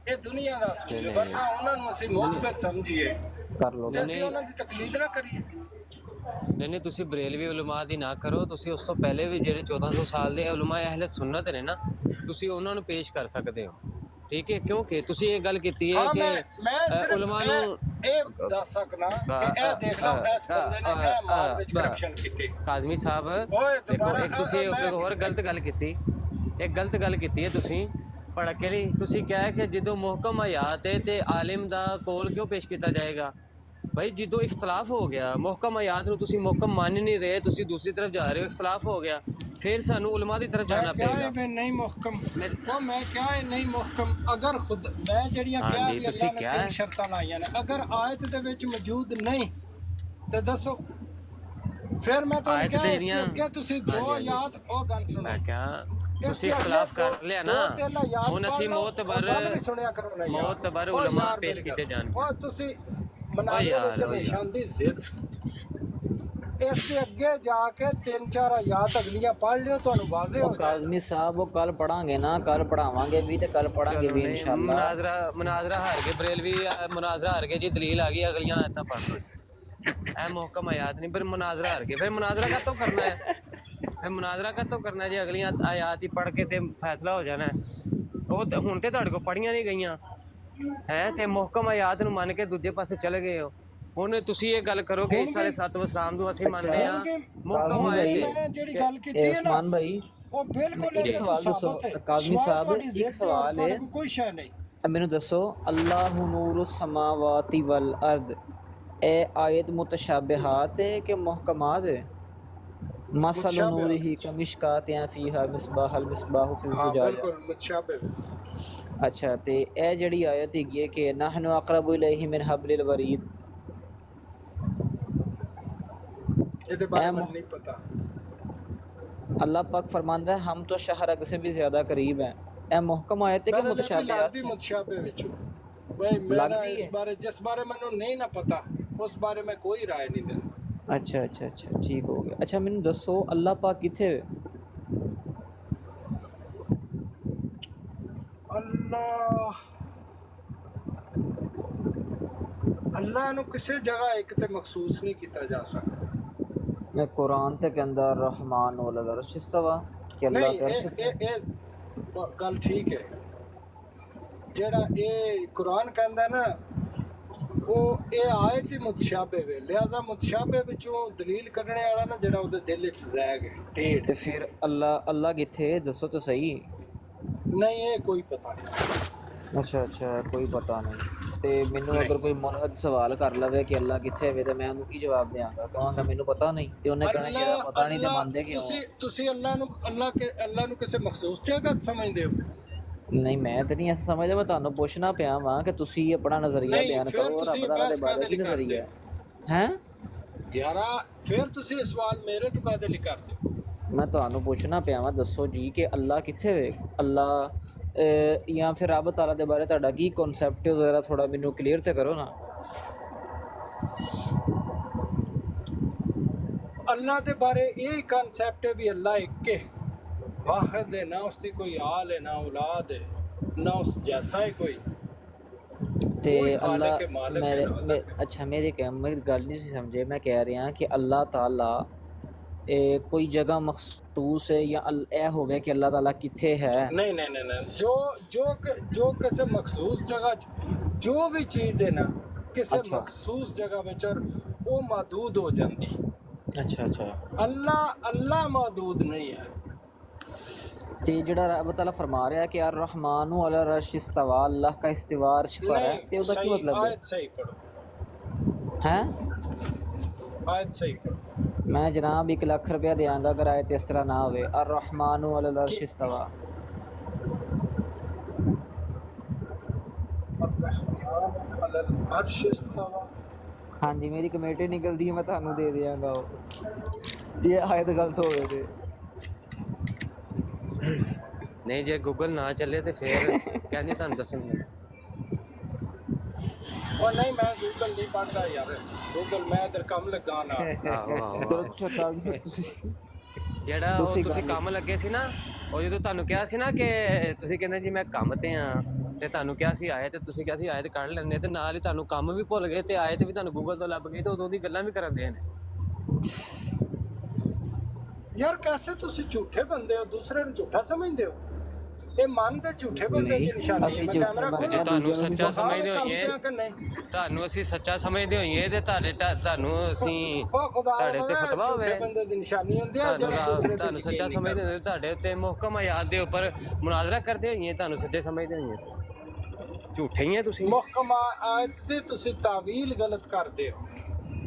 ਇਹ ਦੁਨੀਆ ਦਾ ਅਸੂਲ ਹੈ, ਵਰਨਾ ਉਹਨਾਂ ਨੂੰ ਅਸੀਂ ਮੋਤਬਰ ਸਮਝੀਏ ਕਰ ਲਓ, ਤੇ ਅਸੀਂ ਉਹਨਾਂ ਦੀ ਤਕਲੀਦ ਨਾ ਕਰੀਏ। ਨਹੀਂ ਤੁਸੀਂ ਬਰੇਲਵੀ ਉਲਮਾ ਦੀ ਨਾ ਕਰੋ, ਤੁਸੀਂ ਉਸ ਤੋਂ ਪਹਿਲੇ ਵੀ ਜਿਹੜੇ 1400 ਸਾਲ ਦੇ ਉਲਮਾ ਅਹਿਲ ਸੁਨਨਤ ਨੇ ਨਾ, ਤੁਸੀਂ ਉਹਨਾਂ ਨੂੰ ਪੇਸ਼ ਕਰ ਸਕਦੇ ਹੋ। ਠੀਕ ਹੈ, ਕਿਉਂਕਿ ਤੁਸੀਂ ਇਹ ਗੱਲ ਕੀਤੀ ਹੈ ਕਿ ਉਲਮਾ ਨੂੰ ਇਹ ਦੱਸ ਸਕਣਾ ਕਿ ਇਹ ਦੇਖ ਲਓ ਇਸ ਬੰਦੇ ਨੇ ਇਹ ਮਾਲ ਵਿੱਚ ਕਰਪਸ਼ਨ ਕੀਤੀ। ਕਾਜ਼ਮੀ ਸਾਹਿਬ ਦੇਖੋ, ਇੱਕ ਤੁਸੀਂ ਇੱਕ ਹੋਰ ਗਲਤ ਗੱਲ ਕੀਤੀ ਹੈ ਤੁਸੀਂ ਭੜਕੇ ਲਈ ਤੁਸੀਂ ਕਿਹਾ ਕਿ ਜਦੋਂ ਮੁਹਕਮ ਆਯਾਤ ਹੈ ਤੇ ਆਲਿਮ ਦਾ ਕੋਲ ਕਿਉਂ ਪੇਸ਼ ਕੀਤਾ ਜਾਏਗਾ ਭਾਈ? ਜਦੋਂ ਇਖਤਲਾਫ ਹੋ ਗਿਆ, ਮੁਹਕਮ ਆਯਾਤ ਨੂੰ ਤੁਸੀਂ ਮੁਹਕਮ ਮੰਨ ਨਹੀਂ ਰਹੇ, ਤੁਸੀਂ ਦੂਸਰੀ ਤਰਫ ਜਾ ਰਹੇ ਹੋ, ਇਖਤਲਾਫ ਹੋ ਗਿਆ, ਫਿਰ ਸਾਨੂੰ ਉਲਮਾ ਦੀ ਤਰਫ ਜਾਣਾ क्या ਪਏਗਾ। है वे नहीं मुहकम वो मैं क्या है नहीं मुहकम अगर खुद मैं ਜਿਹੜੀਆਂ हाँ ਕਿਹਾ जी, ਵੀ ਤੁਸੀਂ ਅੱਲਾਹ ਨੇ ਕਿਹਾ ਤਿੰਨ ਹੈ। ਸ਼ਰਤਾਂ ਲਾਈਆਂ ਨੇ, ਅਗਰ ਆਇਤ ਦੇ ਵਿੱਚ ਮੌਜੂਦ ਨਹੀਂ ਤੇ ਦੱਸੋ ਫਿਰ ਮੈਂ ਤੁਹਾਨੂੰ ਆਇਤ ਕਿਹਾ ਦੇ ਇਸ ਦੀਆਂ- ਅੱਗੇ ਤੁਸੀਂ ਦੋ ਹਾਂਜੀ, ਆਇਤ ਉਹ ਗੱਲ ਸੁਣੋ। ਮੈਂ ਕਿਹਾ ਇਸ ਤੁਸੀਂ ਦੇ ਅੱਗੇ ਇਖਤਲਾਫ ਕਰ ਦੋ- ਲਿਆ ਦੋ ਨਾ, ਤਿੰਨ ਆਇਤ ਹੁਣ ਅਸੀਂ ਪੜ੍ਹ ਲਓ, ਮੋਤਬਰ ਉਹ ਗੱਲ ਵੀ ਸੁਣਿਆ ਕਰੋ ਨਾ ਯਾਰ। ਮੋਤਬਰ ਉਹ ਉਲਮਾ ਯਾਰ ਪੇਸ਼ ਮੇਰੀ ਕੀਤੇ ਗੱਲ। ਜਾਣ। ਉਹ ਤੁਸੀਂ ਮਨਾਜ਼ਰੇ ਯਾਰ, ਵਿੱਚ ਉਹ ਹਮੇਸ਼ਾ ਯਾਰ। ਦੀ ਜ਼ਿੱਦ ਇਸ ਦੇ ਅੱਗੇ ਜਾ ਕੇ 3-4 ਆਇਤ ਅਗਲੀਆਂ ਪੜ੍ਹ ਲਿਓ, ਤੁਹਾਨੂੰ ਵਾਜ਼ੇ ਹੋ ਉਹ ਕਾਜ਼ਮੀ ਸਾਹਿਬ ਉਹ ਕੱਲ ਪੜਾਂਗੇ ਨਾ, ਕੱਲ ਪੜਾਵਾਂਗੇ ਵੀ ਤੇ ਕੱਲ ਪੜਾਂਗੇ ਵੀ ਇਨਸ਼ਾਅੱਲਾ। ਮਨਾਜ਼ਰਾ ਹਾਰ ਕੇ ਬਰੇਲਵੀ ਮਨਾਜ਼ਰਾ ਹਾਰ ਕੇ ਜੀ ਦਲੀਲ ਆ ਗਈ, ਅਗਲੀਆਂ ਆਇਤਾਂ ਪੜ੍ਹ ਲਓ। ਇਹ ਮੁਹਕਮ ਆਯਾਤ ਨਹੀਂ, ਪਰ ਮਨਾਜ਼ਰਾ ਹਾਰ ਕੇ, ਫਿਰ ਮਨਾਜ਼ਰਾ ਕਾਹਤੋਂ ਕਰਨਾ ਹੈ? ਫਿਰ ਮਨਾਜ਼ਰਾ ਕਾਹਤੋਂ ਕਰਨਾ ਜੀ? ਅਗਲੀਆਂ ਆਇਤ ਹੀ ਪੜ੍ਹ ਕੇ ਤੇ ਫੈਸਲਾ ਹੋ ਜਾਣਾ ਹੈ। ਉਹ ਹੁਣ ਤੇ ਤੁਹਾਡੇ ਕੋਲ ਪੜ੍ਹੀਆਂ ਨਹੀਂ ਗਈਆਂ ਹੈ ਤੇ ਮੁਹਕਮ ਆਯਾਤ ਨੂੰ ਮੰਨ ਕੇ ਦੂਜੇ ਪਾਸੇ ਚਲੇ ਗਏ ਹੋ। ਹੁਣ ਤੁਸੀਂ ਇਹ ਗੱਲ ਕਰੋ ਕਿ ਇਸ ਵਾਲੇ ਸੱਤ ਵਸਲਾਮ ਨੂੰ ਅਸੀਂ ਮੰਨਦੇ ਹਾਂ, ਮੁਹਕਮ ਆਇਤ ਮੈਂ ਜਿਹੜੀ ਗੱਲ ਕੀਤੀ ਹੈ ਨਾ ਉਸਮਾਨ ਭਾਈ ਉਹ ਬਿਲਕੁਲ ਇੱਕ ਸਵਾਲ ਦੱਸੋ ਕਾਜ਼ਮੀ ਸਾਹਿਬ, ਇੱਕ ਸਵਾਲ ਹੈ, ਕੋਈ ਸ਼ੈ ਨਹੀਂ। ਮੈਨੂੰ ਦੱਸੋ ਅੱਲਾਹੁ ਨੂਰੁ समावाति वल अर्द ਇਹ ਆਇਤ ਮੁਤਸ਼ਾਬਿਹਾਤ ਹੈ ਕਿ ਮੁਹਕਮਾਤ ਹੈ? ਮਸਲ ਨੂਰਿhi ਕਮਿਸ਼ਕਾਤਿਆਂ ਫੀਹਾ ਮਿਸਬਾਹ ਅਲ ਮਿਸਬਾਹ ਫੀ ਹਾਂ ਜ਼ੁਜਾਜਾ। ਬਿਲਕੁਲ ਮੁਤਸ਼ਾਬਿਹ। ਅੱਛਾ, ਤੇ ਇਹ ਜਿਹੜੀ ਆਇਤ ਹੈਗੀ ਹੈ ਕਿ ਨਹਨੁ ਅਕਰਬੁ ਇਲੈਹਿ ਮਿਨ ਹਬਲਿਲ ਵਰੀਦ, ਇਹਦੇ ਬਾਰੇ ਮੈਨੂੰ ਨਹੀਂ ਪਤਾ। अल्लाह पाक फरमाता है हम तो शहर अग से भी ज़्यादा करीब हैं। ए मुहकम आयत है कि मुतशाबिहात से? मुतशाबिह ਵਿੱਚੋਂ ਭਾਈ ਮੈਂ ਇਸ ਬਾਰੇ ਜਿਸ ਬਾਰੇ ਮੈਨੂੰ ਨਹੀਂ ਨਾ ਪਤਾ ਉਸ ਬਾਰੇ ਮੈਂ ਕੋਈ ਰਾਏ ਨਹੀਂ ਦਿੰਦਾ। अच्छा अच्छा अच्छा ठीक हो गया। अच्छा मैनू दसो अल्लाह पाक किथे वे? ਅੱਲਾਹ ਨੂੰ ਕਿਸੇ ਜਗ੍ਹਾ ਇੱਕ ਤੇ ਮਖਸੂਸ ਨਹੀਂ ਕੀਤਾ ਜਾ ਸਕਦਾ। मैं कुरान ते के अंदर रहमान वल अर्श इस्तवा कि अल्लाह ਨਹੀਂ के अर्श ਇਹ ਗੱਲ ਠੀਕ ਹੈ। ਜਿਹੜਾ ਇਹ ਕੁਰਾਨ ਕਹਿੰਦਾ ਨਾ ਉਹ ਇਹ ਆਇਤ ਹੀ ਮੁਤਸ਼ਾਬਿਹ ਵੇ, ਲਿਹਾਜ਼ਾ ਮੁਤਸ਼ਾਬਿਹ ਵਿੱਚੋਂ ਦਲੀਲ ਕੱਢਣੇ ਵਾਲਾ ਨਾ ਜਿਹੜਾ ਉਹਦੇ ਦਿਲ ਵਿੱਚ ਜ਼ੈਗ ਹੈ ਢੇੜ। ते फिर अल्लाह किथे दसो तो सही। ਨਹੀਂ ਇਹ ਕੋਈ ਪਤਾ ਨਹੀਂ। अच्छा अच्छा कोई पता नहीं। ਤੇ ਮੈਨੂੰ ਅਗਰ ਕੋਈ ਮੁਨਹਦ ਸਵਾਲ ਕਰ ਲਵੇ ਕਿ ਅੱਲਾਹ ਕਿੱਥੇ ਵੇ ਤੇ ਮੈਂ ਉਹਨੂੰ ਕੀ ਜਵਾਬ ਦਿਆਂਗਾ? ਕਹਾਂਗਾ ਮੈਨੂੰ ਪਤਾ ਨਹੀਂ, ਤੇ ਉਹਨੇ ਕਹਿਣਾ ਕਿ ਪਤਾ ਨਹੀਂ ਤੇ ਮੰਨਦੇ ਕਿਉਂ? ਤੁਸੀਂ ਅੱਲਾਹ ਨੂੰ ਕਿਸੇ ਮਖਸੂਸ ਜਗ੍ਹਾ ਸਮਝਦੇ ਹੋ? ਨਹੀਂ ਮੈਂ ਤੇ ਨਹੀਂ ਐਸਾ ਸਮਝਦਾ, ਮੈਂ ਤੁਹਾਨੂੰ ਪੁੱਛਣਾ ਪਿਆ ਵਾਂ ਕਿ ਤੁਸੀਂ ਆਪਣਾ ਨਜ਼ਰੀਆ ਬਿਆਨ ਕਰੋ, ਰੱਬ ਦਾ ਦੇ ਬਾਰੇ ਕੀ ਨਜ਼ਰੀਆ ਹੈ? ਯਾਰਾ ਫਿਰ ਤੁਸੀਂ ਸਵਾਲ ਮੇਰੇ ਤੋਂ ਕਾਹਦੇ ਲਈ ਕਰਦੇ ਹੋ? ਮੈਂ ਤੁਹਾਨੂੰ ਪੁੱਛਣਾ ਪਿਆ ਵਾਂ, ਦੱਸੋ ਜੀ ਕਿ ਅੱਲਾਹ ਕਿੱਥੇ ਵੇ? ਅੱਲਾਹ ਜਾਂ ਫਿਰ ਰੱਬ ਤਾਲਾ ਦੇ ਬਾਰੇ ਤੁਹਾਡਾ ਕੀ ਕਨਸੈਪਟ ਹੈ, ਜ਼ਰਾ ਥੋੜਾ ਮੈਨੂੰ ਕਲੀਅਰ ਤੇ ਕਰੋ ਨਾ। ਅੱਲਾਹ ਦੇ ਬਾਰੇ ਇਹ ਕਨਸੈਪਟ ਹੈ ਵੀ ਅੱਲਾਹ ਇੱਕ ਹੈ, ਵਾਹਿਦ ਹੈ, ਨਾ ਉਸ ਦੀ ਕੋਈ ਹਾਲ ਹੈ ਨਾ ਔਲਾਦ ਹੈ ਨਾ ਉਸ ਜੈਸਾ ਹੈ ਕੋਈ। ਤੇ ਅੱਲਾਹ ਮੇਰੇ ਅੱਛਾ ਮੇਰੀ ਗੱਲ ਨਹੀਂ ਸੀ ਸਮਝੇ। ਮੈਂ ਕਹਿ ਰਿਹਾ ਕਿ ਅੱਲਾਹ ਤਾਲਾ ਕੋਈ ਜਗ੍ਹਾ ਮਖਸੂਸ ਹੈ ਜਾਂ ਇਹ ਹੋਵੇ ਕਿ ਅੱਲਾਹ ਤਾਲਾ ਕਿੱਥੇ ਹੈ? ਨਹੀਂ ਨਹੀਂ ਨਹੀਂ ਜੋ ਕਿਸੇ ਮਖਸੂਸ ਜਗ੍ਹਾ 'ਚ ਜੋ ਵੀ ਚੀਜ਼ ਹੈ ਨਾ ਕਿਸੇ ਮਖਸੂਸ ਜਗ੍ਹਾ ਵਿੱਚ ਉਹ ਮਹਦੂਦ ਹੋ ਜਾਂਦੀ। अच्छा अच्छा अल्लाह मौजूद नहीं है। ते जेड़ा रब ताला फरमा रहा है कि अर्रहमानु अला अर्श इस्तवा, अल्लाह का इस्तिवा अर्श पर है, ते उसका क्या मतलब है? आयत सही पढ़ो। हैं आयत सही पढ़ो। मैं जनाब 1 लाख रुपया देंगा अगर आयत इस तरह ना होवे, अर्रहमानु अला अर्श इस्तवा। अर्श इस्तवा हाँ जी, मेरी कमेटी निकलती है, मैं थानू दे देंगा जे आयत गलत हो गए थे। नहीं जे गूगल ना चले तो फिर कहनी तुहानू दसणगे। और नहीं मैं गूगल नहीं पढ़ता यार, गूगल मैं इधर कम लगा ना। ਜਿਹੜਾ ਉਹ ਤੁਸੀਂ ਕੰਮ ਲੱਗੇ ਸੀ ਨਾ, ਉਹ ਜਦੋਂ ਤੁਹਾਨੂੰ ਕਿਹਾ ਸੀ ਨਾ ਕਿ ਤੁਸੀਂ ਕਹਿੰਦੇ ਜੀ ਮੈਂ ਕੰਮ ਤੇ ਆ ਤੇ ਤੁਹਾਨੂੰ ਕਿਹਾ ਸੀ ਆਏ ਤੇ ਤੁਸੀਂ ਕਿਹਾ ਸੀ ਆਏ ਤੇ ਕੱਢ ਲੈਂਦੇ ਤੇ ਨਾਲ ਹੀ ਤੁਹਾਨੂੰ ਕੰਮ ਵੀ ਭੁੱਲ ਗਏ ਤੇ ਆਏ ਤੇ ਵੀ ਤੁਹਾਨੂੰ ਗੂਗਲ ਤੋਂ ਲੱਭ ਗਏ ਤੇ ਉਦੋਂ ਦੀ ਗੱਲਾਂ ਵੀ ਕਰਨ ਦੇ ਨੇ। यार कैसे तुसी झूठे बंदे हो, दूसरे ਨੂੰ ਝੂਠਾ ਸਮਝਦੇ ਹੋ? ਇਹ ਮਨ ਦੇ ਝੂਠੇ ਬੰਦੇ ਦੀ ਨਿਸ਼ਾਨੀ ਹੈ। ਮੈਂ ਕੈਮਰਾ ਜੇ ਤੁਹਾਨੂੰ ਸੱਚਾ ਸਮਝਦੇ ਕੰਮ ਹੋਈਏ, ਤੇ ਆ ਕਿ ਨਹੀਂ? ਤੁਹਾਨੂੰ ਅਸੀਂ ਸੱਚਾ ਸਮਝਦੇ ਹੋਈਏ ਤੇ ਤੁਹਾਨੂੰ ਅਸੀਂ ਉਹ ਖੁਦਾ ਤੁਹਾਡੇ ਉੱਤੇ ਦਾ ਫਤਵਾ ਹੋਵੇ, ਝੂਠੇ ਬੰਦੇ ਦੀ ਨਿਸ਼ਾਨੀ ਹੁੰਦੀ ਹੈ ਜਿਹੜੇ ਦੂਸਰੇ ਤੇ ਤੁਹਾਨੂੰ ਸੱਚਾ ਯਕੀਨ ਨਹੀਂ ਸਮਝਦੇ ਹੋਈਏ, ਤੁਹਾਡੇ ਉੱਤੇ ਮੁਹਕਮ ਆਯਾਤ ਦੇ ਉੱਪਰ ਮੁਨਾਜ਼ਰਾ ਕਰਦੇ ਹੋਈਏ, ਤੁਹਾਨੂੰ ਸੱਚੇ ਸਮਝਦੇ ਹੋਈਏ, ਝੂਠੇ ਹੀ ਹੈ ਤੁਸੀਂ। ਮੁਹਕਮ ਆਇਤ ਦੀ ਤੁਸੀਂ ਤਾਵੀਲ ਗਲਤ ਕਰਦੇ ਹੋ।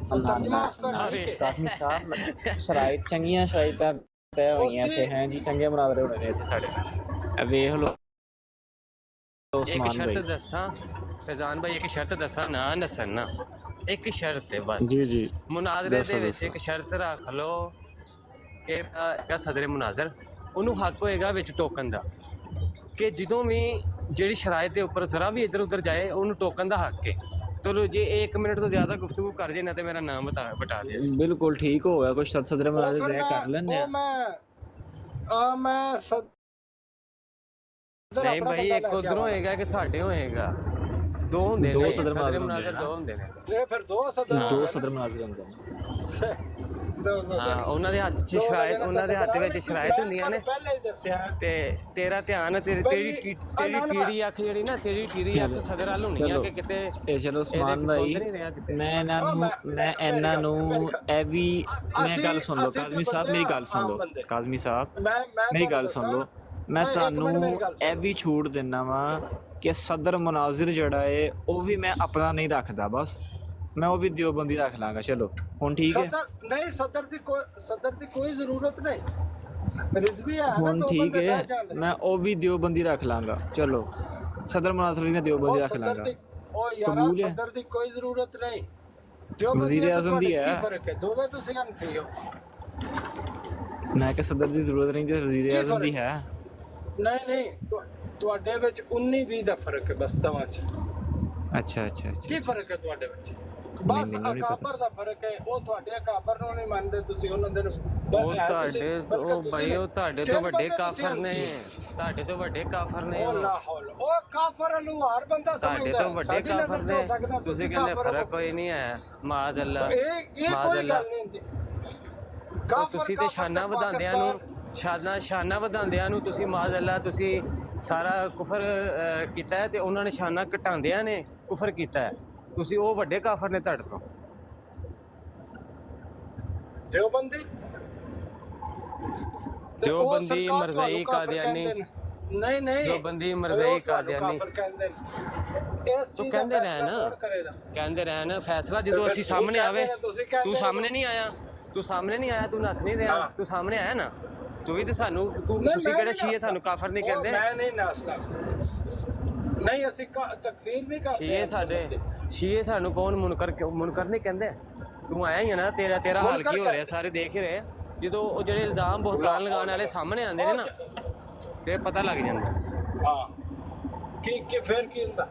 ਉਹ ਤਰਜਮਾ ਉਸ ਤਰ੍ਹਾਂ ਨਹੀਂ ਹੈ। ਕਾਜ਼ਮੀ ਸਾਹਿਬ ਸ਼ਰਾਇਤ ਚੰਗੀਆਂ ਸ਼ਰਾਇਤਾਂ ਤੈਅ ਹੋਈਆਂ ਇੱਥੇ ਹੈ ਜੀ, ਚੰਗੇ ਮੁਨਾਜ਼ਰੇ ਹੋਣੇ ਨੇ ਇੱਥੇ ਸਾਡੇ ਨਾਲ। ਇਹ ਵੇਖ ਲਓ ਇੱਕ ਸ਼ਰਤ ਦੱਸਾਂ ਫੈਜ਼ਾਨ ਭਾਈ, ਇੱਕ ਸ਼ਰਤ ਦੱਸਾਂ, ਨਾ ਨਸਨ ਨਾ, ਇੱਕ ਸ਼ਰਤ ਹੈ ਬਸ ਜੀ ਮੁਨਾਜ਼ਰੇ ਦੇ ਵਿੱਚ ਇੱਕ ਸ਼ਰਤ ਰੱਖ ਲਓ ਕਿ ਜਿਹੜਾ ਸਦਰੇ ਮੁਨਾਜ਼ਰ ਉਹਨੂੰ ਹੱਕ ਹੋਏਗਾ ਵਿੱਚ ਟੋਕਨ ਦਾ, ਕਿ ਜਦੋਂ ਵੀ ਜਿਹੜੀ ਸ਼ਰਾਇਤ ਦੇ ਉੱਪਰ ਜ਼ਰਾ ਵੀ ਇੱਧਰ ਉੱਧਰ ਜਾਏ ਉਹਨੂੰ ਟੋਕਨ ਦਾ ਹੱਕ ਹੈ। ਚਲੋ ਜੇ 1 ਮਿੰਟ ਤੋਂ ਜ਼ਿਆਦਾ ਗੁਫ਼ਤਗੂ ਕਰ ਜੇ ਨਾ ਤੇ ਮੇਰਾ ਨਾਮ ਬਤਾ ਦੇ। ਬਿਲਕੁਲ ਠੀਕ ਹੋ ਗਿਆ, ਕੁਛ ਸਦਰੇ ਮੁਨਾਜ਼ਰੇ ਤੈਅ ਕਰ ਲੈਂਦੇ ਆ। ਮੈਂ ਨਹੀਂ ਭਾਈ, ਇੱਕ ਉਧਰੋਂ ਹੋਏਗਾ ਕਿ ਸਾਡੇ ਹੋਏਗਾ, ਦੋ ਹੁੰਦੇ ਨੇ ਸਦਰੇ ਮੁਨਾਜ਼ਰ, ਦੋ ਹੁੰਦੇ ਨੇ। ਇਹ ਫਿਰ ਦੋ ਸਦਰ ਮੁਨਾਜ਼ਰੇ ਹੁੰਦੇ ਨੇ। ਹਾਂ, ਉਹਨਾਂ ਦੇ ਹੱਥ 'ਚ ਸ਼ਰਾਇਤ, ਉਹਨਾਂ ਦੇ ਹੱਥ ਵਿੱਚ ਸ਼ਰਾਇਤ ਹੁੰਦੀਆਂ ਨੇ ਪਹਿਲਾਂ ਹੀ ਦੱਸਿਆ ਤੇ ਤੇਰਾ ਧਿਆਨ ਤੇਰੀ ਟੀੜੀ ਅੱਖ ਜਿਹੜੀ ਨਾ, ਤੇਰੀ ਟੀੜੀ ਅੱਖ ਸਦਰ ਵੱਲ ਹੋਣੀ ਆ ਕਿ ਕਿਤੇ ਇਹ ਚਲੋ ਉਸਮਾਨ ਭਾਈ, ਮੈਂ ਇਹਨਾਂ ਨੂੰ ਇਹ ਵੀ ਮੈਂ ਗੱਲ ਸੁਣ ਲਓ ਕਾਜ਼ਮੀ ਸਾਹਿਬ, ਮੇਰੀ ਗੱਲ ਸੁਣ ਲਓ ਕਾਜ਼ਮੀ ਸਾਹਿਬ, ਮੇਰੀ ਗੱਲ ਸੁਣ ਲਓ। ਮੈਂ ਤੁਹਾਨੂੰ ਇਹ ਵੀ ਛੂਟ ਦਿੰਦਾ ਵਾਂ ਕਿ ਸਦਰ ਮੁਨਾਜ਼ਰ ਜਿਹੜਾ ਹੈ ਉਹ ਵੀ ਮੈਂ ਆਪਣਾ ਨਹੀਂ ਰੱਖਦਾ, ਬਸ ਮੈਂ ਉਹ ਵੀ ਦਿਓਬੰਦੀ ਰੱਖ ਲਾਂਗਾ। ਚਲੋ ਹੁਣ ਠੀਕ ਹੈ, ਨਹੀਂ ਸਦਰ ਦੀ ਕੋਈ ਜ਼ਰੂਰਤ ਨਹੀਂ, ਰਿਜ਼ਵੀ ਹੈ ਹੁਣ ਠੀਕ ਹੈ, ਮੈਂ ਉਹ ਵੀ ਦਿਓਬੰਦੀ ਰੱਖ ਲਾਂਗਾ। ਚਲੋ ਸਦਰ ਮੁਨਾਜ਼ਰ ਵੀ ਮੈਂ ਦਿਓਬੰਦੀ ਰੱਖ ਲਾਂਗਾ। ਉਹ ਯਾਰਾ ਸਦਰ ਦੀ ਕੋਈ ਜ਼ਰੂਰਤ ਨਹੀਂ, ਵਜ਼ੀਰ ਆਜ਼ਮ ਦੀ ਹੈ। ਕੀ ਫਰਕ ਹੈ? ਦੋਵੇਂ ਤੁਸੀਂ ਅਨਫੀ ਹੋ। ਮੈਂ ਕਿ ਸਦਰ ਦੀ ਜ਼ਰੂਰਤ ਨਹੀਂ ਤੇ ਵਜ਼ੀਰ ਆਜ਼ਮ ਦੀ ਹੈ। ਨਹੀਂ ਤੁਹਾਡੇ ਵਿੱਚ 19-20 ਦਾ ਫਰਕ ਹੈ ਬਸ ਦੋਵਾਂ 'ਚ। ਅੱਛਾ ਕੀ ਫਰਕ ਹੈ ਤੁਹਾਡੇ ਵਿੱਚ? ਬਸ ਅਕਾਬਰ ਦਾ ਫਰਕ ਹੈ, ਉਹ ਤੁਹਾਡੇ ਅਕਾਬਰ ਨੂੰ ਨਹੀਂ ਮੰਨਦੇ ਤੁਸੀਂ, ਉਹਨਾਂ ਦੇ ਉਹ ਤੁਹਾਡੇ ਉਹ ਤੁਹਾਡੇ ਤੋਂ ਵੱਡੇ ਕਾਫਰ ਨੇ, ਤੁਹਾਡੇ ਤੋਂ ਵੱਡੇ ਕਾਫਰ ਨੇ ਉਹ ਕਾਫਰ ਨੂੰ ਹਰ ਬੰਦਾ ਸਮਝਦਾ, ਤੁਹਾਡੇ ਤੋਂ ਵੱਡੇ ਕਾਫਰ ਨੇ। ਤੁਸੀਂ ਕਹਿੰਦੇ ਫਰਕ ਕੋਈ ਨਹੀਂ ਹੈ, ਮਾਜ਼ ਅੱਲਾ ਮਾਜ਼ ਅੱਲਾ। ਤੁਸੀਂ ਤੇ ਸ਼ਾਨਾਂ ਵਧਾਉਂਦਿਆਂ ਨੂੰ ਸ਼ਾਨਾਂ ਵਧਾਉਂਦਿਆਂ ਨੂੰ ਤੁਸੀਂ ਮਾਜ਼ ਅੱਲਾ ਤੁਸੀਂ ਸਾਰਾ ਕੁਫਰ ਕੀਤਾ ਹੈ ਤੇ ਉਹਨਾਂ ਨੇ ਸ਼ਾਨਾਂ ਘਟਾਉਂਦਿਆਂ ਨੇ ਕੁਫਰ ਕੀਤਾ ਹੈ। ਤੁਸੀਂ ਉਹ ਵੱਡੇ ਕਾਫਰ ਨੇ ਤੁਹਾਡੇ ਤੋਂ। ਦਿਓਬੰਦੀ ਮਰਜ਼ਈ ਕਾਦੀਆਨੀ ਨਹੀਂ ਦਿਓਬੰਦੀ ਮਰਜ਼ਈ ਕਾਦੀਆਨੀ ਤੂੰ ਕਹਿੰਦੇ ਰਹਿ ਨਾ ਫੈਸਲਾ ਜਦੋਂ ਅਸੀਂ ਸਾਹਮਣੇ ਆਵੇ। ਤੂੰ ਸਾਹਮਣੇ ਨਹੀਂ ਆਇਆ, ਤੂੰ ਨੱਸ ਨਹੀਂ ਰਿਹਾ, ਤੂੰ ਸਾਹਮਣੇ ਆਇਆ ਨਾ, ਤੂੰ ਵੀ ਤੇ ਸਾਨੂੰ ਤੁਸੀਂ ਕਿਹੜੇ ਸ਼ੀਏ ਸਾਨੂੰ ਕਾਫਰ ਨਹੀਂ ਕਹਿੰਦੇ। ਮੈਂ ਨਹੀਂ ਨੱਸਦਾ, ਨਹੀਂ ਅਸੀਂ ਤਕਫੀਰ ਨਹੀਂ ਕਰਦੇ। ਸ਼ੀਏ ਸਾਨੂੰ ਕੌਣ ਮੁਨਕਰ ਨਹੀਂ ਕਹਿੰਦੇ। ਤੂੰ ਆਇਆ ਹੀ ਹੈ ਨਾ, ਤੇਰਾ ਹਾਲ ਕੀ ਹੋ ਰਿਹਾ ਸਾਰੇ ਦੇਖ ਹੀ ਰਹੇ। ਜਦੋਂ ਉਹ ਜਿਹੜੇ ਇਲਜ਼ਾਮ ਬਹੁਤਾਨ ਲਗਾਉਣ ਵਾਲੇ ਸਾਹਮਣੇ ਆਉਂਦੇ ਨੇ ਨਾ ਫਿਰ ਪਤਾ ਲੱਗ ਜਾਂਦਾ। ਹਾਂ ਕੀ ਫਿਰ ਕੀ ਹੁੰਦਾ?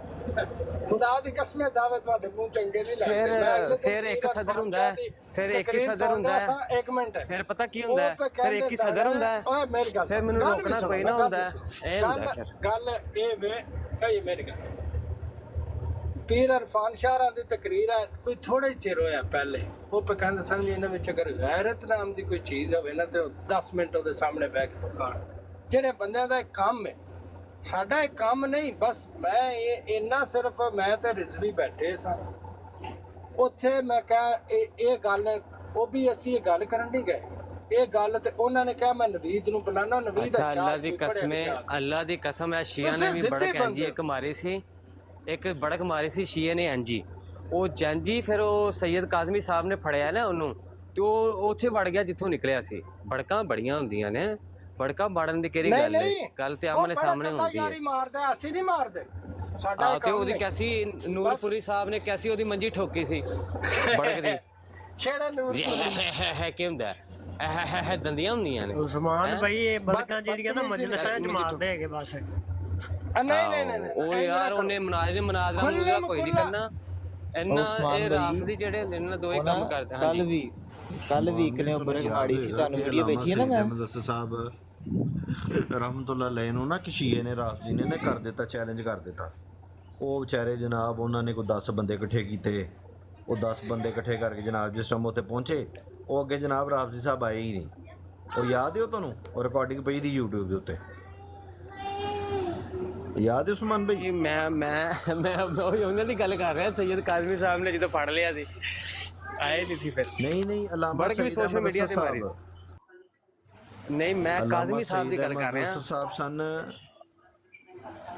ਖੁਦਾ ਦੀ ਕਸਮ ਦਾਅਵੇ ਤੁਹਾਡੇ ਮੂੰਹ ਚੰਗੇ ਨਹੀਂ ਲੱਗਦੇ। ਫਿਰ ਇੱਕ ਸਦਰ ਹੁੰਦਾ ਹੈ, ਫਿਰ ਇੱਕ ਹੀ ਸਦਰ ਹੁੰਦਾ ਹੈ। ਇੱਕ ਮਿੰਟ, ਫਿਰ ਪਤਾ ਕੀ ਹੁੰਦਾ ਹੈ, ਫਿਰ ਇੱਕ ਹੀ ਸਦਰ ਹੁੰਦਾ ਹੈ। ਓਏ ਮੇਰੀ ਗੱਲ, ਫਿਰ ਮੈਨੂੰ ਰੋਕਣਾ ਕੋਈ ਨਾ ਹੁੰਦਾ, ਇਹ ਹੁੰਦਾ ਫਿਰ ਗੱਲ ਇਹ ਵੇ। ਇਹ ਮੇਰੀ ਗੱਲ, ਪੀਰ ਇਰਫਾਨ ਸ਼ਾਹਰਾਂ ਦੀ ਤਕਰੀਰ ਹੈ, ਕੋਈ ਥੋੜੇ ਚਿਰ ਹੋਇਆ ਪਹਿਲੇ, ਉਹ ਕਹਿੰਦੇ ਸਨ ਇਹਨਾਂ ਵਿੱਚ ਅਗਰ ਗੈਰਤ ਨਾਮ ਦੀ ਕੋਈ ਚੀਜ਼ ਹੋਵੇ ਨਾ ਤੇ 10 ਮਿੰਟ ਉਹਦੇ ਸਾਹਮਣੇ ਬਹਿ ਕੇ ਪਕਾਣ। ਜਿਹੜੇ ਬੰਦਿਆਂ ਦਾ ਕੰਮ ਹੈ, ਸਾਡਾ ਇਹ ਕੰਮ ਨਹੀਂ। ਬਸ ਮੈਂ ਇੰਨਾ ਸਿਰਫ ਮੈਂ ਤੇ ਰਿਜ਼ਵੀ ਬੈਠੇ ਸਾਂ ਉੱਥੇ, ਮੈਂ ਕਿਹਾ ਇਹ ਗੱਲ, ਉਹ ਵੀ ਅਸੀਂ ਇਹ ਗੱਲ ਕਰਨ ਨਹੀਂ ਗਏ। ਇਹ ਗੱਲ ਤੇ ਉਹਨਾਂ ਨੇ ਕਿਹਾ ਮੈਂ ਨਵੀਦ ਨੂੰ ਬੁਲਾਣਾ। ਨਵੀਦ ਅੱਲਾ ਦੀ ਕਸਮ ਹੈ, ਸ਼ੀਆ ਨੇ ਵੀ ਬੜਕ ਐਂਜੀ ਇੱਕ ਬੜਕ ਮਾਰੀ ਸੀ ਸ਼ੀਏ ਨੇ ਐਂਜੀ। ਉਹ ਜੈਂਜੀ ਫਿਰ ਉਹ ਸੈਯਦ ਕਾਜ਼ਮੀ ਸਾਹਿਬ ਨੇ ਫੜਿਆ ਨਾ ਉਹਨੂੰ, ਤੇ ਉਹ ਉੱਥੇ ਵੜ ਗਿਆ ਜਿੱਥੋਂ ਨਿਕਲਿਆ ਸੀ। ਬੜਕਾਂ ਬੜੀਆਂ ਹੁੰਦੀਆਂ ਨੇ, ਬੜਕਾਂ ਮਾਰਨ ਦੀ ਕਿਹੜੀ ਗੱਲ ਹੈ? ਗੱਲ ਤੇ ਆਮਣੇ ਸਾਹਮਣੇ ਹੁੰਦੀ ਹੈ। ਮਾਰਦਾ ਅਸੀਂ ਨਹੀਂ ਮਾਰਦੇ, ਸਾਡਾ ਤੇ ਉਹਦੀ ਕੈਸੀ ਨੂਰਪੁਰੀ ਸਾਹਿਬ ਨੇ ਕੈਸੀ ਉਹਦੀ ਮੰਜੀ ਠੋਕੀ ਸੀ ਬੜਕ ਦੀ। ਕਿਹੜਾ ਨੂਰਪੁਰੀ ਕੀ ਹੁੰਦਾ? ਦੰਦੀਆਂ ਹੁੰਦੀਆਂ ਨੇ ਉਸਮਾਨ ਭਾਈ, ਇਹ ਬੜਕਾਂ ਜਿਹੜੀਆਂ ਨਾ ਮਜਲਿਸਾਂ ਚ ਮਾਰਦੇ ਹੈਗੇ ਬਸ। ਨਹੀਂ ਉਹ ਯਾਰ ਉਹਨੇ ਮਨਾਜ਼ਰਾ ਕੋਈ ਨਹੀਂ ਕਰਨਾ। ਇਹ ਰਾਫਜ਼ੀ ਜਿਹੜੇ ਹੁੰਦੇ ਨੇ ਦੋ ਹੀ ਕੰਮ ਕਰਦੇ। ਕੱਲ ਵੀ ਇੱਕ ਨੇ ਉੱਪਰ ਆੜੀ ਸੀ, ਤੁਹਾਨੂੰ ਵੀਡੀਓ ਭੇਜੀ ਹੈ ਨਾ ਮੈਂ ਦੱਸ ਸਾਹਿਬ ਰਹਿਮਤੁल्लाह ਅਲੈਹ ਨੂੰ ਨਾ ਸ਼ੀਏ ਨੇ ਰਾਫਜ਼ੀ ਨੇ ਕਰ ਦਿੱਤਾ, ਚੈਲੰਜ ਕਰ ਦਿੱਤਾ। ਉਹ ਵਿਚਾਰੇ ਜਨਾਬ ਉਹਨਾਂ ਨੇ ਕੋਈ 10 ਬੰਦੇ ਇਕੱਠੇ ਕੀਤੇ। ਉਹ 10 ਬੰਦੇ ਇਕੱਠੇ ਕਰਕੇ ਜਨਾਬ ਜਿਸ ਟਾਈਮ ਉੱਥੇ ਪਹੁੰਚੇ, ਉਹ ਅੱਗੇ ਜਨਾਬ ਰਾਫਜ਼ੀ ਸਾਹਿਬ ਆਏ ਹੀ ਨਹੀਂ। ਉਹ ਯਾਦ ਹੈ ਤੁਹਾਨੂੰ? ਉਹ ਰਿਕਾਰਡਿੰਗ ਪਈ ਦੀ YouTube ਦੇ ਉੱਤੇ। ਯਾਦ ਹੈ ਉਸਮਾਨ ਭਾਈ? ਮੈਂ ਉਹਨਾਂ ਦੀ ਗੱਲ ਕਰ ਰਿਹਾ, ਸੈयद ਕਾਜ਼ਮੀ ਸਾਹਿਬ ਨੇ ਜਦੋਂ ਫੜ ਲਿਆ ਸੀ, ਆਏ ਨਹੀਂ ਸੀ ਫਿਰ। ਨਹੀਂ ਅਲਾਮਾ ਬੜ ਕੇ ਵੀ ਸੋਸ਼ਲ ਮੀਡੀਆ ਤੇ ਮਾਰੀ। ਨਹੀਂ ਮੈਂ ਕਾਜ਼ਮੀ ਸਾਹਿਬ ਦੀ ਗੱਲ ਕਰ ਰਿਹਾ। ਸਾਹਿਬ ਸਨ।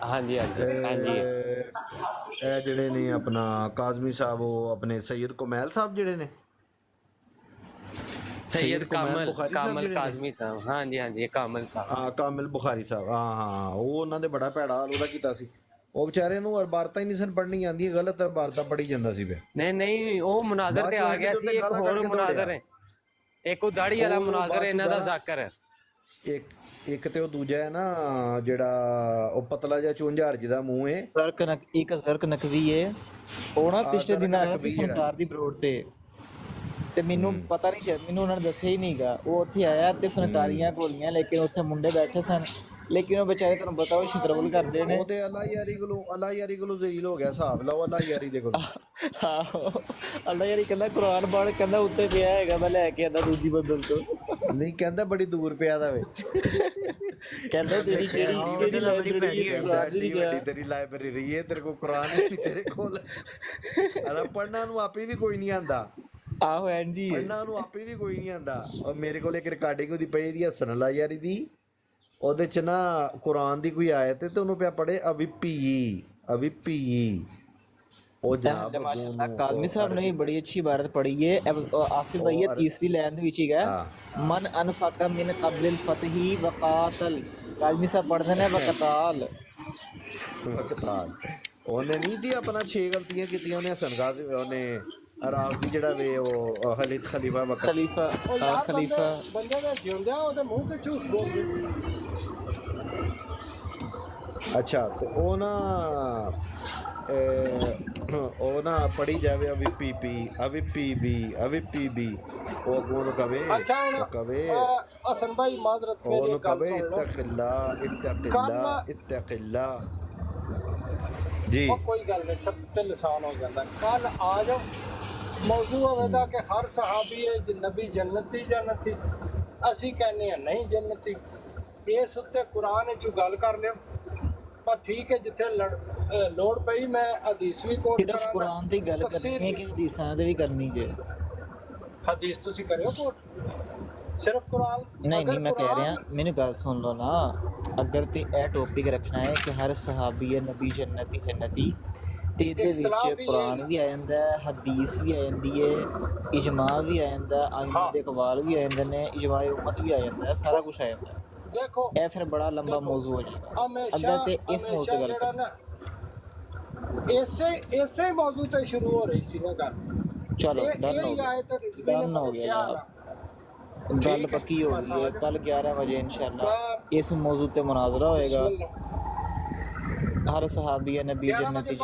ਹਾਂਜੀ। ਇਹ ਜਿਹੜੇ ਨੇ ਆਪਣਾ ਕਾਜ਼ਮੀ ਸਾਹਿਬ, ਉਹ ਆਪਣੇ ਸੈयद ਕਮੈਲ ਸਾਹਿਬ ਜਿਹੜੇ ਨੇ, सैयद कामल काज़मी साहब। ਹਾਂਜੀ ਕਾਮਲ ਸਾਹਿਬ। ਹਾਂ ਕਾਮਲ ਬੁਖਾਰੀ ਸਾਹਿਬ। ਹਾਂ ਉਹ ਉਹਨਾਂ ਦੇ ਬੜਾ ਭੈੜਾ ਹਾਲ ਉਹਦਾ ਕੀਤਾ ਸੀ। ਉਹ ਵਿਚਾਰੇ ਨੂੰ ਇਬਾਰਤਾਂ ਹੀ ਨਹੀਂ ਸਨ ਪੜ੍ਹਨੀ ਆਉਂਦੀ, ਗਲਤ ਇਬਾਰਤਾਂ ਪੜ੍ਹੀ ਜਾਂਦਾ ਸੀ ਵੇ। ਨਹੀਂ ਉਹ ਮੁਨਾਜ਼ਰ ਤੇ ਆ ਗਿਆ ਸੀ। ਇੱਕ ਹੋਰ ਮੁਨਾਜ਼ਰ ਹੈ, ਇੱਕ ਉਹ ਦਾੜੀ ਵਾਲਾ ਮੁਨਾਜ਼ਰ ਹੈ ਇਹਨਾਂ ਦਾ ਜ਼ਾਕਰ ਹੈ। ਇੱਕ ਤੇ ਉਹ ਦੂਜਾ ਹੈ ਨਾ ਜਿਹੜਾ ਉਹ ਪਤਲਾ ਜਿਹਾ ਚੁੰਝਾਰ ਜਿਹਦਾ ਮੂੰਹ ਹੈ, ਇੱਕ ਜ਼ਰਕ ਨਕਵੀ ਹੈ। ਉਹ ਨਾ ਪਿਛਲੇ ਦਿਨ ਆਇਆ ਸੀ ਫਨਕਾਰ ਦੀ ਬਰੋਡ ਤੇ ਮੈਨੂੰ ਪਤਾ ਨਹੀਂ ਚੱਲਿਆ, ਮੈਨੂੰ ਉਹਨਾਂ ਨੇ ਦੱਸਿਆ ਹੀ ਨਹੀਂਗਾ। ਉਹ ਉੱਥੇ ਆਇਆ ਤੇ ਫਨਕਾਰੀਆਂ ਗੋਲੀਆਂ, ਲੇਕਿਨ ਉੱਥੇ ਮੁੰਡੇ ਬੈਠੇ ਸਨ, ਲੇਕਿਨ ਉਹ ਵਿਚਾਰੇ ਤੁਹਾਨੂੰ ਪਤਾ ਉਹ ਸ਼ਤਰਵਲ ਕਰਦੇ ਨੇ। ਉਹ ਤੇ ਅੱਲਾ ਯਾਰੀ ਕੋਲੋਂ ਜ਼ਲੀਲ ਹੋ ਗਿਆ, ਹਿਸਾਬ ਲਾਓ ਅੱਲਾ ਯਾਰੀ ਦੇ ਕੋਲ। ਆਹੋ ਅੱਲਾ ਯਾਰੀ ਕਹਿੰਦਾ ਕੁਰਾਨ ਪੜ੍ਹ, ਕਹਿੰਦਾ ਉੱਤੇ ਪਿਆ ਹੈਗਾ, ਮੈਂ ਲੈ ਕੇ ਆਂਦਾ ਦੂਜੀ ਬੰਦਲ ਤੋਂ। ਨਹੀਂ ਕਹਿੰਦਾ ਬੜੀ ਦੂਰ ਪਿਆ ਦਾ ਵੇ। ਕਹਿੰਦਾ ਤੇਰੀ ਕਿਹੜੀ ਲਾਇਬ੍ਰੇਰੀ ਵੱਡੀ ਤੇਰੀ ਲਾਇਬ੍ਰੇਰੀ ਹੈ, ਤੇਰੇ ਕੋਲ ਕੁਰਾਨ ਨਹੀਂ ਤੇਰੇ ਕੋਲ। ਅਲਾ ਪੜ੍ਹਨਾ ਨੂੰ ਆਪੇ ਵੀ ਕੋਈ ਨਹੀਂ ਆਂਦਾ। ਆਹੋ ਐਨਜੀ ਪੜ੍ਹਨਾ ਨੂੰ ਆਪੇ ਵੀ ਕੋਈ ਨਹੀਂ ਆਂਦਾ। ਔਰ ਮੇਰੇ ਕੋਲ ਇੱਕ ਰਿਕਾਰਡਿੰਗ ਉਹਦੀ ਪਈ ਦੀ ਹਸਨ ਅੱਲਾ ਯਾਰੀ ਦੀ, ਉਹਦੇ ਚ ਨਾ ਕੁਰਾਨ ਦੀ ਕੋਈ ਆਇਤ ਹੈ ਤੇ ਉਹਨੂੰ ਪਿਆ ਪੜ੍ਹੇ ਅਵਿਪੀ। ਉਹ ਜਨਾਬ ਮਾਸ਼ਾਅੱਲਾ ਕਾਜ਼ਮੀ ਸਾਹਿਬ ਨੇ ਬੜੀ ਅੱਛੀ ਇਬਾਰਤ ਪੜ੍ਹੀ ਹੈ। ਆਸਿਫ ਭਾਈ ਇਹ ਤੀਸਰੀ ਲਾਈਨ ਦੇ ਵਿੱਚ ਹੀ ਹੈ, ਮਨ ਅਨਫਕ ਮਿਨ ਕਬਲ ਅਲ ਫਤਹੀ ਵਕਾਤਲ। ਕਾਜ਼ਮੀ ਸਾਹਿਬ ਪੜ੍ਹਦੇ ਨੇ ਵਕਤਾਲ। ਉਹਨੇ ਨਹੀਂ ਜੀ ਆਪਣਾ 6 ਗਲਤੀਆਂ ਕੀਤੀਆਂ ਉਹਨੇ ਹਸਨ ਗਾਜ਼ੀ, ਉਹਨੇ ਰਾਫੀ ਜਿਹੜਾ ਵੇ ਉਹ ਖਲੀਫਾ ਬੰਦੇ ਦਾ ਜਿਉਂਦਿਆਂ ਉਹਦੇ ਮੂੰਹ ਤੇ ਝੂਠ ਬੋਲਦੇ। ਅੱਛਾ ਤੇ ਉਹ ਨਾ ਪੜੀ ਜਾਵੇ ਅਵਿਪੀ ਉਹ ਅੱਗੋਂ ਨੂੰ ਕਵੇ ਹਸਨ ਭਾਈ ਮਾਜ਼ਰਤ ਮੇਰੀ ਉਹਨੂੰ ਕਵੇ ਇਤਕਿल्ला ਜੀ। ਕੋਈ ਗੱਲ ਨਹੀਂ, ਸਭ ਤੇ ਲਿਸਾਨ ਹੋ ਜਾਂਦਾ। ਕੱਲ ਆ ਜਾਓ, ਮੌਜੂ ਹੋਵੇਗਾ ਕਿ ਹਰ ਸਹਾਬੀ ਨਬੀ ਜੰਨਤੀ, ਅਸੀਂ ਕਹਿੰਦੇ ਹਾਂ ਨਹੀਂ ਜੰਨਤੀ। ਇਸ ਉੱਤੇ ਕੁਰਾਨ ਵਿੱਚ ਗੱਲ ਕਰ ਲਿਓ, ਪਰ ਠੀਕ ਹੈ ਜਿੱਥੇ ਲੋੜ ਪਈ ਮੈਂ ਹਦੀਸ ਵੀ ਕੋਟ ਸਿਰਫ ਕੁਰਾਨ ਦੀ ਗੱਲ ਕਰਨੀ ਹੈ ਕਿ ਹਦੀਸਾਂ ਦੇ ਵੀ ਕਰਨੀ ਜੇ? ਹਦੀਸ ਤੁਸੀਂ ਕਰਿਓ ਕੋਟ, ਸਿਰਫ ਕੁਰਾਨ ਨਹੀਂ ਮੈਂ ਕਹਿ ਰਿਹਾ, ਮੈਨੂੰ ਗੱਲ ਸੁਣ ਲਓ ਨਾ। ਅਗਰ ਤੇ ਇਹ ਟੌਪਿਕ ਰੱਖਣਾ ਹੈ ਕਿ ਹਰ ਸਹਾਬੀ ਹੈ ਨਬੀ ਜੰਨਤੀ ਤੇ ਇਹਦੇ ਵਿੱਚ ਕੁਰਾਨ ਵੀ ਆ ਜਾਂਦਾ ਹੈ, ਹਦੀਸ ਵੀ ਆ ਜਾਂਦੀ ਹੈ, ਇਜਮਾ ਵੀ ਆ ਜਾਂਦਾ, ਆਇਮਾ ਦੇ ਅਕਵਾਲ ਵੀ ਆ ਜਾਂਦੇ ਨੇ, ਇਜਮਾ ਉਮਤ ਵੀ ਆ ਜਾਂਦਾ ਹੈ, ਸਾਰਾ ਕੁਝ ਆ ਜਾਂਦਾ ਹੈ। ਦੇਖੋ ਇਹ ਫਿਰ ਬੜਾ ਲੰਬਾ ਮੌਜੂ ਹੋ ਜਾਏਗਾ। ਅੱਗੇ ਤੇ ਇਸ ਮੌਜੂ ਤੇ ਗੱਲ ਕਰਨਾ, ਇਸੇ ਮੌਜੂ ਤੇ ਸ਼ੁਰੂ ਹੋ ਰਹੀ ਸੀ ਨਾ ਗੱਲ। ਚਲੋ ਡਨ ਹੋ ਗਿਆ ਜਨਾਬ, ਗੱਲ ਪੱਕੀ ਹੋ ਗਈ ਹੈ। ਕੱਲ 11 ਵਜੇ इंशाल्लाह ਇਸ ਮੌਜੂ ਤੇ ਮੁਨਾਜ਼ਰਾ ਹੋਏਗਾ। ਹਰ ਸਹਾਬੀ ਨਬੀ ਜन्नती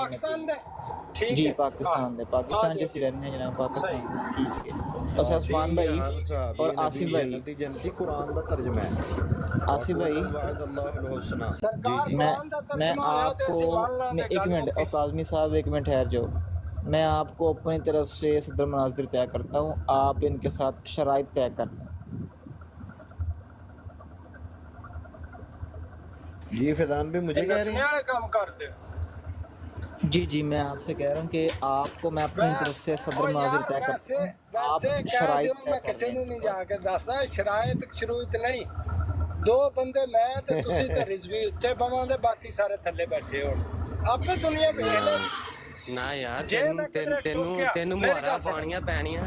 जी पाकिस्तान दे, पाकिस्तान जैसे रहने हैं जनाब, पाकिस्तान ठीक है। अच्छा उस्मान भाई और आसिफ भाई, जन्नती कुरान का तर्जुमा है। आसिफ भाई मैं आपको एक मिनट, और काज़मी साहब एक मिनट ठहर जाओ, मैं आपको अपनी तरफ से सदर मनाजिर तय करता हूँ, आप इनके साथ शराइत तय करना। जी फैजान भी मुझे कह रहे हैं काम कर दे। जी मैं आपसे कह रहा हूँ कि आपको मैं अपनी तरफ से सदर मनाजिर तय करता हूँ, आप शराइत तय कर किसी ने नहीं जाके दसदा शराइत शरूइत नहीं। दो बंदे मैं ते तुसी ते रिजवी उत्ते बवांदे, बाकी सारे थल्ले बैठे होण, आपे दुनिया भेज ले ना यार। तेनू मुहारा पानियां पैणियां,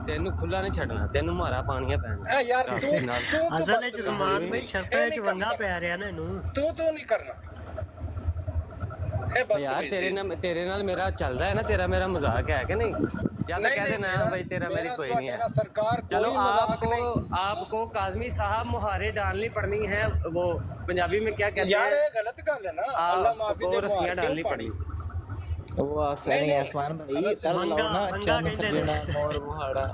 तेनू खुला नहीं छड़ना, तेनू मुहारा पानियां पैणियां यार। तू असल विच ज़मान भाई शर्तां विच वंगा पै रिया ना इनू, तू नहीं करना यार। तेरे नाल मेरा चलदा है ना, तेरा मेरा मजाक है कि नहीं? या तो कह देना भाई तेरा मेरी कोई नहीं है। सरकार चलो आपको काज़मी साहब मुहारे डालनी पड़नी है, वो पंजाबी में क्या कहते हैं? यार गलत गल है ना, आपको रस्सियां डालनी पड़ी। वो आसमान भाई तर्ज लाओ ना, चंद सजना मोर मुहाड़ा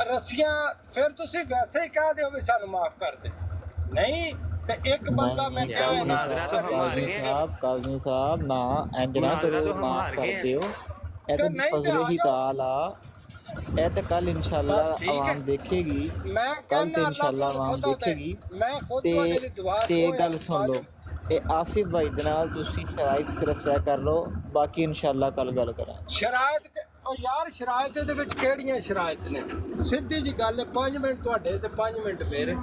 रस्सियां। फिर तुसी वैसे ही कह दो भी सानू माफ कर दे, नहीं ते एक बंदा मैं काज़मी साहब ना इंजना तो माफ कर दियो, ऐसे फजल ही ताला ਇਹ ਤਾਂ ਕੱਲ ਇਨਸ਼ਾਅੱਲਾ ਬਸ ਠੀਕ ਹੈ। ਆਵਾਮ ਦੇਖੇਗੀ, ਮੈਂ ਕੱਲ ਤੇ ਕਹਿੰਦਾ ਇਨਸ਼ਾਅੱਲਾ ਆਵਾਮ ਦੇਖੇਗੀ। ਮੈਂ ਖੁਦ ਤੁਹਾਡੇ ਦੀ ਦੁਆ ਤੇ ਗੱਲ ਸੁਣ ਲਓ, ਇਹ ਆਸਿਫ ਭਾਈ ਦੇ ਨਾਲ ਤੁਸੀਂ ਸ਼ਰਾਇਤ ਸਿਰਫ ਤੈਅ ਕਰ ਲਓ, ਬਾਕੀ ਇਨਸ਼ਾਅੱਲਾ ਕੱਲ ਗੱਲ ਕਰਾਂਗੇ। ਸ਼ਰਾਇਤ ਉਹ ਯਾਰ ਸ਼ਰਾਇਤ ਦੇ ਵਿੱਚ ਕਿਹੜੀਆਂ ਸ਼ਰਾਇਤ ਨੇ? ਸਿੱਧੀ ਜੀ ਗੱਲ ਹੈ, 5 ਮਿੰਟ ਤੁਹਾਡੇ ਤੇ 5 ਮਿੰਟ ਮੇਰੇ।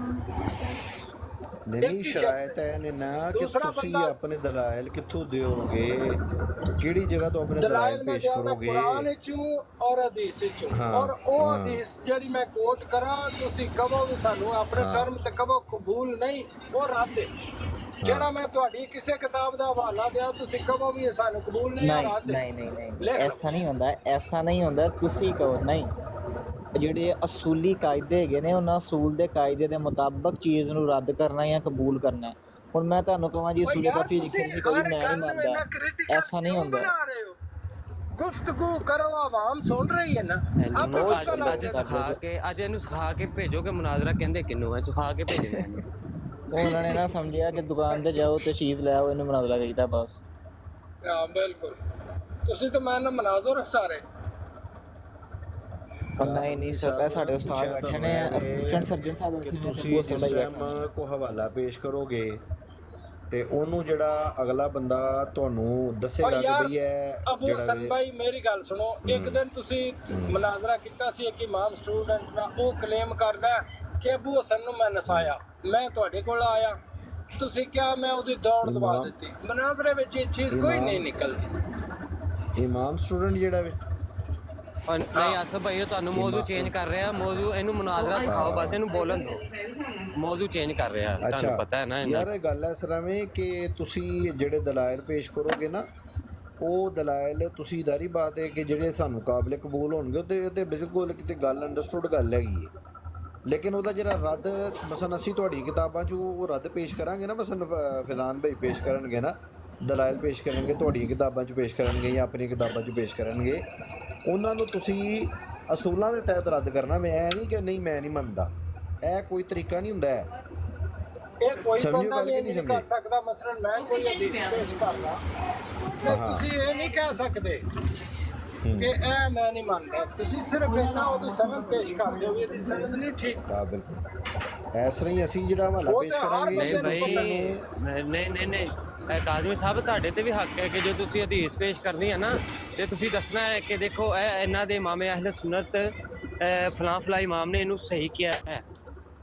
ਨਹੀਂ ਸ਼ਰਾਇਤ ਹੈ ਨੇ ਨਾ ਕਿ ਦੂਸਰਾ ਤੁਸੀਂ ਬੰਦਾ- ਆਪਣੇ ਦਲਾਇਲ ਕਿੱਥੋਂ ਦਿਓਗੇ, ਕਿਹੜੀ ਜਗ੍ਹਾ ਤੋਂ ਆਪਣੇ ਦਲਾਇਲ ਦਲਾਇਲ ਮੈਂ ਪੇਸ਼ ਜਿਆਦਾ ਕਰੋਗੇ। ਕੁਰਾਨ ਚੋਂ ਔਰ ਹਦੀਸ ਚੋਂ, ਹਾਂ, ਔਰ ਉਹ ਹਾਂ। ਹਦੀਸ ਜਿਹੜੀ ਮੈਂ ਕੋਟ ਕਰਾਂ ਤੁਸੀਂ ਕਹੋ ਵੀ ਸਾਨੂੰ ਆਪਣੇ ਹਾਂ। ਟਰਮ ਤੇ ਕਹੋ ਕਬੂਲ ਨਹੀਂ, ਉਹ ਰੱਦ ਹੈ। ਜਿਹੜਾ ਮੈਂ ਤੁਹਾਡੀ ਕਿਸੇ ਕਿਤਾਬ ਦਾ ਹਵਾਲਾ ਦਿਆ ਤੁਸੀਂ ਕਹੋ ਵੀ ਇਹ ਸਾਨੂੰ ਕਬੂਲ ਨਹੀਂ, ਉਹ ਰੱਦ ਹੈ। ਨਹੀਂ ਐਸਾ ਨਹੀਂ ਹੁੰਦਾ, ਐਸਾ ਨਹੀਂ ਹੁੰਦਾ। ਤੁਸੀਂ ਕਹੋ ਨਹੀਂ, ਜਿਹੜੇ ਅਸੂਲੀ ਕਾਇਦੇ ਹੈਗੇ ਨੇ ਉਹਨਾਂ ਅਸੂਲ ਦੇ ਕਾਇਦੇ ਦੇ ਮੁਤਾਬਕ ਚੀਜ਼ ਨੂੰ ਰੱਦ ਕਰਨਾ ਜਾਂ ਕਬੂਲ ਕਰਨਾ। ਹੁਣ ਮੈਂ ਤੁਹਾਨੂੰ ਕਹਾਂ ਜੀ ਅਸੂਲ ਕਾਫੀ ਲਿਖੇ ਸੀ, ਕਦੀ ਮੈਂ ਨਹੀਂ ਮੰਨਦਾ, ਐਸਾ ਨਹੀਂ ਹੁੰਦਾ। ਗੁਫ਼ਤਗੂ ਕਰੋ, ਆਵਾਮ ਸੁਣ ਰਹੀ ਹੈ ਨਾ। ਆਪੇ ਪਤਾ ਲੱਗ ਅੱਜ ਜਾਏਗਾ। ਸਿਖਾ ਕੇ, ਅੱਜ ਇਹਨੂੰ ਸਿਖਾ ਕੇ ਭੇਜੋਗੇ ਮੁਨਾਜ਼ਰਾ ਕਹਿੰਦੇ ਕਿੰਨੂੰ ਹੈ, ਸਿਖਾ ਕੇ ਭੇਜਣਾ ਇਹਨੂੰ। ਉਹਨਾਂ ਨੇ ਨਾ ਸਮਝਿਆ ਕਿ ਦੁਕਾਨ ਤੇ ਜਾਓ ਤੇ ਚੀਜ਼ ਲੈ ਆਓ, ਇਹਨੂੰ ਮੁਨਾਜ਼ਰਾ ਕੀਤਾ ਬਸ। ਹਾਂ ਬਿਲਕੁਲ, ਤੁਸੀਂ ਤਾਂ ਮੈਂ ਨਾ ਮਨਾਜ਼ਰ ਸਾਰੇ। ਨਹੀਂ ਸਕਦਾ, ਸਾਡੇ ਉਸਤਾਦ ਬੈਠੇ ਨੇ, ਅਸਿਸਟੈਂਟ ਸਰਜਨ ਸਾਹਿਬ ਬੈਠੇ ਨੇ, ਤੁਸੀਂ ਉਹ ਇਸ ਸਮਝ ਟਾਈਮ ਬੈਠੇ ਕੋ ਹਵਾਲਾ ਪੇਸ਼ ਕਰੋਗੇ ਤੇ ਉਹਨੂੰ ਜਿਹੜਾ ਅਗਲਾ ਬੰਦਾ ਤੁਹਾਨੂੰ ਦੱਸੇਗਾ ਕਿ ਯਾਰ, ਵੀ ਇਹ ਅਬੂ ਹਸਨ ਭਾਈ ਮੇਰੀ ਗੱਲ ਸੁਣੋ, ਇੱਕ ਦਿਨ ਤੁਸੀਂ ਮੁਨਾਜ਼ਰਾ ਕੀਤਾ ਸੀ ਇੱਕ ਇਮਾਮ ਸਟੂਡੈਂਟ ਦਾ, ਉਹ ਕਲੇਮ ਕਰਦਾ ਕਿ ਅਬੂ ਹਸਨ ਨੂੰ ਮੈਂ ਨਸਾਇਆ। ਮੈਂ ਤੁਹਾਡੇ ਕੋਲ ਆਇਆ, ਤੁਸੀਂ ਕਿਹਾ ਮੈਂ ਉਹਦੀ ਦੌੜ ਦਵਾ ਦਿੱਤੀ। ਮੁਨਾਜ਼ਰੇ ਵਿੱਚ ਇਹ ਚੀਜ਼ ਕੋਈ ਨਹੀਂ ਨਿਕਲਦੀ। ਇਮਾਮ ਸਟੂਡੈਂਟ ਜਿਹੜਾ ਵੇ ਨਹੀਂ ਆਸਫ ਭਾਈ, ਉਹ ਤੁਹਾਨੂੰ ਮੌਜੂ ਚੇਂਜ ਕਰ ਰਿਹਾ। ਮੌਜੂ ਇਹਨੂੰ ਮੁਨਾਜ਼ਰਾ ਸਿਖਾਓ, ਬਸ ਇਹਨੂੰ ਬੋਲਣ ਦਿਓ। ਮੌਜੂ ਚੇਂਜ ਕਰ ਰਿਹਾ, ਤੁਹਾਨੂੰ ਪਤਾ ਹੈ ਨਾ। ਯਾਰ ਇਹ ਗੱਲ ਇਸ ਤਰ੍ਹਾਂ ਵੇ ਕਿ ਤੁਸੀਂ ਜਿਹੜੇ ਦਲਾਇਲ ਪੇਸ਼ ਕਰੋਗੇ ਨਾ, ਉਹ ਦਲਾਇਲ ਤੁਸੀਂ ਜ਼ਾਹਰੀ ਬਾਤ ਹੈ ਕਿ ਜਿਹੜੇ ਸਾਨੂੰ ਕਾਬਿਲ ਕਬੂਲ ਹੋਣਗੇ ਉਹ ਤੇ ਬਿਲਕੁਲ ਕਿਤੇ ਗੱਲ ਅੰਡਰਸਟੂਡ ਗੱਲ ਹੈਗੀ ਹੈ। ਲੇਕਿਨ ਉਹਦਾ ਜਿਹੜਾ ਰੱਦ ਮਸਨ ਅਸੀਂ ਤੁਹਾਡੀ ਕਿਤਾਬਾਂ 'ਚ ਉਹ ਰੱਦ ਪੇਸ਼ ਕਰਾਂਗੇ ਨਾ, ਮਸਨ ਫੈਜ਼ਾਨ ਭਾਈ ਪੇਸ਼ ਕਰਨਗੇ ਨਾ, ਦਲਾਇਲ ਪੇਸ਼ ਕਰਨਗੇ, ਤੁਹਾਡੀਆਂ ਕਿਤਾਬਾਂ 'ਚ ਪੇਸ਼ ਕਰਨਗੇ ਜਾਂ ਆਪਣੀਆਂ ਕਿਤਾਬਾਂ 'ਚ ਪੇਸ਼ ਕਰਨਗੇ, ਉਹਨਾਂ ਨੂੰ ਤੁਸੀਂ ਅਸੂਲਾਂ ਦੇ ਤਹਿਤ ਰੱਦ ਕਰਨਾ। ਮੈਂ ਇਹ ਨਹੀਂ ਕਿ ਨਹੀਂ ਮੈਂ ਨਹੀਂ ਮੰਨਦਾ, ਇਹ ਕੋਈ ਤਰੀਕਾ ਨਹੀਂ ਹੁੰਦਾ ਹੈ। ਇਹ ਕੋਈ ਬੰਦਾ ਵੀ ਨਹੀਂ ਕਰ ਸਕਦਾ। ਮਸਲਨ ਮੈਂ ਕੋਈ ਹਦੀਸ ਪੇਸ਼ ਕਰਦਾ ਤੇ ਤੁਸੀਂ ਇਹ ਨਹੀਂ ਕਹਿ ਸਕਦੇ ਕਿ ਇਹ ਮੈਂ ਨਹੀਂ ਮੰਨਦਾ। ਤੁਸੀਂ ਸਿਰਫ ਇਹਨਾਂ ਉਹਦੀ ਸਨਦ ਪੇਸ਼ ਕਰ ਦਿਓ ਵੀ ਇਹਦੀ ਸਨਦ ਨਹੀਂ ਠੀਕ। ਹਾਂ ਬਿਲਕੁਲ, ਇਸ ਤਰ੍ਹਾਂ ਹੀ ਅਸੀਂ ਜਿਹੜਾ ਹਵਾਲਾ ਪੇਸ਼ ਕਰਾਂਗੇ। ਨਹੀਂ ਭਾਈ, ਨਹੀਂ ਕਾਜ਼ਮੀ ਸਾਹਿਬ, ਤੁਹਾਡੇ ਤੇ ਵੀ ਹੱਕ ਹੈ ਕਿ ਜੇ ਤੁਸੀਂ ਹਦੀਸ ਪੇਸ਼ ਕਰਨੀ ਹੈ ਨਾ, ਤੇ ਤੁਸੀਂ ਦੱਸਣਾ ਹੈ ਕਿ ਦੇਖੋ ਇਹ ਇਹਨਾਂ ਦੇ ਇਮਾਮ ਅਹਿਲ ਸੁਨਨਤ ਫਲਾਂ ਇਮਾਮ ਨੇ ਇਹਨੂੰ ਸਹੀ ਕਿਹਾ ਹੈ,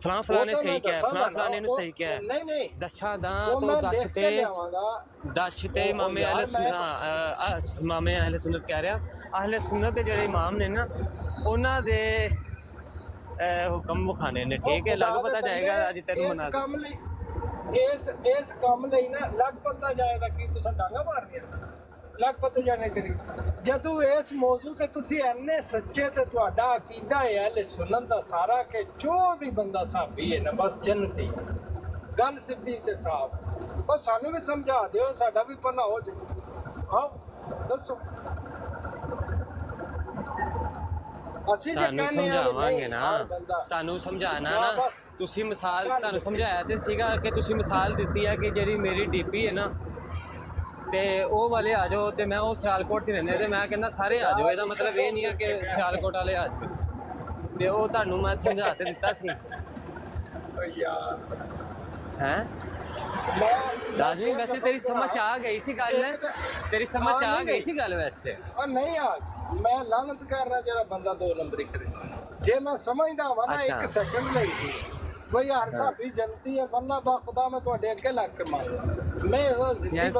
ਫਲਾਂ ਨੇ ਸਹੀ ਕਿਹਾ, ਫਲਾਂ ਨੇ ਇਹਨੂੰ ਸਹੀ ਕਿਹਾ ਹੈ। ਨਹੀਂ ਦੱਸਾਂ ਦਾ ਤੋਂ ਦੱਸ ਤੇ ਇਮਾਮ ਅਹਿਲ ਸੁਨਨਤ ਕਹਿ ਰਿਹਾ। ਅਹਿਲ ਸੁਨਨਤ ਦੇ ਜਿਹੜੇ ਇਮਾਮ ਨੇ ਨਾ, ਉਹਨਾਂ ਦੇ ਹੁਕਮ ਵਿਖਾਣੇ ਨੇ, ਠੀਕ ਹੈ। ਲੱਗ ਪਤਾ ਜਾਏਗਾ ਅੱਜ ਤੈਨੂੰ ਮਨਾ ਇਸ ਕੰਮ ਲਈ ਨਾ ਲੱਗ ਪਤਾ ਜਾਏਗਾ ਕਿ ਤੁਸੀਂ ਡਾਂਗਾ ਮਾਰ ਗਿਆ, ਲੱਗ ਪਤਾ ਜਾਣੇ ਕਰੀ। ਜਦੋਂ ਇਸ ਮੌਜੂ ਤੇ ਤੁਸੀਂ ਇੰਨੇ ਸੱਚੇ ਤੇ ਤੁਹਾਡਾ ਅਕੀਦਾ ਹੈ ਅਹਿਲ ਸੁਨਨਤ ਦਾ ਸਾਰਾ ਕਿ ਜੋ ਵੀ ਬੰਦਾ ਸਾਬੀ ਹੈ ਨਾ ਬਸ ਜੰਨਤੀ, ਗੱਲ ਸਿੱਧੀ ਤੇ ਸਾਫ਼। ਉਹ ਸਾਨੂੰ ਵੀ ਸਮਝਾ ਦਿਓ, ਸਾਡਾ ਵੀ ਪਨਾ ਹੋ ਜਾਏ। ਆਓ ਦੱਸੋ, ਅਸੀਂ ਤੁਹਾਨੂੰ ਸਮਝਾਵਾਂਗੇ ਨਾ, ਤੁਹਾਨੂੰ ਸਮਝਾਣਾ ਨਾ। ਤੁਸੀਂ ਮਿਸਾਲ ਤੁਹਾਨੂੰ ਸਮਝਾਇਆ ਤੇ ਸੀਗਾ ਕਿ ਤੁਸੀਂ ਮਿਸਾਲ ਦਿੱਤੀ ਹੈ ਕਿ ਜਿਹੜੀ ਮੇਰੀ ਡੀਪੀ ਹੈ ਨਾ, ਤੇ ਉਹ ਵਾਲੇ ਆ ਜਾਓ, ਤੇ ਮੈਂ ਉਹ ਸਿਆਲਕੋਟ 'ਚ ਰਹਿੰਦੇ ਤੇ ਮੈਂ ਕਹਿੰਦਾ ਸਾਰੇ ਆ ਜਾਓ। ਇਹਦਾ ਮਤਲਬ ਇਹ ਨਹੀਂ ਹੈ ਕਿ ਸਿਆਲਕੋਟ ਵਾਲੇ ਆ ਜਾਓ, ਤੇ ਉਹ ਤੁਹਾਨੂੰ ਮੈਂ ਸਮਝਾ ਤੇ ਦਿੱਤਾ ਸੀ। ਹੈਂ ਲਾਜ਼ਮੀ, ਵੈਸੇ ਤੇਰੀ ਸਮਝ ਆ ਗਈ ਸੀ ਗੱਲ, ਤੇਰੀ ਸਮਝ ਆ ਗਈ ਸੀ ਗੱਲ ਵੈਸੇ। ਨਹੀਂ ਆ ਮੈਂ ਲਾਨਤ ਕਰ ਰਿਹਾ ਜਿਹੜਾ ਬੰਦਾ 2 ਨੰਬਰੀ ਕਰੇ। ਜੇ ਮੈਂ ਸਮਝਦਾ ਵਾ ਨਾ 1 ਸੈਕਿੰਡ ਲਈ ਕੋਈ ਹਰ ਸਾਬੀ ਜਨਤੀ ਹੈ, ਵਰਨਾ ਬਾ ਖੁਦਾ ਮੈਂ ਤੁਹਾਡੇ ਅੱਗੇ ਲੱਗ ਕੇ ਮਾਰਦਾ। ਮੈਂ ਯਾਰ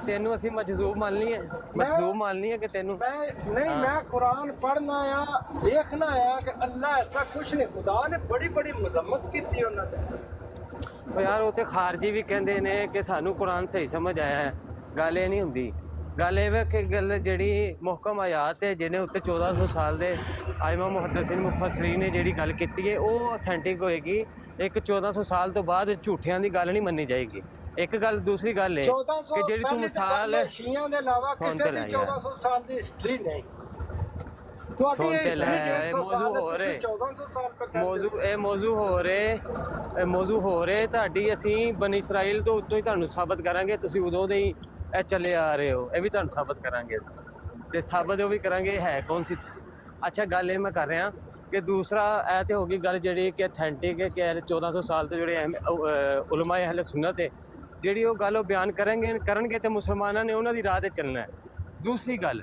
ਤੈਨੂੰ ਅਸੀਂ ਮਜਜ਼ੂਬ ਮੰਨਨੀ ਹੈ, ਮਜਜ਼ੂਬ ਮੰਨਨੀ ਹੈ ਕਿ ਤੈਨੂੰ ਮੈਂ ਕੁਰਾਨ ਪੜ੍ਹਨਾ ਆ, ਦੇਖਣਾ ਆ ਕਿ ਅੱਲਾ ਐਸਾ ਕੁਛ ਨਹੀਂ। ਖੁਦਾ ਨੇ ਬੜੀ ਬੜੀ ਮਜ਼ਮਤ ਕੀਤੀ ਉਹਨਾਂ ਦੀ। ਯਾਰ ਉਹ ਤੇ ਖਾਰਜੀ ਵੀ ਕਹਿੰਦੇ ਨੇ ਕਿ ਸਾਨੂੰ ਕੁਰਾਨ ਸਹੀ ਸਮਝ ਆਇਆ ਹੈ। ਗੱਲ ਇਹ ਨਹੀਂ ਹੁੰਦੀ। ਗੱਲ ਇਹ ਵੇ ਕਿ ਗੱਲ ਜਿਹੜੀ ਮੁਹਕਮ ਆਯਾਤ ਹੈ, ਜਿਹਨੇ ਉੱਤੇ 1400 ਸਾਲ ਦੇ ਆਇਮਾ ਮੁਹੱਦਿਸੀਨ ਮੁਫੱਸਿਰੀਨ ਨੇ ਜਿਹੜੀ ਗੱਲ ਕੀਤੀ ਹੈ, ਉਹ ਅਥੈਂਟਿਕ ਹੋਏਗੀ। ਇੱਕ 1400 ਸਾਲ ਤੋਂ ਬਾਅਦ ਝੂਠਿਆਂ ਦੀ ਗੱਲ ਨਹੀਂ ਮੰਨੀ ਜਾਏਗੀ। ਇੱਕ ਗੱਲ, ਦੂਸਰੀ ਗੱਲ ਹੈ ਕਿ ਜਿਹੜੀ ਤੂੰ ਮਿਸਾਲ ਸ਼ੀਆਂ ਦੇ ਇਲਾਵਾ ਕਿਸੇ ਦੀ 1400 ਸਾਲ ਦੀ ਹਿਸਟਰੀ ਨਹੀਂ। ਸੁਣ ਤੇ ਲੈ, ਮੌਜੂ ਹੋ ਰਹੇ, ਮੌਜੂ ਹੋ ਰਹੇ ਤੁਹਾਡੀ। ਅਸੀਂ ਬਨੀ ਇਸਰਾਈਲ ਤੋਂ ਉੱਤੋਂ ਹੀ ਤੁਹਾਨੂੰ ਸਾਬਤ ਕਰਾਂਗੇ, ਤੁਸੀਂ ਉਦੋਂ ਦੇ ਹੀ ਇਹ ਚੱਲੇ ਆ ਰਹੇ ਹੋ, ਇਹ ਵੀ ਤੁਹਾਨੂੰ ਸਾਬਤ ਕਰਾਂਗੇ ਅਸੀਂ। ਤੇ ਸਾਬਤ ਉਹ ਵੀ ਕਰਾਂਗੇ ਹੈ ਕੌਣ ਸੀ ਅੱਛਾ ਗੱਲ ਇਹ ਮੈਂ ਕਰ ਰਿਹਾ ਕਿ ਦੂਸਰਾ ਇਹ ਤੇ ਹੋ ਗਈ ਗੱਲ ਜਿਹੜੀ ਕਿ ਅਥੈਂਟਿਕ ਹੈ ਕਿ 1400 ਸਾਲ ਤੋਂ ਜਿਹੜੇ ਉਲਮਾ ਅਹਿਲ ਸੁਨਨਤ ਹੈ ਜਿਹੜੀ ਉਹ ਗੱਲ ਉਹ ਬਿਆਨ ਕਰਨਗੇ ਤੇ ਮੁਸਲਮਾਨਾਂ ਨੇ ਉਹਨਾਂ ਦੀ ਰਾਹ 'ਤੇ ਚੱਲਣਾ ਹੈ। ਦੂਸਰੀ ਗੱਲ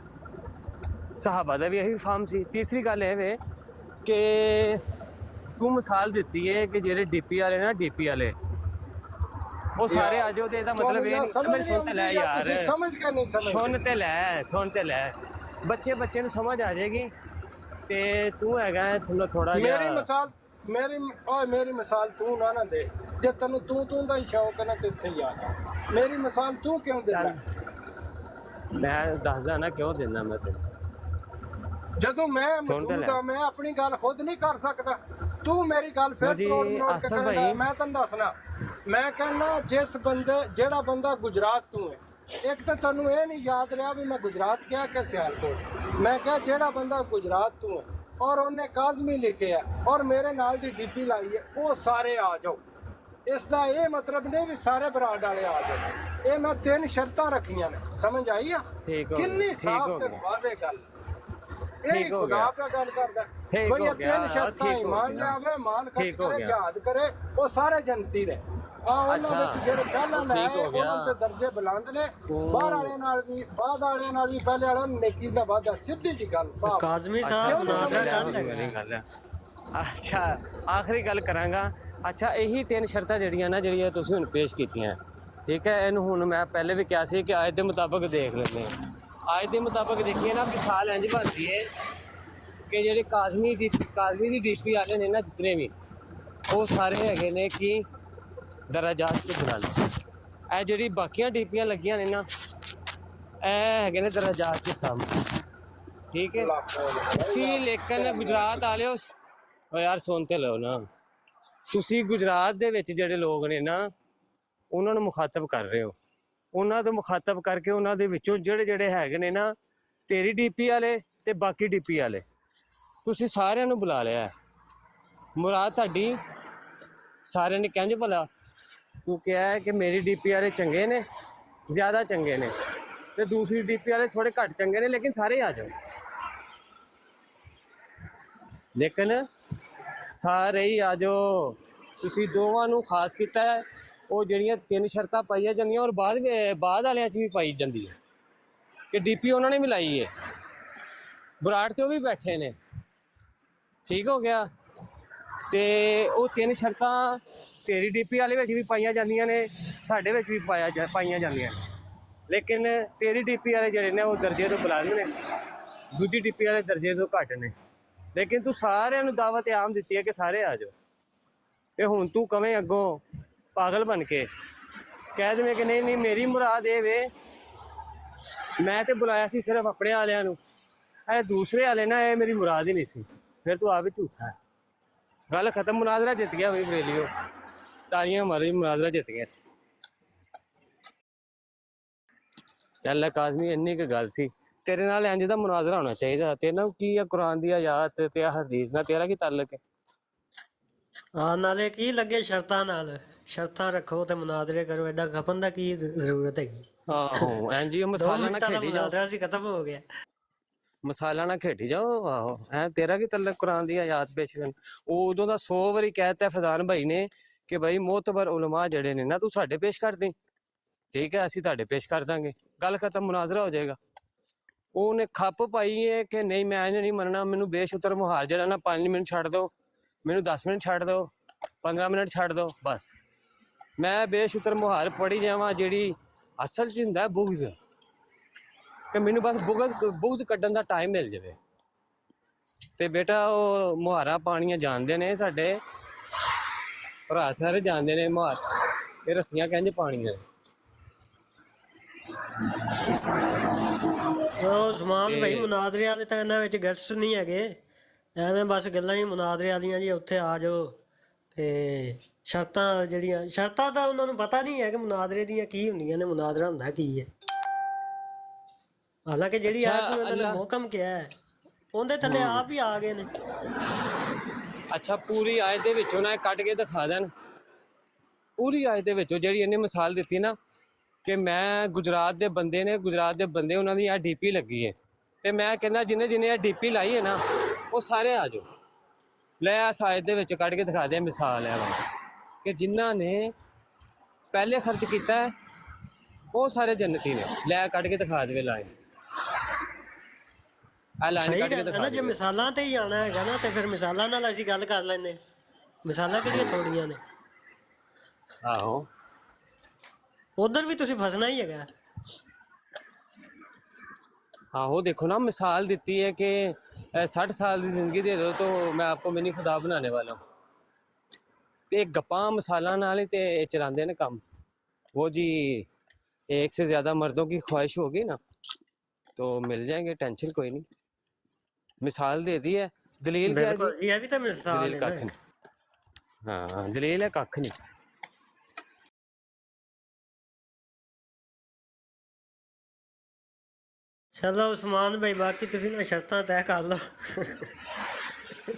ਸਹਾਬਾ ਦਾ ਵੀ ਇਹੀ ਫਾਰਮ ਸੀ। ਤੀਸਰੀ ਗੱਲ ਇਹ ਵੇ ਕਿ ਤੂੰ ਮਿਸਾਲ ਦਿੱਤੀ ਹੈ ਕਿ ਜਿਹੜੇ ਡੀਪੀ ਵਾਲੇ ਨਾ ਡੀਪੀ ਵਾਲੇ ਉਹ ਸਾਰੇ ਆ ਜਾਓ ਤੇ ਇਹਦਾ ਮਤਲਬ ਇਹ ਨਹੀਂ ਮੇਰੀ ਸੁਣ ਤੇ ਲੈ ਯਾਰ ਸਮਝ ਕੇ ਨਹੀਂ ਸਮਝ ਸੁਣ ਤੇ ਲੈ ਬੱਚੇ ਨੂੰ ਸਮਝ ਆ ਜਾਏਗੀ ਤੇ ਤੂੰ ਹੈਗਾ ਥੋੜਾ ਜਿਹਾ ਮੇਰੀ ਮਿਸਾਲ ਤੂੰ ਨਾ ਦੇ ਜੇ ਤੈਨੂੰ ਤੂੰ ਦਾ ਹੀ ਸ਼ੌਕ ਹੈ ਨਾ ਤੇ ਇੱਥੇ ਹੀ ਆ ਜਾ। ਮੇਰੀ ਮਿਸਾਲ ਤੂੰ ਕਿਉਂ ਦਿੰਦਾ? ਮੈਂ ਦੱਸਦਾ ਨਾ ਕਿਉਂ ਦਿੰਦਾ ਮੈਂ ਤੈਨੂੰ ਜਦੋਂ ਮੈਂ ਮੌਜੂਦ ਹਾਂ ਮੈਂ ਆਪਣੀ ਗੱਲ ਖੁਦ ਨਹੀਂ ਕਰ ਸਕਦਾ ਤੂੰ ਮੇਰੀ ਗੱਲ ਫਿਰ ਤੋੜ ਮਰੋੜ ਕੇ ਕਰੇਗਾ। ਮੈਂ ਤੈਨੂੰ ਦੱਸਣਾ ਮੈਂ ਕਹਿੰਦਾ ਜਿਹੜਾ ਬੰਦਾ ਗੁਜਰਾਤ ਤੋਂ ਹੈ ਇੱਕ ਤਾਂ ਤੁਹਾਨੂੰ ਇਹ ਨਹੀਂ ਯਾਦ ਰਿਹਾ ਵੀ ਮੈਂ ਗੁਜਰਾਤ ਗਿਆ ਕਿ ਸਿਆਲਕੋਟ। ਮੈਂ ਕਿਹਾ ਜਿਹੜਾ ਬੰਦਾ ਗੁਜਰਾਤ ਤੋਂ ਹੈ ਔਰ ਉਹਨੇ ਕਾਜ਼ਮੀ ਲਿਖਿਆ ਔਰ ਮੇਰੇ ਨਾਲ ਦੀ ਡੀਪੀ ਲਾਈ ਹੈ ਉਹ ਸਾਰੇ ਆ ਜਾਓ। ਇਸ ਦਾ ਇਹ ਮਤਲਬ ਨਹੀਂ ਵੀ ਸਾਰੇ ਬਰਾੜ ਵਾਲੇ ਆ ਜਾਓ। ਇਹ ਮੈਂ 3 ਸ਼ਰਤਾਂ ਰੱਖੀਆਂ ਨੇ। ਸਮਝ ਆਈ ਆ ਕਿੰਨੀ ਸਾਫ਼ ਤੇ ਵਾਜ਼ੇ ਗੱਲ। ਇਹ ਖੁਦਾ ਪਿਆ ਗੱਲ ਕਰਦਾ ਬਈ ਇਹ 3 ਸ਼ਰਤਾਂ ਇਮਾਨ ਲਿਆਵੇ ਮਾਲ ਖਰਚ ਕਰੇ ਜਹਾਦ ਕਰੇ ਉਹ ਸਾਰੇ ਜਨਤੀ ਨੇ। ਉਹਨਾਂ ਵਿੱਚ ਜਿਹੜੇ ਪਹਿਲਾਂ ਲੈ ਉਹਨਾਂ ਦੇ ਦਰਜੇ ਬੁਲੰਦ ਨੇ। ਬਾਹਰ ਵਾਲਿਆਂ ਨਾਲ ਵੀ ਬਾਅਦ ਵਾਲਿਆਂ ਨਾਲ ਵੀ ਪਹਿਲੇ ਵਾਲਿਆਂ ਨੂੰ ਨੇਕੀ ਦਾ ਵਾਅਦਾ ਸਿੱਧੀ ਜੀ ਗੱਲ ਸਾਫ਼। ਕਾਜ਼ਮੀ ਸਾਹਿਬ ਗੱਲ ਹੈ। ਅੱਛਾ ਆਖਰੀ ਗੱਲ ਕਰਾਂਗਾ। ਅੱਛਾ ਇਹੀ 3 ਸ਼ਰਤਾਂ ਜਿਹੜੀਆਂ ਤੁਸੀਂ ਹੁਣ ਪੇਸ਼ ਕੀਤੀਆਂ ਠੀਕ ਹੈ ਇਹਨੂੰ ਹੁਣ ਮੈਂ ਪਹਿਲੇ ਵੀ ਕਿਹਾ ਸੀ ਕਿ ਆਇਤ ਦੇ ਮੁਤਾਬਕ ਦੇਖ ਲੈਂਦੇ ਹਾਂ। ਆਇਤ ਦੇ ਮੁਤਾਬਕ ਦੇਖੀਏ ਨਾ ਮਿਸਾਲ ਇੰਝ ਬਣਦੀ ਹੈ ਕਿ ਜਿਹੜੇ ਕਾਜ਼ਮੀ ਦੀ ਡੀਪੀ ਵਾਲੇ ਨੇ ਨਾ ਜਿਤਨੇ ਵੀ ਉਹ ਸਾਰੇ ਹੈਗੇ ਨੇ ਕਿ ਦਰਜਾਤ ਤੋਂ ਬੁਲੰਦ। ਇਹ ਜਿਹੜੀ ਬਾਕੀਆਂ ਡੀਪੀਆਂ ਲੱਗੀਆਂ ਨੇ ਨਾ ਇਹ ਹੈਗੇ ਨੇ ਦਰਜਾਤ ਤੋਂ ਕਮ ਠੀਕ ਹੈ ਤੁਸੀਂ ਲੇਕਿਨ ਗੁਜਰਾਤ ਵਾਲਿਓ ਓ ਯਾਰ ਸੁਣ ਤੇ ਲਓ ਨਾ ਤੁਸੀਂ ਗੁਜਰਾਤ ਦੇ ਵਿੱਚ ਜਿਹੜੇ ਲੋਕ ਨੇ ਨਾ ਉਹਨਾਂ ਨੂੰ ਮੁਖਾਤਬ ਕਰ ਰਹੇ ਹੋ। ਉਹਨਾਂ ਤੋਂ ਮੁਖਾਤਬ ਕਰਕੇ ਉਹਨਾਂ ਦੇ ਵਿੱਚੋਂ ਜਿਹੜੇ ਹੈਗੇ ਨੇ ਨਾ ਤੇਰੀ ਡੀਪੀ ਵਾਲੇ ਤੇ ਬਾਕੀ ਡੀਪੀ ਵਾਲੇ ਤੁਸੀਂ ਸਾਰਿਆਂ ਨੂੰ ਬੁਲਾ ਲਿਆ। ਮੁਰਾਦ ਤੁਹਾਡੀ ਸਾਰਿਆਂ ਨੇ ਕਹਿੰਦੇ ਭਲਾ ਤੂੰ ਕਿਹਾ ਹੈ ਕਿ ਮੇਰੀ ਡੀਪੀ ਵਾਲੇ ਚੰਗੇ ਨੇ ਜ਼ਿਆਦਾ ਚੰਗੇ ਨੇ ਤੇ ਦੂਸਰੀ ਡੀਪੀ ਵਾਲੇ ਥੋੜੇ ਘੱਟ ਚੰਗੇ ਨੇ ਲੇਕਿਨ ਸਾਰੇ ਆ ਜਾਓ। ਲੇਕਿਨ ਸਾਰੇ ਹੀ ਆ ਜਾਓ। ਤੁਸੀਂ ਦੋਵਾਂ ਨੂੰ ਖਾਸ ਕੀਤਾ ਹੈ ਉਹ ਜਿਹੜੀਆਂ 3 ਸ਼ਰਤਾਂ ਪਾਈਆਂ ਜਾਂਦੀਆਂ ਔਰ ਬਾਅਦ ਵਾਲਿਆਂ 'ਚ ਵੀ ਪਾਈ ਜਾਂਦੀ ਹੈ ਕਿ ਡੀਪੀ ਉਹਨਾਂ ਨੇ ਵੀ ਲਾਈ ਹੈ ਬਰਾੜ ਤੇ ਉਹ ਵੀ ਬੈਠੇ ਨੇ ਠੀਕ ਹੋ ਗਿਆ। ਤੇ ਉਹ 3 ਸ਼ਰਤਾਂ ਤੇਰੀ ਡੀਪੀ ਵਾਲੇ ਵਿੱਚ ਵੀ ਪਾਈਆਂ ਜਾਂਦੀਆਂ ਨੇ ਸਾਡੇ ਵਿੱਚ ਵੀ ਪਾਈਆਂ ਜਾਂਦੀਆਂ ਨੇ ਲੇਕਿਨ ਤੇਰੀ ਡੀਪੀ ਵਾਲੇ ਜਿਹੜੇ ਨੇ ਉਹ ਦਰਜੇ ਤੋਂ ਬੁਲੰਦ ਨੇ ਦੂਜੀ ਡੀਪੀ ਵਾਲੇ ਦਰਜੇ ਤੋਂ ਘੱਟ ਨੇ ਲੇਕਿਨ ਤੂੰ ਸਾਰਿਆਂ ਨੂੰ ਦਾਵਤ ਆਮ ਦਿੱਤੀ ਹੈ ਕਿ ਸਾਰੇ ਆ ਜਾਓ। ਤੇ ਹੁਣ ਤੂੰ ਕਵੇਂ ਅੱਗੋਂ ਪਾਗਲ ਬਣ ਕੇ ਕਹਿ ਦੇਵੇਂ ਕਿ ਨਹੀਂ ਮੇਰੀ ਮੁਰਾਦ ਇਹ ਵੇ ਮੈਂ ਤੇ ਬੁਲਾਇਆ ਸੀ ਸਿਰਫ ਆਪਣੇ ਵਾਲਿਆਂ ਨੂੰ ਇਹ ਦੂਸਰੇ ਵਾਲੇ ਨਾ ਇਹ ਮੇਰੀ ਮੁਰਾਦ ਹੀ ਨਹੀਂ ਸੀ ਫਿਰ ਤੂੰ ਆਪ ਹੀ ਝੂਠਾ ਹੈ। ਗੱਲ ਖਤਮ। ਮੁਨਾਜ਼ਰਾ ਜਿੱਤ ਗਿਆ ਬਈ ਬਰੇਲੀਓ ਤਾਰੀਆਂ ਮਾਰੀ ਮੁਨਾਜ਼ਰਾ ਜਿੱਤ ਗਿਆ ਸੀ। ਚੱਲ ਕਾਜ਼ਮੀ ਇੰਨੀ ਕੁ ਗੱਲ ਸੀ ਤੇਰੇ ਨਾਲ ਇੰਝ ਦਾ ਮੁਨਾਜ਼ਰਾ ਹੋਣਾ ਚਾਹੀਦਾ। ਤੇ ਨਾ ਕੀ ਆ ਕੁਰਾਨ ਦੀ ਆਯਾਤ ਤੇ ਆ ਹਦੀਸ ਨਾਲ ਤੇਰਾ ਕੀ ਤਾਲੁਕ ਹੈ? ਨਾਲੇ ਕੀ ਲੱਗੇ ਸ਼ਰਤਾਂ ਰੱਖੋ ਤੇ ਮੁਨਾਜ਼ਰੇ ਕਰੋ ਐਡਾ ਖਪਣ ਦਾ ਕੀ ਜ਼ਰੂਰਤ ਹੈਗੀ? ਆਹੋ ਇੰਝ ਮਸਾਲਾ ਨਾ ਖੇਡੀ ਜਾਓ। ਮੁਨਾਜ਼ਰਾ ਸੀ ਖਤਮ ਹੋ ਗਿਆ। ਮਸਾਲਾ ਨਾ ਖੇਡੀ ਜਾਓ। ਆਹੋ ਐ ਤੇਰਾ ਕੀ ਤਾਲੁਕ ਕੁਰਾਨ ਦੀ ਆਯਾਤ ਪੇਸ਼ ਕਰਨ? ਉਹ ਉਦੋਂ ਦਾ 100 ਵਾਰੀ ਕਹਿਤਾ ਫਜ਼ਾਨ ਭਾਈ ਨੇ ਕਿ ਭਾਈ ਮੋਤਬਰ ਉਲਮਾ ਜਿਹੜੇ ਨੇ ਨਾ ਤੂੰ ਸਾਡੇ ਪੇਸ਼ ਕਰ ਦੇ ਠੀਕ ਹੈ ਅਸੀਂ ਤੁਹਾਡੇ ਪੇਸ਼ ਕਰ ਦਾਂਗੇ ਗੱਲ ਖਤਮ ਮੁਨਾਜ਼ਰਾ ਹੋ ਜਾਏਗਾ। ਉਹਨੇ ਖੱਪ ਪਾਈ ਹੈ ਕਿ ਨਹੀਂ ਮੈਂ ਨਹੀਂ ਮੰਨਣਾ ਮੈਨੂੰ ਬੇਸ਼ੁਤਰ ਮੁਹਾਰ ਜਿਹੜਾ ਨਾ 5 ਮਿੰਟ ਛੱਡ ਦਿਓ ਮੈਨੂੰ 10 ਮਿੰਟ ਛੱਡ ਦਿਓ 15 ਮਿੰਟ ਛੱਡ ਦਿਓ ਬਸ ਮੈਂ ਬੇਸ਼ੁਤਰ ਮੁਹਾਰ ਪੜੀ ਜਾਵਾਂ ਜਿਹੜੀ ਅਸਲ 'ਚ ਹੁੰਦਾ ਬੁਗਜ਼ ਕਿ ਮੈਨੂੰ ਬਸ ਬੁਗਜ਼ ਕੱਢਣ ਦਾ ਟਾਈਮ ਮਿਲ ਜਾਵੇ। ਤੇ ਬੇਟਾ ਉਹ ਮੁਹਾਰਾ ਪਾਣੀਆਂ ਜਾਣਦੇ ਨੇ ਸਾਡੇ ਭਰਾ ਸਾਰੇ ਜਾਣਦੇ ਨੇ ਮੁਹਾਰ ਇਹ ਰੱਸੀਆਂ ਕਹਿੰਦੇ ਪਾਣੀਆਂ ਉਹ ਜ਼ਮਾਨ ਭਾਈ ਮੁਨਾਜ਼ਰੇ ਵਾਲੇ ਤਾਂ ਇਹਨਾਂ ਵਿੱਚ ਗਟਸ ਨਹੀਂ ਹੈਗੇ ਐਵੇਂ ਬਸ ਗੱਲਾਂ ਹੀ ਮੁਨਾਜ਼ਰੇ ਵਾਲੀਆਂ ਜੀ ਉੱਥੇ ਆ ਜਾਓ ਤੇ ਸ਼ਰਤਾਂ ਤਾਂ ਉਹਨਾਂ ਨੂੰ ਪਤਾ ਨਹੀਂ ਹੈ ਕਿ ਮੁਨਾਜ਼ਰੇ ਦੀਆਂ ਕੀ ਹੁੰਦੀਆਂ ਨੇ ਮੁਨਾਜ਼ਰਾ ਹੁੰਦਾ ਕੀ ਹੈ। ਹਾਲਾਂਕਿ ਜਿਹੜੀ ਆਇਤ ਨੂੰ ਉਹਨਾਂ ਨੇ ਮੁਹਕਮ ਕਿਹਾ ਹੈ ਉਹਦੇ ਥੱਲੇ ਆਪ ਹੀ ਆ ਗਏ ਨੇ। ਅੱਛਾ ਪੂਰੀ ਆਇਤ ਦੇ ਵਿੱਚੋਂ ਨਾ ਕੱਢ ਕੇ ਦਿਖਾ ਦੇਣ ਪੂਰੀ ਆਇਤ ਦੇ ਵਿੱਚੋਂ ਜਿਹੜੀ ਇਹਨੇ ਮਿਸਾਲ ਦਿੱਤੀ ਨਾ ਕਿ ਮੈਂ ਗੁਜਰਾਤ ਦੇ ਬੰਦੇ ਉਹਨਾਂ ਦੀ ਆ ਡੀਪੀ ਲੱਗੀ ਹੈ ਤੇ ਮੈਂ ਕਹਿੰਦਾ ਜਿਹਨੇ ਇਹ ਡੀਪੀ ਲਾਈ ਹੈ ਨਾ ਉਹ ਸਾਰੇ ਆ ਜਾਓ। ਲੈ ਆ ਸਾਇਦ ਦੇ ਵਿੱਚ ਕੱਢ ਕੇ ਦਿਖਾ ਦੇ ਮਿਸਾਲ ਹੈ ਵਾ ਕਿ ਜਿਨ੍ਹਾਂ ਨੇ ਪਹਿਲੇ ਖਰਚ ਕੀਤਾ ਹੈ ਉਹ ਸਾਰੇ ਜੰਨਤੀ ਨੇ। ਲੈ ਕੱਢ ਕੇ ਦਿਖਾ ਦੇਵੇ ਲਾਈਨ, ਆ ਲਾਈਨ ਸਹੀ ਕੱਢ ਕੇ ਗੱਲ ਹੈ ਦਿਖਾ ਨਾ, ਜੇ ਦੇਵੇ। ਮਿਸਾਲਾਂ ਤੇ ਹੀ ਆਣਾ ਹੈਗਾ ਨਾ ਤੇ ਫਿਰ ਮਿਸਾਲਾਂ ਨਾਲ ਅਸੀਂ ਗੱਲ ਕਰ ਲੈਂਦੇ ਹਾਂ। ਮਿਸਾਲਾਂ ਕਿਹੜੀਆਂ ਥੋੜੀਆਂ ਨੇ, ਆਹੋ ਉਧਰ ਵੀ ਤੁਸੀਂ ਫਸਣਾ ਹੀ ਹੈਗਾ। आहो देखो ना, मिसाल देती है कि 60 साल की ज़िंदगी दे दो तो मैं आपको मिनी खुदा बनाने वाला हूँ। तो गप्पा मसाला नाल ही तो चलाते हैं काम। वो जी एक से ज़्यादा मर्दों की ख्वाहिश होगी ना तो मिल जाएंगे, टेंशन कोई नहीं। मिसाल दे दी है, दलील क्या है जी? ये भी तो मिसाल दलील है कख ना। नहीं। हाँ दलील है कख नहीं। चलो उस्मान भाई, बाकी तुसी ना शर्तां तय कर लो।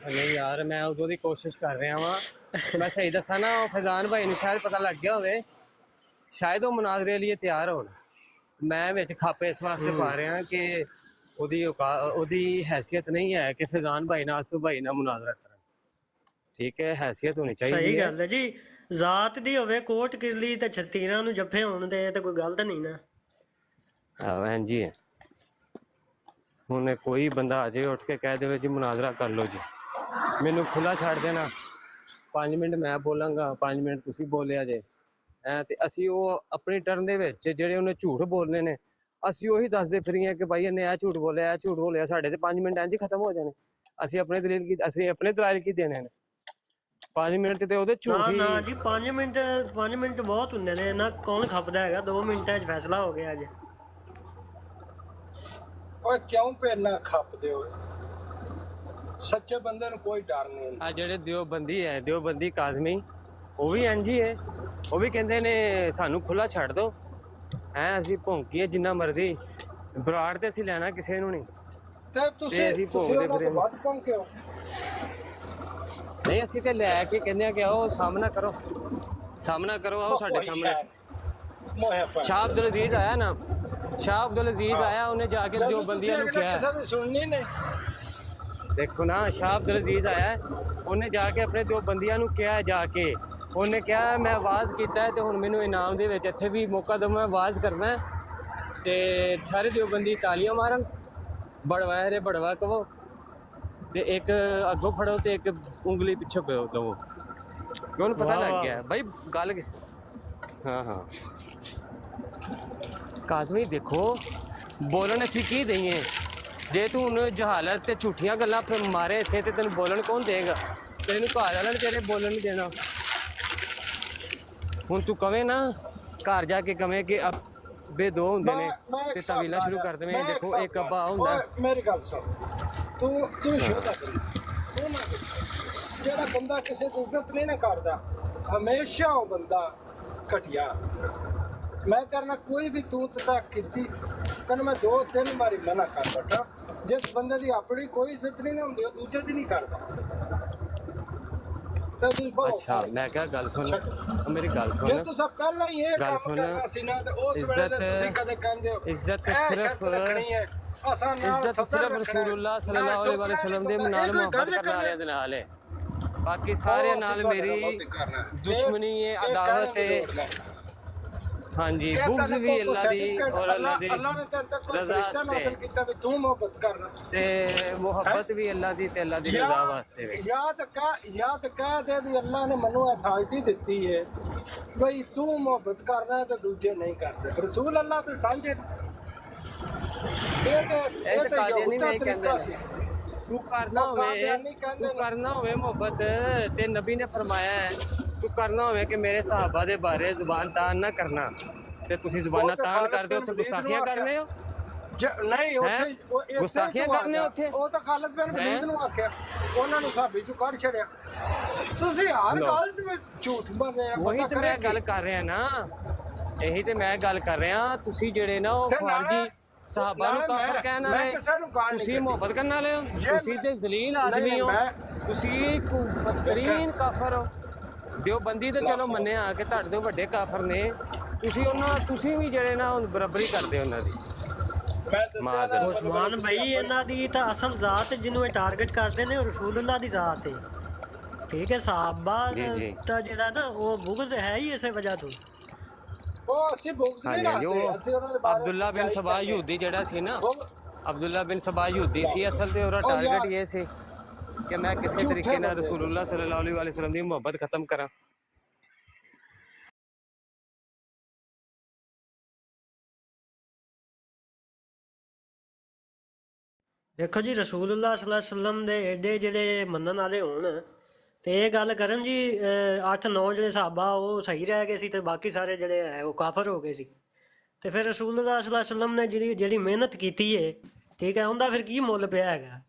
नहीं यार, मैं उदों दी कोशिश कर रहा वां। मैं सही दसा ना, फैजान भाई नूं शायद पता लग गया होवे, शायद वो मुनाजरे लिए तैयार होण। मैं विच खापे इस वास्ते पा रहा कि ओदी हैसियत नहीं है कि फैजान भाई नाल आसू भाई नाल मुनाजरा करन। ठीक है, हैसियत होनी चाहिए। सही गल है जी, जात दी होवे कोट किरली ते छत्तीरां नूं जफ्फे होण दे ते कोई गल तां नहीं ना। हाँ भैन जी, ਹੁਣ ਕੋਈ ਬੰਦਾ ਆ ਜਾਏ ਉੱਠ ਕੇ ਕਹਿ ਦੇਵੇ ਜੀ ਮੁਨਾਜ਼ਰਾ ਕਰ ਲਓ ਜੀ, ਮੈਨੂੰ ਖੁੱਲਾ ਛੱਡ ਦੇਣਾ, 5 ਮਿੰਟ ਮੈਂ ਬੋਲਾਂਗਾ, 5 ਮਿੰਟ ਤੁਸੀਂ ਬੋਲਿਆ ਜੇ ਤੇ ਅਸੀਂ ਉਹ ਆਪਣੀ ਟਰਨ ਦੇ ਵਿੱਚ ਜਿਹੜੇ ਉਹਨੇ ਝੂਠ ਬੋਲਨੇ ਨੇ ਅਸੀਂ ਉਹੀ ਦੱਸਦੇ ਫਿਰੀਏ ਕਿ ਭਾਈ ਇਹਨੇ ਇਹ ਝੂਠ ਬੋਲਿਆ, ਇਹ ਝੂਠ ਬੋਲਿਆ। ਸਾਡੇ ਤੇ 5 ਮਿੰਟ ਇੰਝ ਹੀ ਖਤਮ ਹੋ ਜਾਣੇ। ਅਸੀਂ ਆਪਣੇ ਦਲਾਇਲ ਕੀ ਦੇਣੇ ਨੇ? 5 ਮਿੰਟ ਤੇ ਉਹਦੇ ਝੂਠ ਹੀ। ਨਾ ਜੀ 5 ਮਿੰਟ ਬਹੁਤ ਹੁੰਦੇ ਨੇ ਨਾ, ਕੌਣ ਖਪਦਾ ਹੈਗਾ? 2 ਮਿੰਟਾਂ 'ਚ ਫੈਸਲਾ ਹੋ ਗਿਆ ਜੀ। ਓਏ ਕਿਉਂ ਪੈਨਾ ਖੱਪਦੇ ਹੋ? ਸੱਚੇ ਬੰਦੇ ਨੂੰ ਕੋਈ ਡਰ ਨਹੀਂ। ਆ ਜਿਹੜੇ ਦਿਓਬੰਦੀ ਹੈ, ਦਿਓਬੰਦੀ ਕਾਜ਼ਮੀ, ਉਹ ਵੀ ਇੰਝ ਹੀ ਹੈ। ਉਹ ਵੀ ਕਹਿੰਦੇ ਨੇ ਸਾਨੂੰ ਖੁੱਲਾ ਛੱਡ ਦਿਓ, ਅਸੀਂ ਭੌਂਕੀਏ ਜਿੰਨਾ ਮਰਜ਼ੀ, ਬਰਾੜ ਤੇ ਅਸੀਂ ਲੈਣਾ ਕਿਸੇ ਨੂੰ ਨਹੀਂ। ਤੇ ਅਸੀਂ ਭੌਂਕਦੇ ਫਿਰੇ ਵੱਧ ਭੌਂਕੇ ਹੋ। ਨਹੀਂ, ਅਸੀਂ ਤੇ ਲੈ ਕੇ ਕਹਿੰਦੇ ਆ ਕਿ ਆਓ ਸਾਹਮਣਾ ਕਰੋ, ਸਾਹਮਣਾ ਕਰੋ, ਆਓ ਸਾਡੇ ਸਾਹਮਣੇ। शाह अब्दुल अजीज आया ना, शाह अब्दुल अजीज आया, उन्हें जाके जो बंदियां नु किया, सुननी ने देखो ना, शाह अब्दुल अजीज आया, उन्हें जाके अपने दो बंदियां नु किया, जाके उन्हें क्या मैं आवाज़ किया है तो हुण मैनूं इनाम दे विच इत्थे भी मौका दो, मैं आवाज़ करना है ते सारे दो बंदी तालियां मारन, बड़वा है रे बड़वा कहो, ते एक अगों फड़ो ते एक उंगली पिछे दो। उन्हें पता लग गया भाई गल। हाँ हाँ काज़मी, देखो बोलन असीं की दईए? जे तू हुण जहालत ते झूठियां गल्लां फिर मारे इत्थे ते तैनूं बोलन कौन देगा? तैनूं घर वाले ने तेरे बोलन नहीं देना। हुण तू कवें ना, घर जाके कवें कि अब्बे दो हुंदे ने ते तवीला शुरू कर देवें, देखो एक अब्बा हुंदा। मेरी गल सुन, तू शोधा करी, तू ना जेड़ा बंदा किसी की इज्जत नहीं ना करदा, हमेशा वो बंदा घटिया। मैं तेरे नाल कोई भी तू तक की तेन मैं 2-3 बारी मना कर बैठा। जिस बंदे की अपनी कोई इज्जत नहीं होंदी, वो दूजे की नहीं करता। अच्छा मैं क्या गल सुन, मेरी गल सुन, जे तुसा पहला ही ये गल काम सुन, करना सी ना ते उस वेले तुसी कदे कहंदे हो इज्जत सिर्फ रसूलुल्लाह सल्लल्लाहु अलैहि वसल्लम दे नाल मोहब्बत करने वाले दे नाल है, बाकी सारे नाल मेरी दुश्मनी है, अदावत है। हाँ जी, बुग्ज भी अल्लाह दी और अल्लाह दी रज़ा से, तू मोहब्बत करना ते मोहब्बत भी अल्लाह दी ते अल्लाह दी रज़ा वास्ते वे। याद कह दे भी अल्लाह ने मनु अथॉरिटी दी है भाई तू मोहब्बत करना है तो दूजे नहीं करते। रसूल अल्लाह ते सांझे तू करना होवे मोहब्बत ते नबी ने फरमाया है, तू करना होवे कि मेरे सहाबा दे बारे जुबान तान ना करना, ते तुसी जुबाना तान करदे हो, उत्थे गुस्ताखियां करने हो। नहीं गुस्ताखियां करने उत्थे, ਉਹ ਤਾਂ ਖਾਲਦ ਬਿਨ ਵਲੀਦ ਨੂੰ ਆਖਿਆ, ਉਹਨਾਂ ਨੂੰ ਸਾਬੀ ਚੋਂ ਕੱਢ ਛੜਿਆ। ਤੁਸੀਂ ਹਰ ਗੱਲ 'ਚ ਝੂਠ ਬੋਲ ਰਹੇ ਆ। वही तो मैं गल कर रहा ना, यही तो मैं गल कर रहा, तुसी जेड़े ना वो फर्जी साहबा नूं काफर कहण वाले, तुसी मोहब्बत करन वाले हो, तुसी ते जलील आदमी हो, तुसी बदतरीन काफर हो। दियोबंदी तो चलो मन्निया कि तुहाडे तो वड्डे काफर ने, तुसी भी ਜਿਹੜੇ ਨਾ ਬਰਾਬਰੀ ਕਰਦੇ ਉਹਨਾਂ ਦੀ। ਮਾਜ਼ਰ ਉਸਮਾਨ ਭਾਈ ਇਹਨਾਂ ਦੀ ਤਾਂ ਅਸਲ ਜ਼ਾਤ ਜਿਹਨੂੰ ਇਹ ਟਾਰਗੇਟ ਕਰਦੇ ਨੇ ਉਹ ਰਸੂਲullah ਦੀ ਜ਼ਾਤ ਹੈ ਠੀਕ ਹੈ ਸਾਹਬਾ ਜੀ ਜੀ ਤਾਂ ਜਿਹੜਾ ਨਾ ਉਹ ਬੁਗਜ਼ ਹੈ ਹੀ ਇਸੇ ਵਜ੍ਹਾ ਤੋਂ ਉਹ ਅਸੀਂ ਬੁਗਜ਼ ਨਹੀਂ ਹਾਂਜੀ ਉਹ ਰੱਖਦੇ ਅਸੀਂ ਉਹਨਾਂ ਦੇ ਬਾਰੇ ਅਬਦੁੱਲਾ ਬਿਨ ਸਬਾ ਯਹੂਦੀ ਜਿਹੜਾ ਸੀ ਨਾ ਅਬਦੁੱਲਾ ਬਿਨ ਸਬਾ ਯਹੂਦੀ ਸੀ ਅਸਲ ਤੇ ਉਹਦਾ ਟਾਰਗੇਟ ਇਹ ਸੀ ਕਿ ਮੈਂ ਕਿਸੇ ਤਰੀਕੇ ਨਾਲ ਰਸੂਲullah ਸੱਲੱਲਾਹੁ ਅਲੈਹਿ ਵਸੱਲਮ ਦੀ ਮੁਹੱਬਤ ਖਤਮ ਕਰਾਂ। ਦੇਖੋ ਜੀ ਰਸੂਲullah ਸੱਲੱਲਾਹੁ ਅਲੈਹਿ ਵਸੱਲਮ ਦੇ ਐਡੇ ਜਿਹੜੇ ਮੰਨਣ ਵਾਲੇ ਹੋਣ ਤੇ ਇਹ ਗੱਲ ਕਰਨ ਜੀ 8-9 ਜਿਹੜੇ ਸਾਹਬਾ ਉਹ ਸਹੀ ਰਹਿ ਗਏ ਸੀ ਤੇ ਬਾਕੀ ਸਾਰੇ ਜਿਹੜੇ ਹੈ ਉਹ ਕਾਫਰ ਹੋ ਗਏ ਸੀ ਤੇ ਫਿਰ ਰਸੂਲullah ਸੱਲੱਲਾਹੁ ਅਲੈਹਿ ਵਸੱਲਮ ਨੇ ਜਿਹੜੀ ਮਿਹਨਤ ਕੀਤੀ ਹੈ ਠੀਕ ਹੈ ਉਹਦਾ ਫਿਰ ਕੀ ਮੁੱਲ ਪਿਆ ਹੈਗਾ।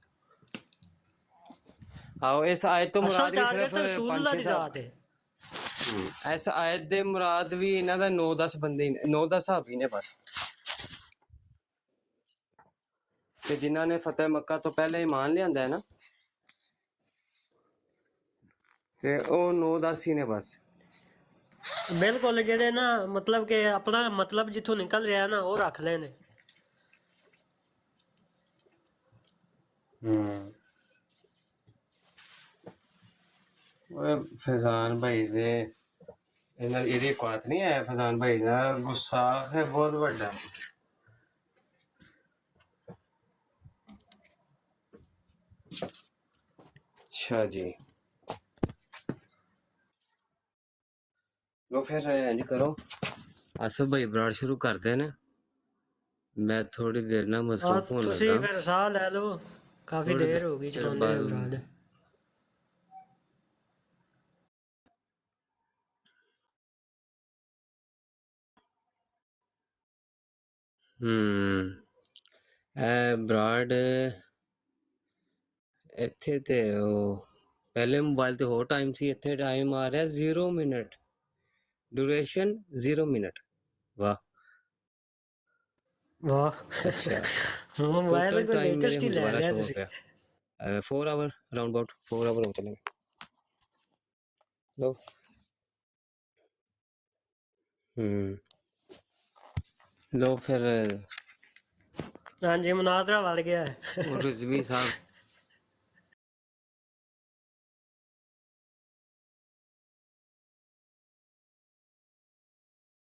ਆਓ ਇਸ ਆਇਤ ਤੋਂ ਅਸਲ ਮੁਰਾਦ ਵੀ ਟਾਰਗੇਟ ਸਿਰਫ ਤਾਂ ਰਸੂਲullah ਦੀ 5-6 ਜ਼ਾਤ ਹੈ। ਇਸ ਆਇਤ ਦੇ ਮੁਰਾਦ ਵੀ ਇਹਨਾਂ ਦਾ 9-10 ਬੰਦੇ 9-10 ਸਾਹਬੀ ਨੇ ਬਸ ਤੇ ਜਿਨ੍ਹਾਂ ਨੇ ਫਤਿਹ ਮੱਕਾ ਤੋਂ ਪਹਿਲੇ ਈਮਾਨ ਲਿਆਂਦਾ ਹੈ ਨਾ ਤੇ ਉਹ 9-10 ਹੀ ਨੇ ਬਸ। ਬਿਲਕੁਲ ਜਿਹੜੇ ਨਾ ਮਤਲਬ ਕਿ ਆਪਣਾ ਮਤਲਬ ਜਿੱਥੋਂ ਨਿਕਲ ਰਿਹਾ ਨਾ ਉਹ ਰੱਖ ਲੈਣੇ। फैजान भाई दे ਇਹਦੀ ਔਕਾਤ ਨਹੀਂ ਹੈ। ਫੈਜ਼ਾਨ ਭਾਈ ਦਾ ਗੁੱਸਾ ਹੈ ਬਹੁਤ ਵੱਡਾ। ਅੱਛਾ ਜੀ ਲੋ ਫਿਰ ਇੰਜ ਕਰੋ ਆਸਫ ਭਾਈ ਬਰਾੜ ਸ਼ੁਰੂ ਕਰਦੇ ਨੇ ਮੈਂ ਥੋੜੀ ਦੇਰ ਨਾਲ ਮਸਰੂਫ ਹੋਣ ਤੁਸੀਂ ਲੱਗਾ। ਫਿਰ ਸਾਹ ਲੈ ਲਓ ਕਾਫੀ ਦੇਰ ਹੋ ਗਈ ਚਲਾਉਂਦੇ ਹੋਏ ਬਰਾੜ। ਬਰਾਡ ਇੱਥੇ ਤੇ ਉਹ ਪਹਿਲੇ ਮੋਬਾਈਲ ਤੇ ਹੋਰ ਟਾਈਮ ਸੀ ਇੱਥੇ ਟਾਈਮ ਆ ਰਿਹਾ 0 ਮਿੰਟ ਡਿਊਰੇਸ਼ਨ 0 ਮਿੰਟ। ਵਾਹ ਵਾਹ ਅੱਛਾ ਮੋਬਾਈਲ ਕੋ ਲੇਟੈਸਟ ਹੀ ਲੈ ਲਿਆ ਤੁਸੀਂ। 4 ਆਵਰ ਰਾਉਂਡ ਅਬਾਊਟ 4 ਆਵਰ ਹੋ ਚਲੇ ਲੋ। ਲੋ ਫਿਰ ਹਾਂਜੀ ਮੁਨਾਜ਼ਰਾ ਵੜ ਗਿਆ ਹੈ। ਰਿਜ਼ਵੀ ਸਾਹਿਬ